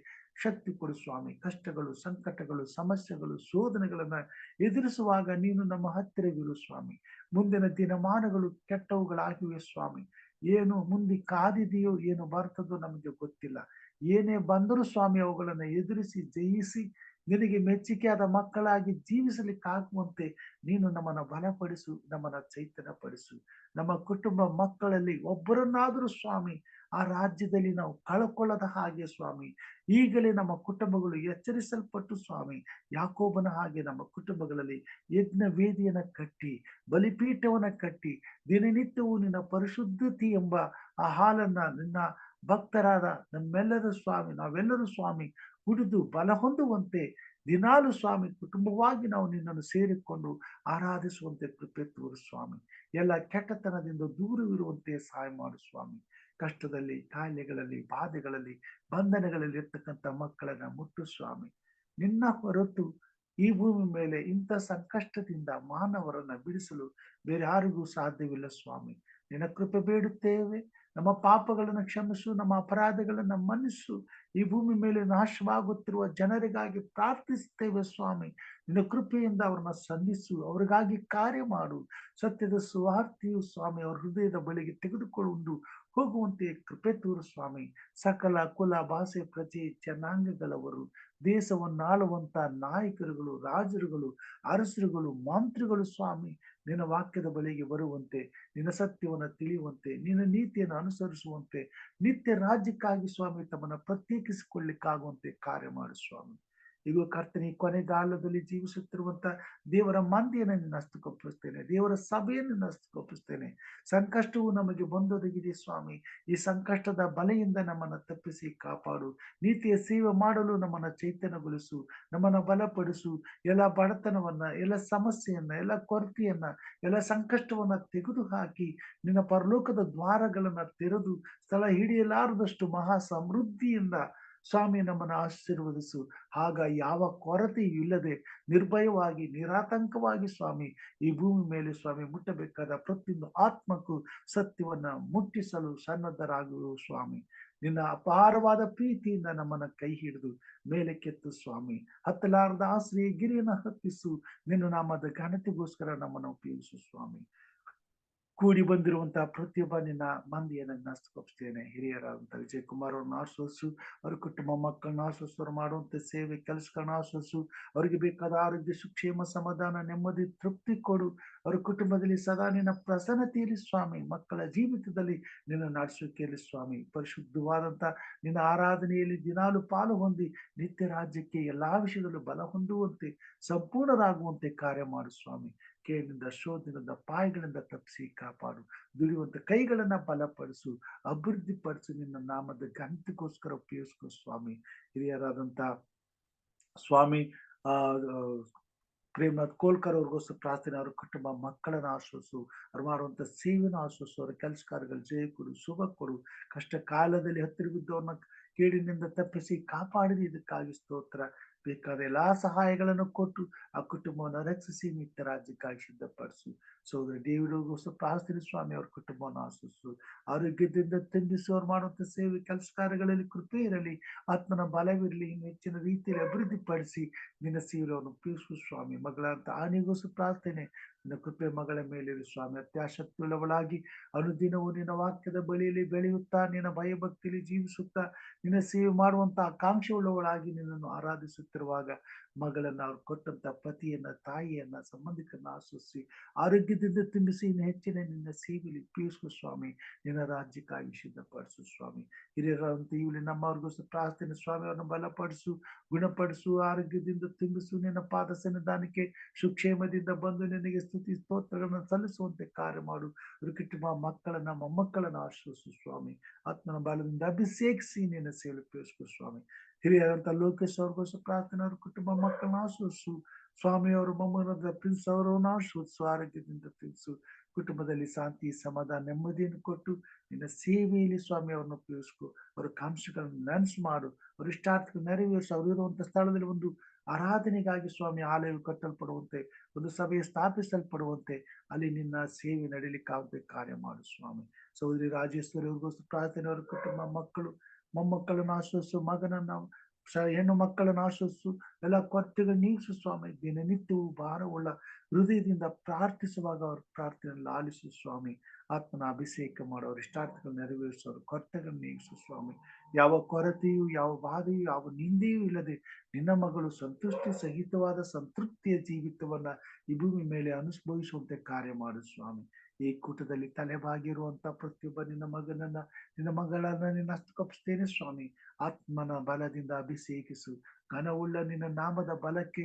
ಶಕ್ತಿ ಕೊಡು ಸ್ವಾಮಿ. ಕಷ್ಟಗಳು, ಸಂಕಟಗಳು, ಸಮಸ್ಯೆಗಳು, ಶೋಧನೆಗಳನ್ನ ಎದುರಿಸುವಾಗ ನೀನು ನಮ್ಮ ಹತ್ತಿರವಿರು ಸ್ವಾಮಿ. ಮುಂದಿನ ದಿನಮಾನಗಳು ಕೆಟ್ಟವುಗಳಾಗಿವೆ ಸ್ವಾಮಿ. ಏನು ಮುಂದೆ ಕಾದಿದೆಯೋ ಏನು ಬರ್ತದೋ ನಮಗೆ ಗೊತ್ತಿಲ್ಲ. ಏನೇ ಬಂದರೂ ಸ್ವಾಮಿ ಅವುಗಳನ್ನು ಎದುರಿಸಿ ಜಯಿಸಿ ನಿನಗೆ ಮೆಚ್ಚುಗೆಯಾದ ಮಕ್ಕಳಾಗಿ ಜೀವಿಸಲಿಕ್ಕಾಗುವಂತೆ ನೀನು ನಮ್ಮನ್ನ ಬಲಪಡಿಸು, ನಮ್ಮನ್ನ ಚೈತನ್ಯಪಡಿಸು. ನಮ್ಮ ಕುಟುಂಬ ಮಕ್ಕಳಲ್ಲಿ ಒಬ್ಬರನ್ನಾದರೂ ಸ್ವಾಮಿ ಆ ರಾಜ್ಯದಲ್ಲಿ ನಾವು ಕಳ್ಕೊಳ್ಳದ ಹಾಗೆ ಸ್ವಾಮಿ ಈಗಲೇ ನಮ್ಮ ಕುಟುಂಬಗಳು ಎಚ್ಚರಿಸಲ್ಪಟ್ಟು ಸ್ವಾಮಿ ಯಾಕೋಬನ ಹಾಗೆ ನಮ್ಮ ಕುಟುಂಬಗಳಲ್ಲಿ ಯಜ್ಞ ವೇದಿಯನ್ನ ಕಟ್ಟಿ ಬಲಿಪೀಠವನ್ನ ಕಟ್ಟಿ ದಿನನಿತ್ಯವೂ ನಿನ್ನ ಪರಿಶುದ್ಧತೆ ಎಂಬ ಆ ಹಾಲನ್ನ ನಿನ್ನ ಭಕ್ತರಾದ ನಮ್ಮೆಲ್ಲರ ಸ್ವಾಮಿ ನಾವೆಲ್ಲರೂ ಸ್ವಾಮಿ ಕುಡಿದು ಬಲ ಹೊಂದುವಂತೆ ದಿನಾಲು ಸ್ವಾಮಿ ಕುಟುಂಬವಾಗಿ ನಾವು ನಿನ್ನನ್ನು ಸೇರಿಕೊಂಡು ಆರಾಧಿಸುವಂತೆ ಕೃಪೆ ತೋರು ಸ್ವಾಮಿ. ಎಲ್ಲ ಕೆಟ್ಟತನದಿಂದ ದೂರವಿರುವಂತೆ ಸಹಾಯ ಮಾಡು ಸ್ವಾಮಿ. ಕಷ್ಟದಲ್ಲಿ, ಕಾಯಿಲೆಗಳಲ್ಲಿ, ಬಾಧೆಗಳಲ್ಲಿ, ಬಂಧನಗಳಲ್ಲಿ ಇರ್ತಕ್ಕಂಥ ಮಕ್ಕಳನ್ನ ಮುಟ್ಟು ಸ್ವಾಮಿ. ನಿನ್ನ ಹೊರತು ಈ ಭೂಮಿ ಮೇಲೆ ಇಂಥ ಸಂಕಷ್ಟದಿಂದ ಮಾನವರನ್ನ ಬಿಡಿಸಲು ಬೇರೆ ಯಾರಿಗೂ ಸಾಧ್ಯವಿಲ್ಲ ಸ್ವಾಮಿ. ನಿನ್ನ ಕೃಪೆ ಬೇಡುತ್ತೇವೆ. ನಮ್ಮ ಪಾಪಗಳನ್ನು ಕ್ಷಮಿಸು, ನಮ್ಮ ಅಪರಾಧಗಳನ್ನು ಮನ್ನಿಸು. ಈ ಭೂಮಿ ಮೇಲೆ ನಾಶವಾಗುತ್ತಿರುವ ಜನರಿಗಾಗಿ ಪ್ರಾರ್ಥಿಸುತ್ತೇವೆ ಸ್ವಾಮಿ. ನಿನ್ನ ಕೃಪೆಯಿಂದ ಅವ್ರನ್ನ ಸಂಧಿಸು, ಅವ್ರಿಗಾಗಿ ಕಾರ್ಯ ಮಾಡು. ಸತ್ಯದ ಸುವಾರ್ತೆಯು ಸ್ವಾಮಿ ಅವ್ರ ಹೃದಯದ ಬಳಿಗೆ ತೆಗೆದುಕೊಂಡು ಹೋಗುವಂತೆ ಕೃಪೆ ತೋರು ಸ್ವಾಮಿ. ಸಕಲ ಕುಲ ಭಾಷೆ ಪ್ರಜೆ ಜನಾಂಗಗಳವರು ದೇಶವನ್ನಾಳುವಂತ ನಾಯಕರುಗಳು, ರಾಜರುಗಳು, ಅರಸರುಗಳು, ಮಂತ್ರಿಗಳು ಸ್ವಾಮಿ ನಿನ್ನ ವಾಕ್ಯದ ಬಳಿಗೆ ಬರುವಂತೆ, ನಿನ್ನ ಸತ್ಯವನ್ನು ತಿಳಿಯುವಂತೆ, ನಿನ್ನ ನೀತಿಯನ್ನು ಅನುಸರಿಸುವಂತೆ, ನಿತ್ಯ ರಾಜ್ಯಕ್ಕಾಗಿ ಸ್ವಾಮಿ ತಮ್ಮನ್ನ ಪ್ರತ್ಯೇಕಿಸಿಕೊಳ್ಳಿಕ್ಕಾಗುವಂತೆ ಕಾರ್ಯ ಮಾಡು ಸ್ವಾಮಿ. ಈಗ ಕರ್ತನೆ ಕೊನೆಗಾಲದಲ್ಲಿ ಜೀವಿಸುತ್ತಿರುವಂತ ದೇವರ ಮಂದಿಯನ್ನು ನಿನ್ನ ಹಸ್ತಕ್ಕೊಪ್ಪಿಸ್ತೇನೆ, ದೇವರ ಸಭೆಯನ್ನು ನಿನ್ನ ಹಸ್ತಕ್ಕೊಪ್ಪಿಸ್ತೇನೆ. ಸಂಕಷ್ಟವು ನಮಗೆ ಬಂದೊದಗಿದೆ ಸ್ವಾಮಿ. ಈ ಸಂಕಷ್ಟದ ಬಲೆಯಿಂದ ನಮ್ಮನ್ನ ತಪ್ಪಿಸಿ ಕಾಪಾಡು. ನೀತಿಯ ಸೇವೆ ಮಾಡಲು ನಮ್ಮನ್ನ ಚೈತನ್ಯಗೊಳಿಸು, ನಮ್ಮನ್ನ ಬಲಪಡಿಸು. ಎಲ್ಲ ಬಡತನವನ್ನ, ಎಲ್ಲ ಸಮಸ್ಯೆಯನ್ನ, ಎಲ್ಲ ಕೊರತೆಯನ್ನ, ಎಲ್ಲ ಸಂಕಷ್ಟವನ್ನ ತೆಗೆದು ಹಾಕಿ ನಿನ್ನ ಪರಲೋಕದ ದ್ವಾರಗಳನ್ನ ತೆರೆದು ಸ್ಥಳ ಹಿಡಿಯಲಾರದಷ್ಟು ಮಹಾ ಸಮೃದ್ಧಿಯಿಂದ ಸ್ವಾಮಿ ನಮ್ಮನ್ನು ಆಶೀರ್ವದಿಸು. ಆಗ ಯಾವ ಕೊರತೆಯೂ ಇಲ್ಲದೆ ನಿರ್ಭಯವಾಗಿ ನಿರಾತಂಕವಾಗಿ ಸ್ವಾಮಿ ಈ ಭೂಮಿ ಮೇಲೆ ಸ್ವಾಮಿ ಮುಟ್ಟಬೇಕಾದ ಪ್ರತಿಯೊಂದು ಆತ್ಮಕ್ಕೂ ಸತ್ಯವನ್ನ ಮುಟ್ಟಿಸಲು ಸನ್ನದ್ಧರಾಗುವ ಸ್ವಾಮಿ. ನಿನ್ನ ಅಪಾರವಾದ ಪ್ರೀತಿಯಿಂದ ನಮ್ಮನ್ನ ಕೈ ಹಿಡಿದು ಮೇಲೆ ಕೆತ್ತು ಸ್ವಾಮಿ. ಹತ್ತಲಾರದ ಆಶ್ರಯ ಗಿರಿಯನ್ನ ಹತ್ತಿಸು. ನಿನ್ನ ನಾಮದ ಘನತೆಗೋಸ್ಕರ ನಮ್ಮನ್ನು ಉಪಯೋಗಿಸು ಸ್ವಾಮಿ. ಕೂಡಿ ಬಂದಿರುವಂತಹ ಪ್ರತಿಯೊಬ್ಬ ನಿನ್ನ ಮಂದಿಯನ್ನು ನಷ್ಟಪಡಿಸ್ತೇನೆ. ಹಿರಿಯರಾದಂತ ವಿಜಯ್ ಕುಮಾರ್ ಅವ್ರನ್ನ ಆಶ್ವಸು, ಅವ್ರ ಕುಟುಂಬ ಮಕ್ಕಳನ್ನ ಆಶ್ವಸ್ವರು ಮಾಡುವಂತ ಸೇವೆ ಕೆಲಸಗಳನ್ನ ಆಶ್ವಸು. ಅವ್ರಿಗೆ ಬೇಕಾದ ಆರೋಗ್ಯ, ಸುಕ್ಷೇಮ, ಸಮಾಧಾನ, ನೆಮ್ಮದಿ, ತೃಪ್ತಿ ಕೊಡು. ಅವ್ರ ಕುಟುಂಬದಲ್ಲಿ ಸದಾ ನಿನ್ನ ಪ್ರಸನ್ನತೆಯಲ್ಲಿ ಸ್ವಾಮಿ, ಮಕ್ಕಳ ಜೀವಿತದಲ್ಲಿ ನಿನ್ನ ನಡೆಸುವಿಕೆಯಲ್ಲಿ ಸ್ವಾಮಿ, ಪರಿಶುದ್ಧವಾದಂತ ನಿನ್ನ ಆರಾಧನೆಯಲ್ಲಿ ದಿನಾಲು ಪಾಲು ಹೊಂದಿ ನಿತ್ಯ ರಾಜ್ಯಕ್ಕೆ ಎಲ್ಲಾ ವಿಷಯದಲ್ಲೂ ಬಲ ಹೊಂದುವಂತೆ ಸಂಪೂರ್ಣರಾಗುವಂತೆ ಕಾರ್ಯ ಮಾಡು ಸ್ವಾಮಿ. ಕೇಳಿನಿಂದ ಶೋಧನೆಯಿಂದ ಪಾಯಗಳಿಂದ ತಪ್ಪಿಸಿ ಕಾಪಾಡು. ದುಡಿಯುವಂತ ಕೈಗಳನ್ನ ಬಲಪಡಿಸು, ಅಭಿವೃದ್ಧಿ ಪಡಿಸು. ನಿನ್ನ ನಾಮದ ಘನತೆಗೋಸ್ಕರ ಉಪಯೋಗಿಸ್ಕೊ ಸ್ವಾಮಿ. ಹಿರಿಯರಾದಂತ ಸ್ವಾಮಿ ಪ್ರೇಮನಾಥ್ ಕೋಲ್ಕರ್ ಅವ್ರಿಗೋಸ್ಕರ ಪ್ರಾರ್ಥನೆ. ಅವ್ರ ಕುಟುಂಬ ಮಕ್ಕಳನ್ನ ಆಶ್ವಸು, ಅವ್ರು ಮಾಡುವಂತ ಸೇವೆನ ಆಶ್ವಸು, ಅವರ ಕೆಲಸ ಕಾರ್ಯಗಳು ಜಯ ಕೊಡು, ಶುಭ ಕೊಡು. ಕಷ್ಟ ಕಾಲದಲ್ಲಿ ಹತ್ತಿರ ಬಿದ್ದವ್ರನ್ನ ಕೇಡಿನಿಂದ ತಪ್ಪಿಸಿ ಕಾಪಾಡಿದ ಇದಕ್ಕಾಗಿ ಸ್ತೋತ್ರ. ಬೇಕಾದ ಎಲ್ಲಾ ಸಹಾಯಗಳನ್ನು ಕೊಟ್ಟು ಆ ಕುಟುಂಬವನ್ನು ರಕ್ಷಿಸಿ ನಿತ್ಯ ರಾಜ್ಯಕ್ಕಾಗಿ ಸಿದ್ಧಪಡಿಸು. ಸೋದರ ಡೇವಿಡ್ಗೋಸ್ಕರ ಪ್ರಾರ್ಥನೆ ಸ್ವಾಮಿ. ಅವ್ರ ಕುಟುಂಬವನ್ನು ಆಶ್ವಸು, ಆರೋಗ್ಯದಿಂದ ತುಂಬಿಸು. ಅವ್ರು ಮಾಡುವಂತ ಸೇವೆ ಕೆಲಸ ಕಾರ್ಯಗಳಲ್ಲಿ ಕೃಪೆ ಇರಲಿ, ಆತ್ಮನ ಬಲವಿರಲಿ. ಇನ್ನು ಹೆಚ್ಚಿನ ರೀತಿಯಲ್ಲಿ ಅಭಿವೃದ್ಧಿ ಪಡಿಸಿ ನಿನ್ನ ಸೇವೆಯನ್ನು ಉಪಯೋಗಿಸು ಸ್ವಾಮಿ. ಮಗಳಂತ ಆನೆಗೋಸ್ಕರ ಪ್ರಾರ್ಥನೆ. ನಿನ್ನ ಕೃಪೆ ಮಗಳ ಮೇಲೆ ಸ್ವಾಮಿ. ಅತ್ಯಾಸಕ್ತಿಯುಳ್ಳವಳಾಗಿ ಅನುದಿನವೂ ನಿನ್ನ ವಾಕ್ಯದ ಬಳಿಯಲ್ಲಿ ಬೆಳೆಯುತ್ತಾ, ನಿನ್ನ ಭಯಭಕ್ತಿಯಲ್ಲಿ ಜೀವಿಸುತ್ತಾ, ನಿನ್ನ ಸೇವೆ ಮಾಡುವಂತ ಆಕಾಂಕ್ಷೆ ಉಳ್ಳವಳಾಗಿ ನಿನ್ನನ್ನು ಆರಾಧಿಸುತ್ತಿರುವಾಗ ಮಗಳನ್ನ, ಅವ್ರು ಕೊಟ್ಟಂತ ಪತಿಯನ್ನ, ತಾಯಿಯನ್ನ, ಸಂಬಂಧಿಕರನ್ನ ಆಶ್ವಸಿಸಿ ಆರೋಗ್ಯದಿಂದ ತುಂಬಿಸಿ ಇನ್ನು ಹೆಚ್ಚಿನ ನಿನ್ನ ಸೇವೆಯಲ್ಲಿ ಉಪಯೋಗಿಸು ಸ್ವಾಮಿ. ನಿನ್ನ ರಾಜ್ಯಕ್ಕಾಗಿ ಸಿದ್ಧಪಡಿಸು ಸ್ವಾಮಿ. ಹಿರಿಯರಂತ ಇವಳಿ ನಮ್ಮವ್ರಿಗೋಸ್ಕರ ಪ್ರಾರ್ಥನೆ ಸ್ವಾಮಿ. ಅವ್ರನ್ನ ಬಲಪಡಿಸು, ಗುಣಪಡಿಸು, ಆರೋಗ್ಯದಿಂದ ತುಂಬಿಸು. ನಿನ್ನ ಪಾದ ಸನ್ನಿಧಾನಕ್ಕೆ ಸುಕ್ಷೇಮದಿಂದ ಬಂದು ನಿನಗೆ ಸ್ತುತಿ ಸ್ತೋತ್ರಗಳನ್ನು ಸಲ್ಲಿಸುವಂತೆ ಕಾರ್ಯ ಮಾಡು. ಕುಟುಂಬ ಮಕ್ಕಳನ್ನ, ಮೊಮ್ಮಕ್ಕಳನ್ನ ಆಶ್ರಯಿಸು ಸ್ವಾಮಿ. ಆತ್ಮನ ಬಲದಿಂದ ಅಭಿಷೇಕಿಸಿ ನಿನ್ನ ಸೇವೆ ಉಪಯೋಗಿಸು ಸ್ವಾಮಿ. ಹಿರಿಯರಂತ ಲೋಕೇಶ್ ಅವ್ರಿಗೋಸ್ಕರ ಪ್ರಾರ್ಥನೆ. ಅವ್ರ ಕುಟುಂಬ ಮಕ್ಕಳನ್ನ ಆಶ್ರಯಿಸು ಸ್ವಾಮಿ. ಅವರು ಮೊಮ್ಮಗನಾದ ಪ್ರಿನ್ಸ್ ಅವರನ್ನು ಆಶ್ರಯಿಸು, ಆರೋಗ್ಯದಿಂದ ತಿಳಿಸು. ಕುಟುಂಬದಲ್ಲಿ ಶಾಂತಿ, ಸಮಾಧಾನ, ನೆಮ್ಮದಿಯನ್ನು ಕೊಟ್ಟು ನಿನ್ನ ಸೇವೆಯಲ್ಲಿ ಸ್ವಾಮಿ ಅವ್ರನ್ನ ಉಪಯೋಗಿಸ್ಕೊ. ಅವರ ಕಾಂಕ್ಷೆಗಳನ್ನು ನೆನಸು ಮಾಡು, ಅವ್ರ ಇಷ್ಟಾರ್ಥಗಳನ್ನು ನೆರವೇರಿಸು. ಅವರು ಇರುವಂತ ಸ್ಥಳದಲ್ಲಿ ಒಂದು ಆರಾಧನೆಗಾಗಿ ಸ್ವಾಮಿ ಆಲಯವು ಕಟ್ಟಲ್ಪಡುವಂತೆ, ಒಂದು ಸಭೆ ಸ್ಥಾಪಿಸಲ್ಪಡುವಂತೆ ಅಲ್ಲಿ ನಿನ್ನ ಸೇವೆ ನಡೀಲಿಕ್ಕಾಗದೆ ಕಾರ್ಯ ಮಾಡು ಸ್ವಾಮಿ. ಸಹೋದರಿ ರಾಜೇಶ್ವರಿ ಅವ್ರಿಗೋಸ್ಕರ ಪ್ರಾರ್ಥನೆ. ಅವರ ಕುಟುಂಬ ಮಕ್ಕಳು ಮೊಮ್ಮಕ್ಕಳನ್ನು ಆಶ್ರಯಿಸು, ಮಗನನ್ನ, ಹೆಣ್ಣು ಮಕ್ಕಳನ್ನು ಆಶ್ರಯಿಸು. ಎಲ್ಲ ಕೊರತೆಗಳು ನೀಗಿಸು ಸ್ವಾಮಿ. ದಿನನಿತ್ಯವೂ ಭಾರವುಳ್ಳ ಹೃದಯದಿಂದ ಪ್ರಾರ್ಥಿಸುವಾಗ ಅವ್ರ ಪ್ರಾರ್ಥನೆಯನ್ನು ಆಲಿಸು ಸ್ವಾಮಿ. ಆತ್ಮನ ಅಭಿಷೇಕ ಮಾಡು, ಅವ್ರ ಇಷ್ಟಾರ್ಥಗಳನ್ನು ನೆರವೇರಿಸು, ಅವ್ರ ಕೊರತೆಗಳನ್ನು ನೀಗಿಸು ಸ್ವಾಮಿ. ಯಾವ ಕೊರತೆಯೂ, ಯಾವ ಬಾಧೆಯೂ, ಯಾವ ನಿಂದೆಯೂ ಇಲ್ಲದೆ ನಿನ್ನ ಮಗಳು ಸಂತುಷ್ಟಿ ಸಹಿತವಾದ ಸಂತೃಪ್ತಿಯ ಜೀವಿತವನ್ನ ಈ ಭೂಮಿ ಮೇಲೆ ಅನುಭವಿಸುವಂತೆ ಕಾರ್ಯ ಮಾಡು ಸ್ವಾಮಿ. ಈ ಕೂಟದಲ್ಲಿ ತಲೆಬಾಗಿರುವಂತ ಪ್ರತಿಯೊಬ್ಬ ನಿನ್ನ ಮಗನನ್ನ, ನಿನ್ನ ಮಗಳನ್ನ ನಿನ್ನ ಹಸ್ತಕೊಪ್ಪಿಸ್ತೇನೆ ಸ್ವಾಮಿ. ಆತ್ಮನ ಬಲದಿಂದ ಅಭಿಷೇಕಿಸು. ಘನವುಳ್ಳ ನಿನ್ನ ನಾಮದ ಬಲಕ್ಕೆ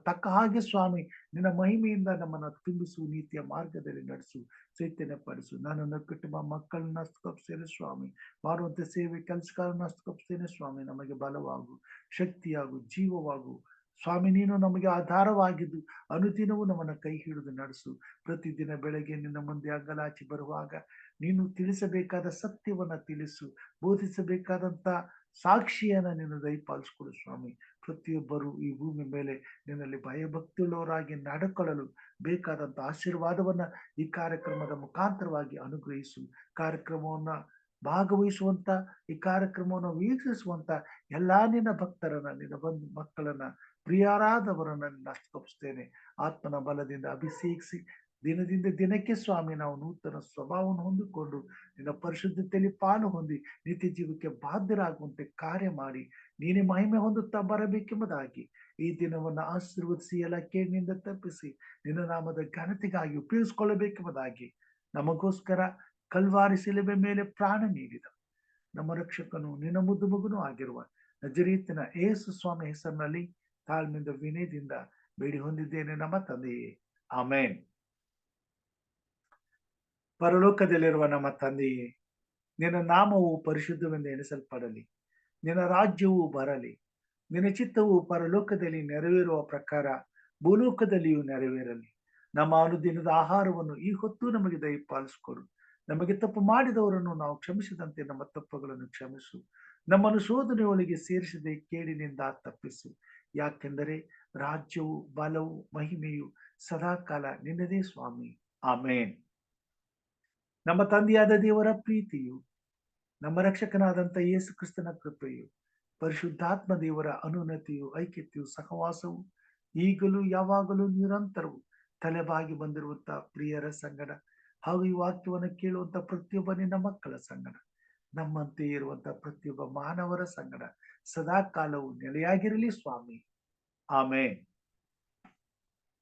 ತಕ್ಕ ಹಾಗೆ ಸ್ವಾಮಿ ನಿನ್ನ ಮಹಿಮೆಯಿಂದ ನಮ್ಮನ್ನ ತುಂಬಿಸು, ನೀತಿಯ ಮಾರ್ಗದಲ್ಲಿ ನಡೆಸು, ಚೈತನ್ಯ ಪಡಿಸು. ನನ್ನನ್ನು ಕುಟುಂಬ ಮಕ್ಕಳನ್ನ ಹಸ್ತಕೊಪ್ಪಿಸ್ತೇನೆ ಸ್ವಾಮಿ. ಮಾಡುವಂತ ಸೇವೆ ಕೆಲಸಗಾರನ್ನ ಹಸ್ತಕೊಪ್ಪಿಸ್ತೇನೆ ಸ್ವಾಮಿ. ನಮಗೆ ಬಲವಾಗು, ಶಕ್ತಿಯಾಗು, ಜೀವವಾಗು ಸ್ವಾಮಿ. ನೀನು ನಮಗೆ ಆಧಾರವಾಗಿದ್ದು ಅನುದಿನವೂ ನಮ್ಮನ್ನ ಕೈ ಹಿಡಿದು ನಡೆಸು. ಪ್ರತಿದಿನ ಬೆಳಗ್ಗೆ ನಿನ್ನ ಮುಂದೆ ಅಂಗಲಾಚಿ ಬರುವಾಗ ನೀನು ತಿಳಿಸಬೇಕಾದ ಸತ್ಯವನ್ನ ತಿಳಿಸು, ಬೋಧಿಸಬೇಕಾದಂತ ಸಾಕ್ಷಿಯನ್ನ ನೀನು ದಯಪಾಲಿಸಿಕೊಡು ಸ್ವಾಮಿ. ಪ್ರತಿಯೊಬ್ಬರು ಈ ಭೂಮಿ ಮೇಲೆ ನಿನ್ನಲ್ಲಿ ಭಯಭಕ್ತಿಯುಳ್ಳವರಾಗಿ ನಡ್ಕೊಳ್ಳಲು ಬೇಕಾದಂತ ಆಶೀರ್ವಾದವನ್ನ ಈ ಕಾರ್ಯಕ್ರಮದ ಮುಖಾಂತರವಾಗಿ ಅನುಗ್ರಹಿಸು. ಕಾರ್ಯಕ್ರಮವನ್ನ ಭಾಗವಹಿಸುವಂತ, ಈ ಕಾರ್ಯಕ್ರಮವನ್ನು ವೀಕ್ಷಿಸುವಂತ ಎಲ್ಲಾ ನಿನ್ನ ಭಕ್ತರನ್ನ, ನಿನ್ನ ಬಂಧು ಮಕ್ಕಳನ್ನ, ಪ್ರಿಯರಾದವರನ್ನ ನಿನ್ನ ಹಸ್ತಕೊಪ್ಪಿಸ್ತೇನೆ. ಆತ್ಮನ ಬಲದಿಂದ ಅಭಿಷೇಕಿಸಿ ದಿನದಿಂದ ದಿನಕ್ಕೆ ಸ್ವಾಮಿ ನಾವು ನೂತನ ಸ್ವಭಾವವನ್ನು ಹೊಂದಿಕೊಂಡು ನಿನ್ನ ಪರಿಶುದ್ಧತೆಯಲ್ಲಿ ಪಾಲು ಹೊಂದಿ ನಿತ್ಯ ಜೀವಕ್ಕೆ ಬಾಧ್ಯರಾಗುವಂತೆ ಕಾರ್ಯ ಮಾಡಿ ನೀನೇ ಮಹಿಮೆ ಹೊಂದುತ್ತಾ ಬರಬೇಕೆಂಬುದಾಗಿ ಈ ದಿನವನ್ನ ಆಶೀರ್ವದಿಸಿ ಎಲ್ಲ ಕೇಡಿನಿಂದ ತಪ್ಪಿಸಿ ನಿನ್ನ ನಾಮದ ಘನತೆಗಾಗಿ ಉಪಯೋಗಿಸಿಕೊಳ್ಳಬೇಕೆಂಬುದಾಗಿ ನಮಗೋಸ್ಕರ ಕಲ್ವಾರಿ ಶಿಲುಬೆ ಮೇಲೆ ಪ್ರಾಣ ನೀಡಿದ ನಮ್ಮ ರಕ್ಷಕನು ನಿನ್ನ ಮುದ್ದು ಮಗನೂ ಆಗಿರುವ ನಜರೇತಿನ ಯೇಸು ಸ್ವಾಮಿ ಹೆಸರಿನಲ್ಲಿ ತಾಳ್ಮೆಯಿಂದ ವಿನಯದಿಂದ ಬೇಡಿ ಹೊಂದಿದ್ದೇನೆ ನಮ್ಮ ತಂದೆಯೇ, ಆಮೇನ್. ಪರಲೋಕದಲ್ಲಿರುವ ನಮ್ಮ ತಂದೆಯೇ, ನಿನ್ನ ನಾಮವು ಪರಿಶುದ್ಧವೆಂದು ಎಣಿಸಲ್ಪಡಲಿ, ನಿನ್ನ ರಾಜ್ಯವು ಬರಲಿ, ನಿನ್ನ ಚಿತ್ತವು ಪರಲೋಕದಲ್ಲಿ ನೆರವೇರುವ ಪ್ರಕಾರ ಭೂಲೋಕದಲ್ಲಿಯೂ ನೆರವೇರಲಿ. ನಮ್ಮ ಅನುದಿನದ ಆಹಾರವನ್ನು ಈ ಹೊತ್ತು ನಮಗೆ ದಯಪಾಲಿಸಿಕೊಡು. ನಮಗೆ ತಪ್ಪು ಮಾಡಿದವರನ್ನು ನಾವು ಕ್ಷಮಿಸಿದಂತೆ ನಮ್ಮ ತಪ್ಪುಗಳನ್ನು ಕ್ಷಮಿಸು. ನಮ್ಮನ್ನು ಶೋಧನೆಯೊಳಗೆ ಸೇರಿಸದೆ ಕೇಡಿನಿಂದ ತಪ್ಪಿಸು. ಯಾಕೆಂದರೆ ರಾಜ್ಯವು, ಬಲವು, ಮಹಿಮೆಯು ಸದಾಕಾಲ ನಿನ್ನದೇ ಸ್ವಾಮಿ, ಆಮೇನ್. ನಮ್ಮ ತಂದೆಯಾದ ದೇವರ ಪ್ರೀತಿಯು, ನಮ್ಮ ರಕ್ಷಕನಾದಂಥ ಯೇಸು ಕ್ರಿಸ್ತನ ಕೃಪೆಯು, ಪರಿಶುದ್ಧಾತ್ಮ ದೇವರ ಅನುನ್ನತಿಯು, ಐಕ್ಯತೆಯು, ಸಹವಾಸವು ಈಗಲೂ ಯಾವಾಗಲೂ ನಿರಂತರವು ತಲೆಬಾಗಿ ಬಂದಿರುವಂತ ಪ್ರಿಯರ ಸಂಗಡ ಹಾಗೂ ಈ ವಾಕ್ಯವನ್ನು ಕೇಳುವಂತ ಪ್ರತಿಯೊಬ್ಬ ನಿನ್ನ ಮಕ್ಕಳ ಸಂಗಡ, ನಮ್ಮಂತೆ ಇರುವಂತ ಪ್ರತಿಯೊಬ್ಬ ಮಾನವರ ಸಂಗಡ ಸದಾ ಕಾಲವು ನೆಲೆಯಾಗಿರಲಿ ಸ್ವಾಮಿ, ಆಮೇನ್.